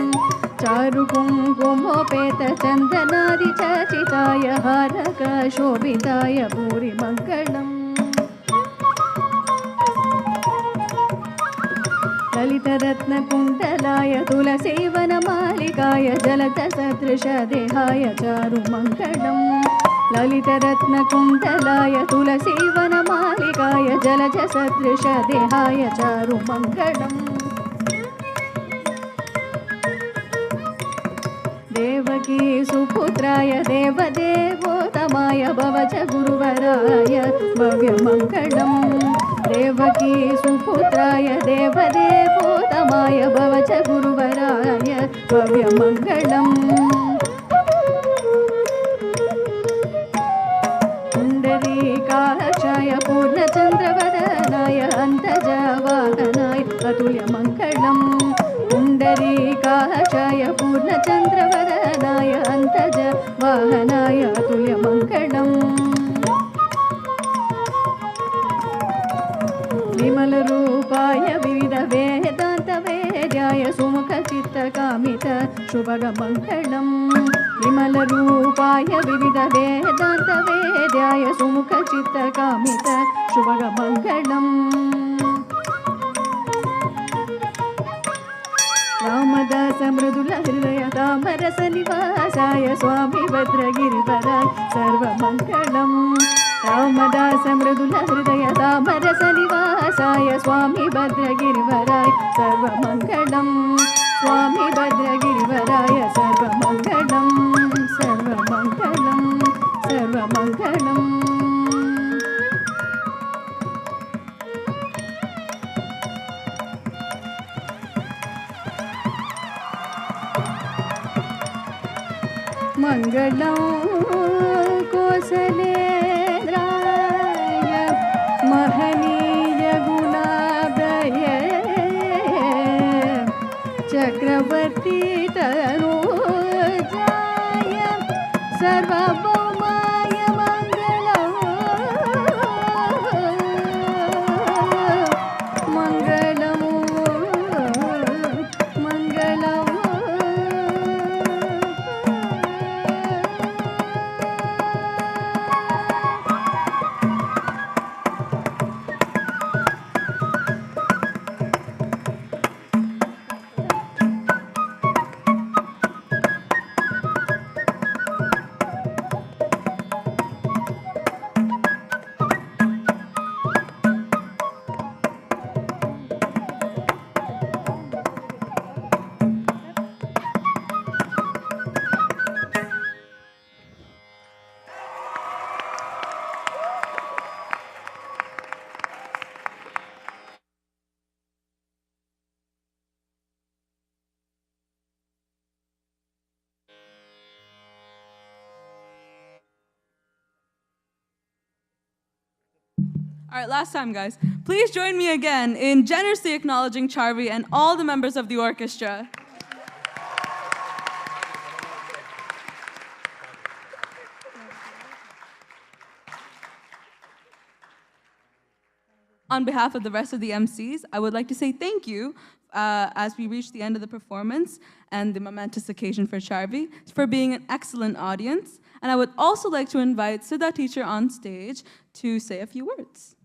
चारुकुङ्कुमोपेतचन्दनादिचर्चिताय हारकाशोभिताय भूरिमङ्गलम् ललितरत्नकुण्डलाय तुलसीवनमालिकाय जलदसदृशदेहाय चारुमङ्गलम् ललितरत्नकुण्डलाय तुलसीवनमालिकाय जलजसदृशदेहाय चारुमङ्गलम् देवकी सुपुत्राय देवदेवोत्तमाय भवज गुरुवराय भव्यमङ्गलम् देवकी सुपुत्राय देवदेवोत्तमाय भवज गुरुवराय भव्यमङ्गलम् पुण्डरीकाक्षाय पूर्णचन्द्रवदनाय अन्तजावाहनाय अतुल्यमङ्गलम् पुण्डरीकाक्षाय पूर्णचन्द्रवदनाय अन्तजावाहनाय अतुल्यमङ्गलम् विमलरूपाय विविधवेदान्तवेद्याय सुमुखचित्तकामित शुभगमङ्गलम् विमलरूपाय विविधवेदान्तवेद्याय सुमुखचित्तकामित शुभगमङ्गलम् रामदास मृदुल हृदय तामरस निवासाय स्वामी भद्रगिरिवराय सर्वमङ्गलम् रामदास मृदुल हृदय तामरस निवासाय स्वामी भद्रगिरिवराय सर्वमङ्गलम् स्वामी भद्रगिरिवराय सर्वमङ्गलम् सर्वमङ्गलम् सर्वमङ्गलम् मङ्गलं कोसलेन्द्राय महनीय गुणाब्धये चक्रवर्ती तनूजाय सर्वभौमाय मङ्गलं मङ्गलं मङ्गलम्
All right, last time, guys. Please join me again in generously acknowledging Charvi and all the members of the orchestra. On behalf of the rest of the MCs, I would like to say thank you as we reach the end of the performance and the momentous occasion for Charvi for being an excellent audience. And I would also like to invite Sudha teacher on stage to say a few words.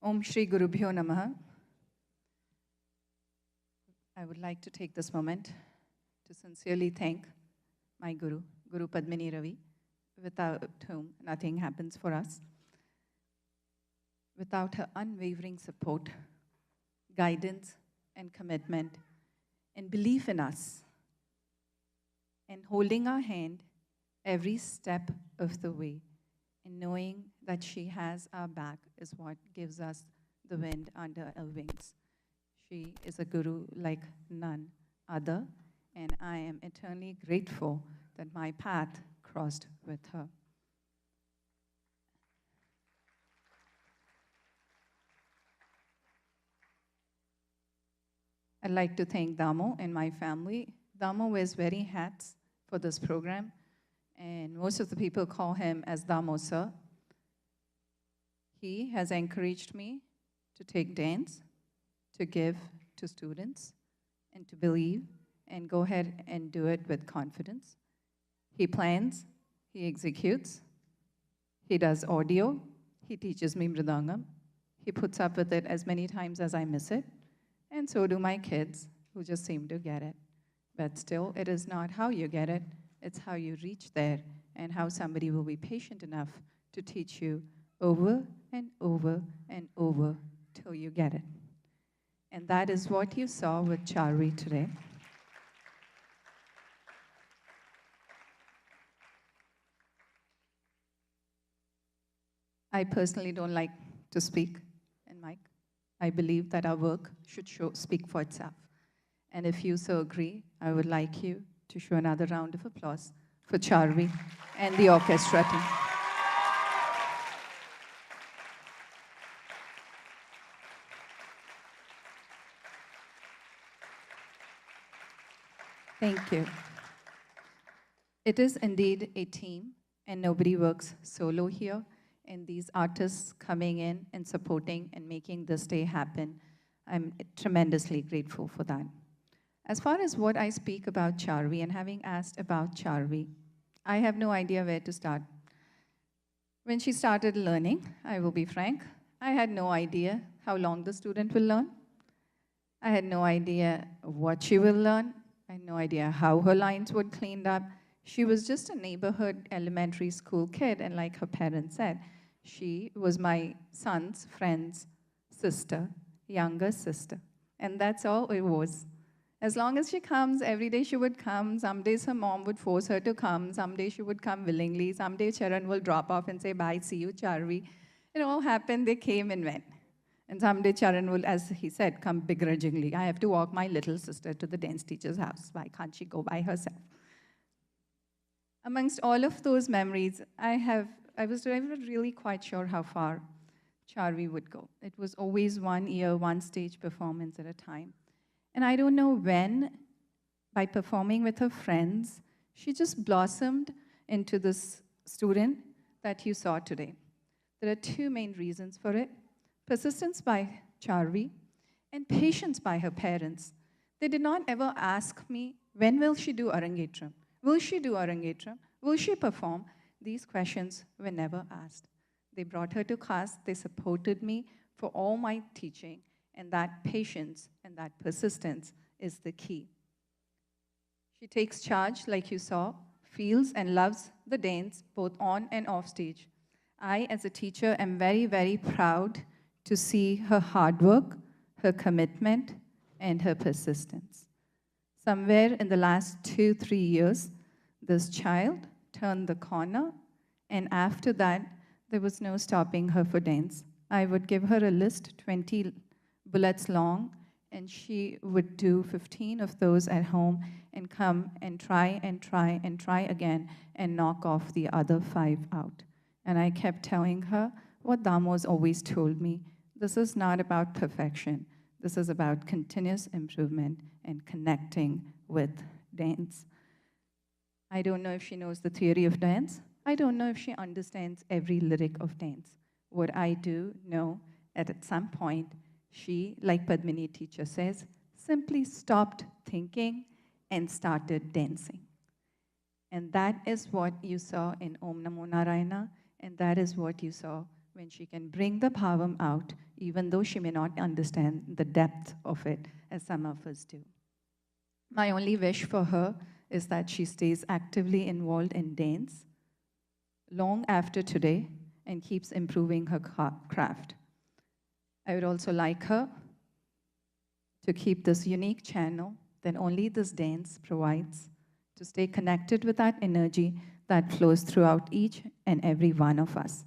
Om Shri Gurubhyo Namaha. I would like to take this moment to sincerely thank my Guru, Guru Padmini Ravi, without whom nothing happens for us. Without her unwavering support, guidance, and commitment, and belief in us, and holding our hand every step of the way, and knowing that she has our back is what gives us the wind under our wings. She is a guru like none other, and I am eternally grateful that my path crossed with her. I'd like to thank Damo and my family. Damo wears very hats for this program, and most of the people call him as Damo Sir. He has encouraged me to take dance, to give to students, and to believe, and go ahead and do it with confidence. He plans, he executes, he does audio, he teaches me Mridangam, he puts up with it as many times as I miss it, and so do my kids, who just seem to get it. But still, it is not how you get it, it's how you reach there, and how somebody will be patient enough to teach you over and over and over till you get it. And that is what you saw with Charvi today. I personally don't like to speak in mic. I believe that our work should speak for itself. And if you so agree, I would like you to show another round of applause for Charvi and the orchestra team. Thank you. It is indeed a team, and nobody works solo here. And these artists coming in and supporting and making this day happen, I'm tremendously grateful for that. As far as what I speak about Charvi and having asked about Charvi, I have no idea where to start. When she started learning, I will be frank, I had no idea how long the student will learn. I had no idea what she will learn. I had no idea how her lines would cleaned up. She was just a neighborhood elementary school kid, and like her parents said, she was my son's friend's sister, younger sister. And that's all it was. As long as she comes, every day she would come. Some days her mom would force her to come. Some days she would come willingly. Some day Charan will drop off and say, bye, see you, Charvi. It all happened, they came and went. And someday Charan will, as he said, come begrudgingly. I have to walk my little sister to the dance teacher's house. Why can't she go by herself? Amongst all of those memories, I was never really quite sure how far Charvi would go. It was always 1 year, 1 stage performance at a time. And I don't know when, by performing with her friends, she just blossomed into this student that you saw today. There are 2 main reasons for it. Persistence by Charvi and patience by her parents. They did not ever ask me, when will she do Arangetram? Will she do Arangetram? Will she perform? These questions were never asked. They brought her to class, they supported me for all my teaching, and that patience and that persistence is the key. She takes charge, like you saw, feels and loves the dance, both on and off stage. I, as a teacher, am very, very proud to see her hard work, her commitment, and her persistence. Somewhere in the last 2-3 years, this child turned the corner, and after that, there was no stopping her for dance. I would give her a list, 20 bullets long, and she would do 15 of those at home and come and try and try and try again and knock off the other 5 out. And I kept telling her what Damo's always told me, this is not about perfection. This is about continuous improvement and connecting with dance. I don't know if she knows the theory of dance. I don't know if she understands every lyric of dance. What I do know, at some point, she, like Padmini teacher says, simply stopped thinking and started dancing. And that is what you saw in Om Namo Narayana, and that is what you saw when she can bring the bhavam out, even though she may not understand the depth of it, as some of us do. My only wish for her is that she stays actively involved in dance long after today and keeps improving her craft. I would also like her to keep this unique channel that only this dance provides, to stay connected with that energy that flows throughout each and every one of us.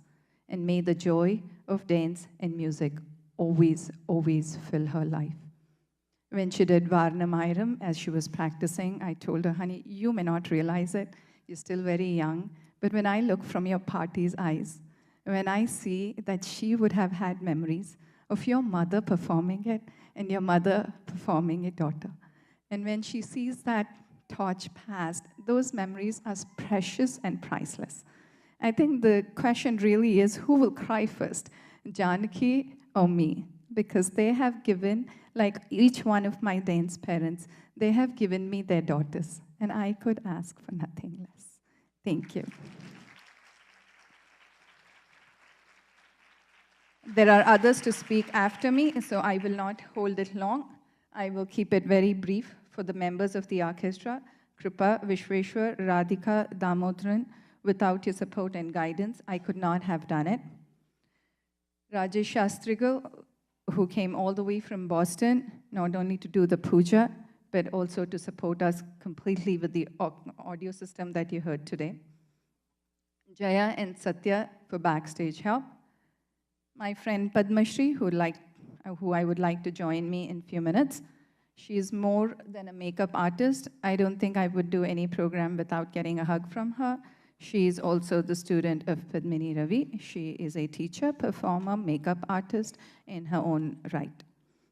And may the joy of dance and music always, always fill her life. When she did Varnamayiram, as she was practicing, I told her, honey, you may not realize it, you're still very young, but when I look from your party's eyes, when I see that she would have had memories of your mother performing it and your mother performing it, daughter. And when she sees that torch passed, those memories are precious and priceless. I think the question really is, who will cry first, Janaki or me? Because they have given, like each one of my dance parents, they have given me their daughters, and I could ask for nothing less. Thank you. There are others to speak after me, so I will not hold it long. I will keep it very brief for the members of the orchestra. Krupaa, Visweswar, Radhika, Dhamodharan, without your support and guidance, I could not have done it. Rajesh Sastirgal, who came all the way from Boston, not only to do the puja, but also to support us completely with the audio system that you heard today. Jaya and Satya for backstage help. My friend Padmashree, who I would like to join me in a few minutes. She is more than a makeup artist. I don't think I would do any program without getting a hug from her. She is also the student of Padmini Ravi. She is a teacher, performer, makeup artist in her own right.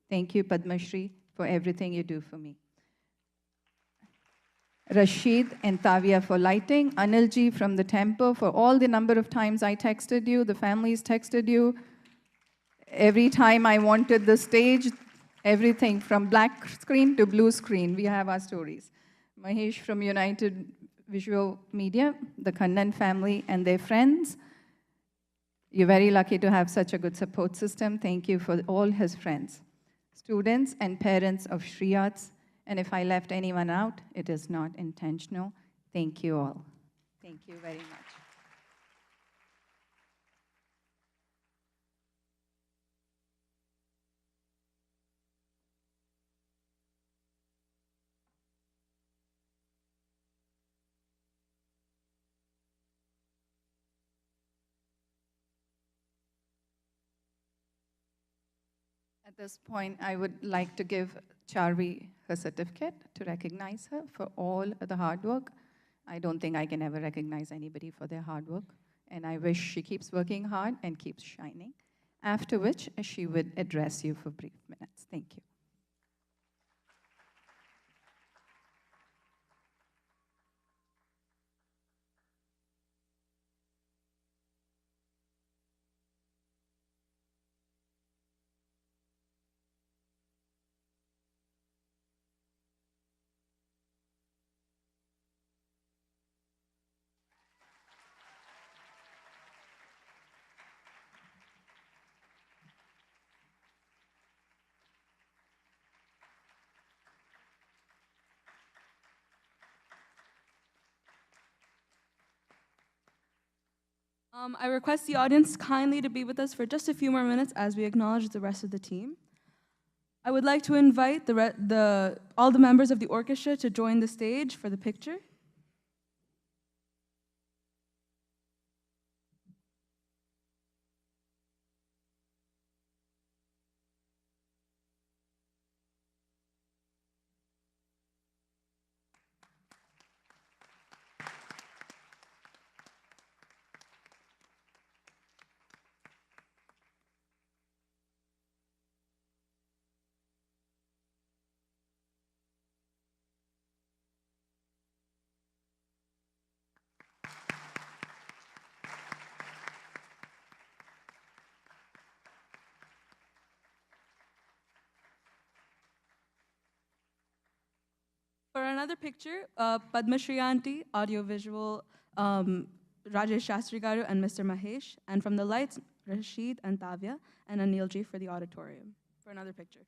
Thank you, Padmashree, for everything you do for me. Rasheed and Tavia for lighting. Anil ji from the temple for all the number of times I texted you, the families texted you. Every time I wanted the stage, everything from black screen to blue screen, we have our stories. Mahesh from United Visual Media, the Kannan family and their friends. You're very lucky to have such a good support system. Thank you for all his friends. Students and parents of SriArts, and if I left anyone out, it is not intentional. Thank you all. Thank you very much. At this point, I would like to give Charvi her certificate to recognize her for all the hard work. I don't think I can ever recognize anybody for their hard work, and I wish she keeps working hard and keeps shining, after which she would address you for brief minutes. Thank you.
I request the audience kindly to be with us for just a few more minutes as we acknowledge the rest of the team. I would like to invite all the members of the orchestra to join the stage for the picture. For another picture, Padmashree Auntie, audiovisual, Rajesh Shastri Garu and Mr. Mahesh. And from the lights, Rasheed and Tavia, and Anil ji for the auditorium. For another picture.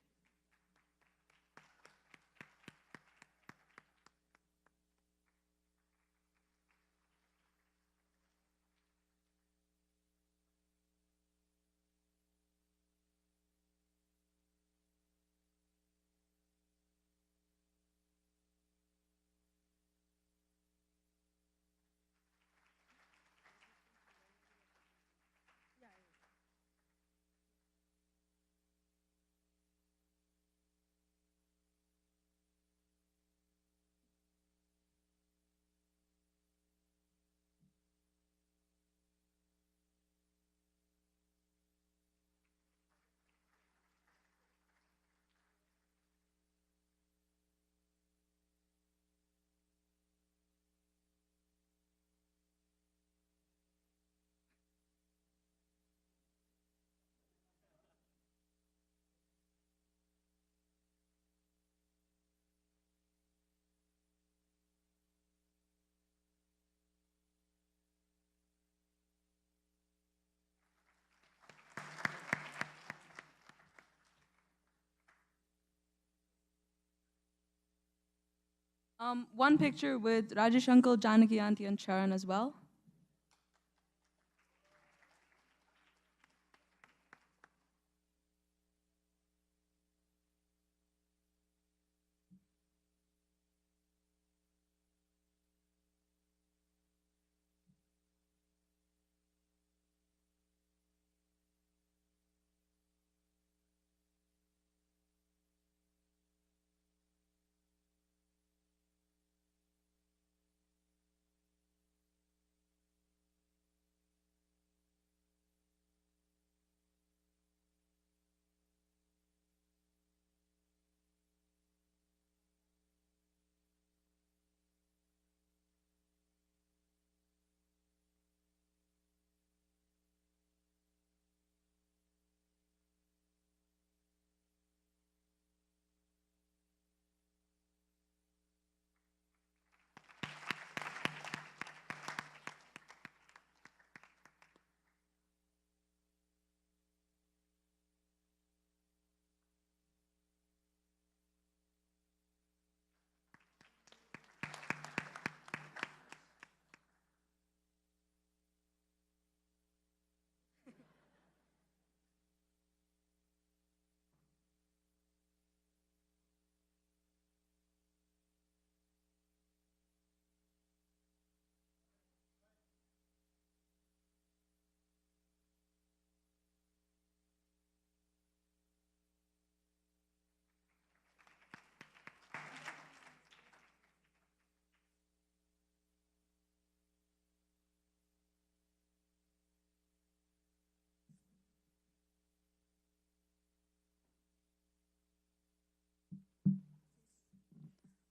One picture with Rajesh uncle, Janaki auntie, and Charan as well.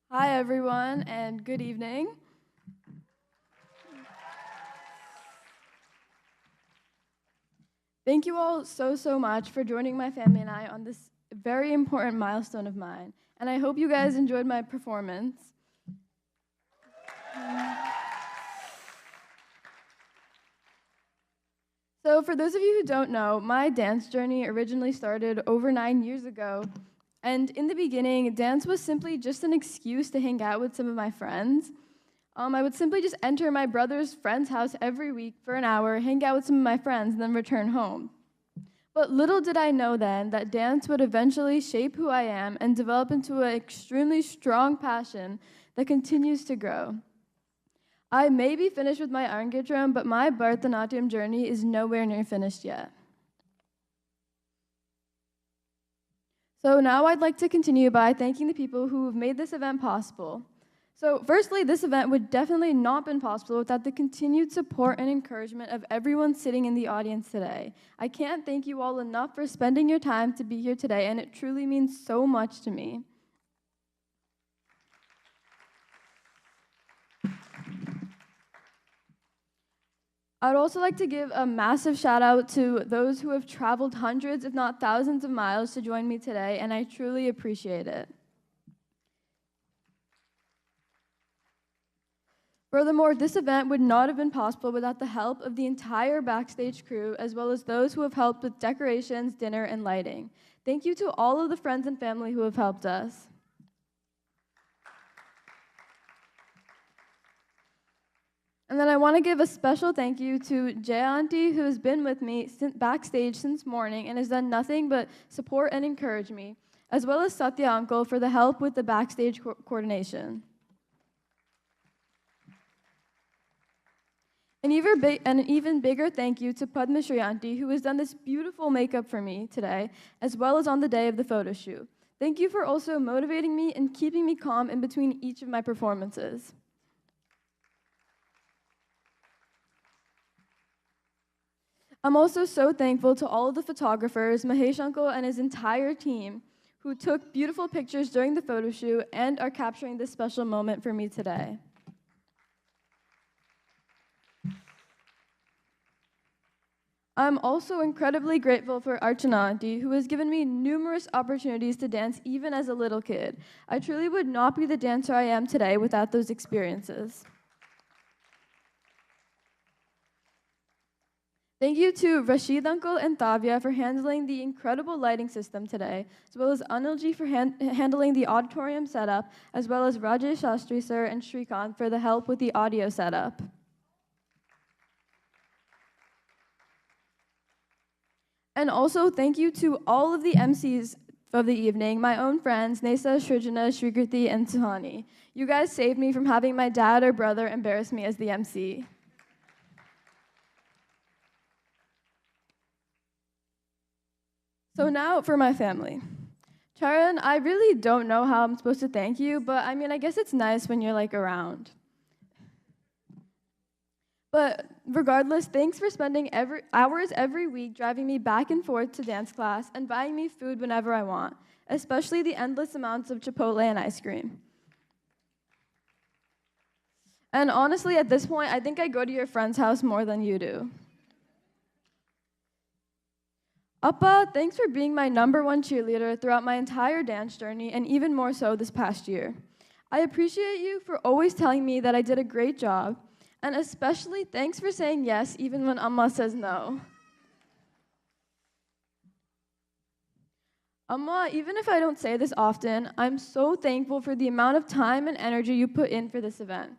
Hi, everyone, and good evening. Thank you all so much for joining my family and I on this very important milestone of mine. And I hope you guys enjoyed my performance. So for those of you who don't know, my dance journey originally started over 9 years ago. And in the beginning, dance was simply just an excuse to hang out with some of my friends. I would simply just enter my brother's friend's house every week for an hour, hang out with some of my friends, and then return home. But little did I know then that dance would eventually shape who I am and develop into an extremely strong passion that continues to grow. I may be finished with my Arangetram, but my Bharatanatyam journey is nowhere near finished yet. So now I'd like to continue by thanking the people who have made this event possible. So firstly, this event would definitely not have been possible without the continued support and encouragement of everyone sitting in the audience today. I can't thank you all enough for spending your time to be here today, and it truly means so much to me. I'd also like to give a massive shout out to those who have traveled hundreds, if not thousands of miles to join me today, and I truly appreciate it. Furthermore, this event would not have been possible without the help of the entire backstage crew, as well as those who have helped with decorations, dinner, and lighting. Thank you to all of the friends and family who have helped us. And then I want to give a special thank you to Jay Auntie, who has been with me backstage since morning and has done nothing but support and encourage me, as well as Satya Uncle for the help with the backstage coordination. An even bigger thank you to Padmashree Auntie, who has done this beautiful makeup for me today, as well as on the day of the photo shoot. Thank you for also motivating me and keeping me calm in between each of my performances. I'm also so thankful to all of the photographers, Mahesh Uncle and his entire team, who took beautiful pictures during the photo shoot and are capturing this special moment for me today. I'm also incredibly grateful for Archana Auntie, who has given me numerous opportunities to dance even as a little kid. I truly would not be the dancer I am today without those experiences. Thank you to Rasheed Uncle and Tavia for handling the incredible lighting system today, as well as Anil for handling the auditorium setup, as well as Rajesh Shastri sir and Shrikant for the help with the audio setup. And also thank you to all of the MCs of the evening, my own friends, Nesa, Shrujana, Shrikirti, and Suhani. You guys saved me from having my dad or brother embarrass me as the MC. So now for my family. Charan, I really don't know how I'm supposed to thank you, but I mean, I guess it's nice when you're like around. But regardless, thanks for spending hours every week driving me back and forth to dance class and buying me food whenever I want, especially the endless amounts of Chipotle and ice cream. And honestly, at this point, I think I go to your friend's house more than you do. Appa, thanks for being my #1 cheerleader throughout my entire dance journey, and even more so this past year. I appreciate you for always telling me that I did a great job, and especially thanks for saying yes even when Amma says no. Amma, even if I don't say this often, I'm so thankful for the amount of time and energy you put in for this event.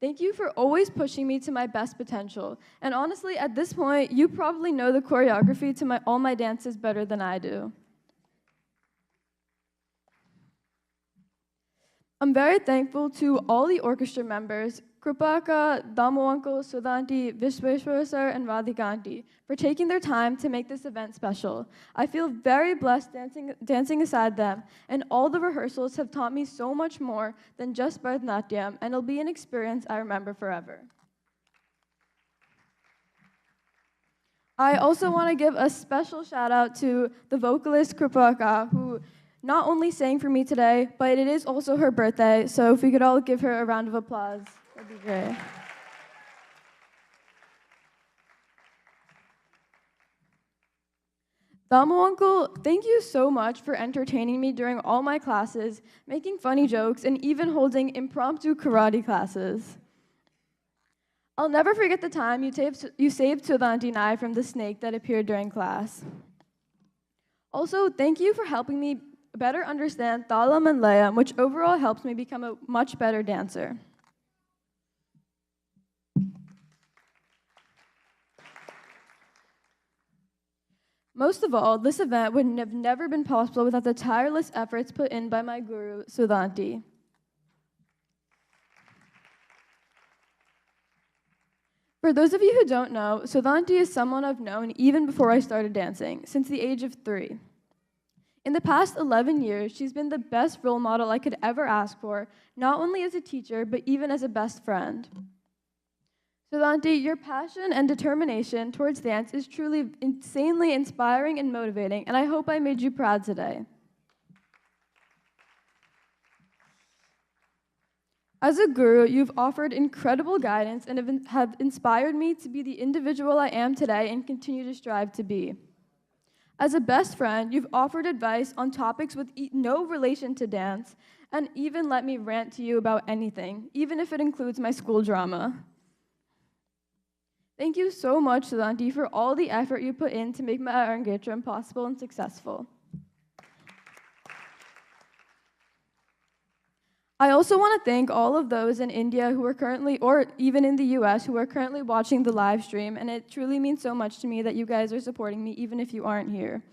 Thank you for always pushing me to my best potential. And honestly, at this point, you probably know the choreography to all my dances better than I do. I'm very thankful to all the orchestra members, Krupaa, Dhamodharan, Sudha, Visweswar, and Radhika for taking their time to make this event special. I feel very blessed dancing aside them, and all the rehearsals have taught me so much more than just Bharatanatyam, and it'll be an experience I remember forever. I also want to give a special shout out to the vocalist Krupaa, who not only sang for me today, but it is also her birthday, so if we could all give her a round of applause, that'd be great. Damo Uncle, thank you so much for entertaining me during all my classes, making funny jokes, and even holding impromptu karate classes. I'll never forget the time you saved Sudha and I from the snake that appeared during class. Also, thank you for helping me better understand Thalam and Layam, which overall helps me become a much better dancer. Most of all, this event would have never been possible without the tireless efforts put in by my guru, Sudha. For those of you who don't know, Sudha is someone I've known even before I started dancing, since the age of 3. In the past 11 years, she's been the best role model I could ever ask for, not only as a teacher, but even as a best friend. Sudha, your passion and determination towards dance is truly insanely inspiring and motivating, and I hope I made you proud today. As a guru, you've offered incredible guidance and have inspired me to be the individual I am today and continue to strive to be. As a best friend, you've offered advice on topics with no relation to dance, and even let me rant to you about anything, even if it includes my school drama. Thank you so much, Sudanti, for all the effort you put in to make my Arangetram possible and successful. I also want to thank all of those in India who are currently, or even in the US, who are currently watching the live stream, and it truly means so much to me that you guys are supporting me, even if you aren't here.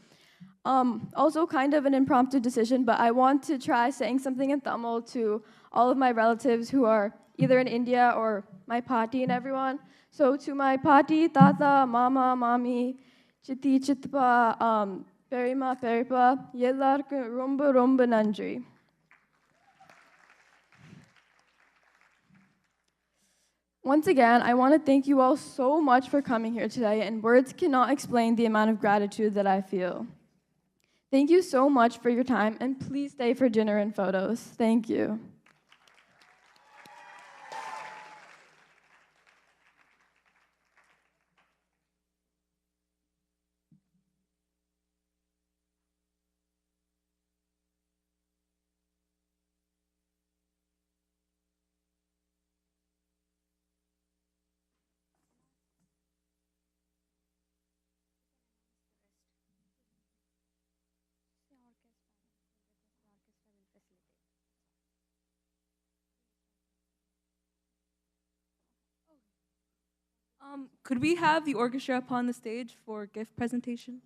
Also kind of an impromptu decision, but I want to try saying something in Tamil to all of my relatives who are either in India or my pati and everyone. So to my pati, tata, mama, mami, chitti, chittappa, perima, peripa, yellarku romba romba nandri. Once again, I want to thank you all so much for coming here today, and words cannot explain the amount of gratitude that I feel. Thank you so much for your time, and please stay for dinner and photos. Thank you.
Could we have the orchestra upon the stage for gift presentation?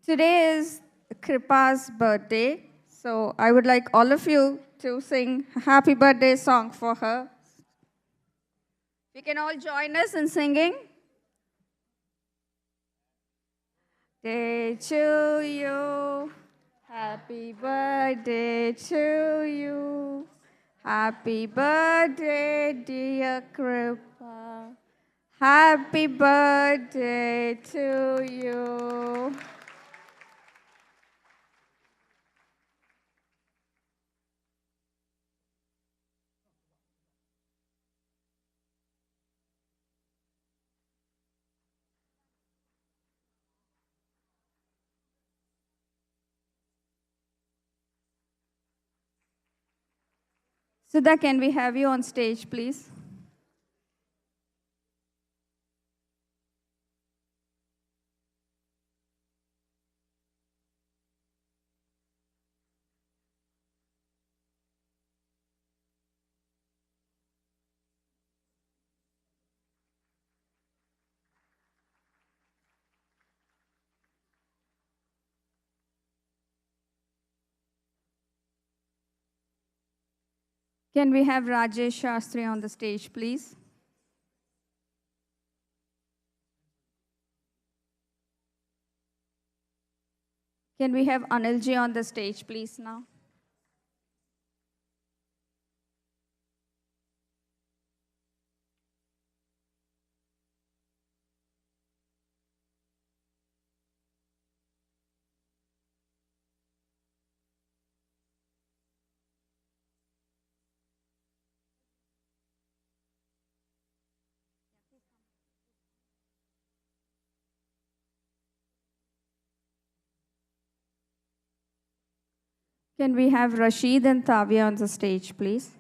Today is Krupaa's birthday, so I would like all of you to sing a happy birthday song for her. We can all join us in singing. Day to you, happy birthday to you, happy birthday dear Krupaa, happy birthday to you. Sudha, can we have you on stage, please? Can we have Rajesh Shastri on the stage, please? Can we have Anil ji on the stage, please, now? Can we have Rasheed and Tavia on the stage, please?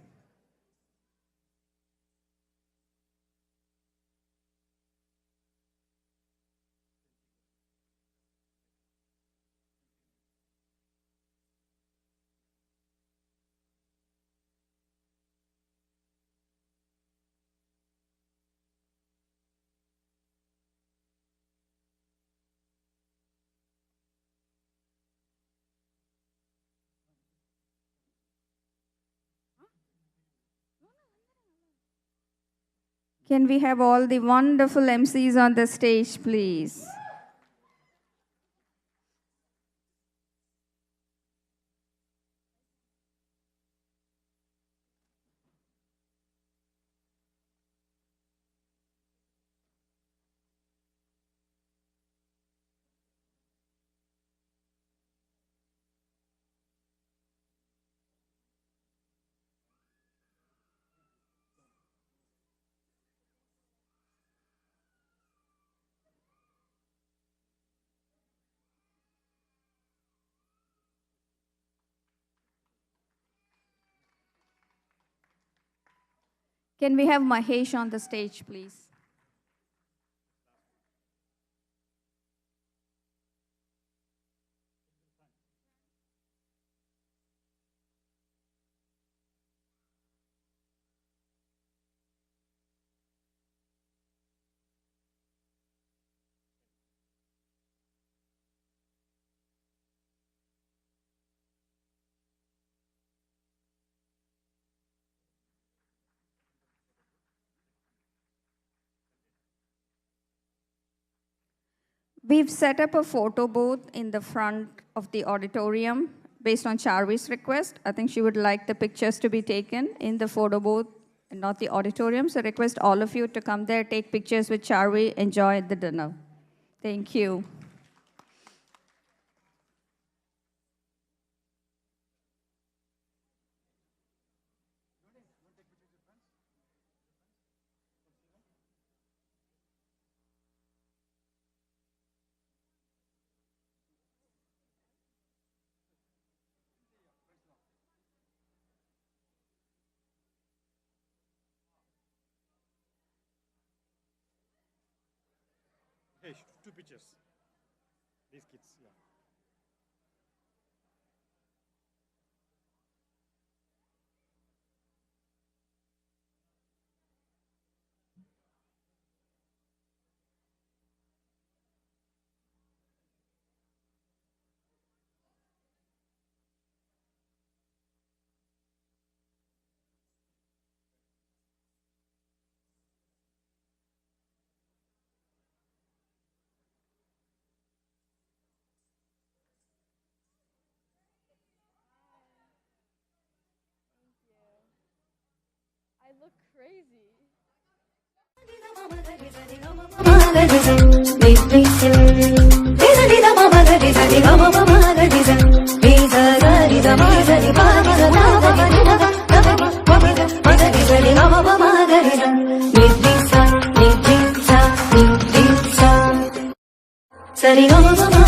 Can we have all the wonderful MCs on the stage, please? Can we have Mahesh on the stage, please? We've set up a photo booth in the front of the auditorium based on Charvi's request. I think she would like the pictures to be taken in the photo booth and not the auditorium. So request all of you to come there, take pictures with Charvi, enjoy the dinner. Thank you.
Hey, two pictures. These kids, yeah.
I look crazy.
Sari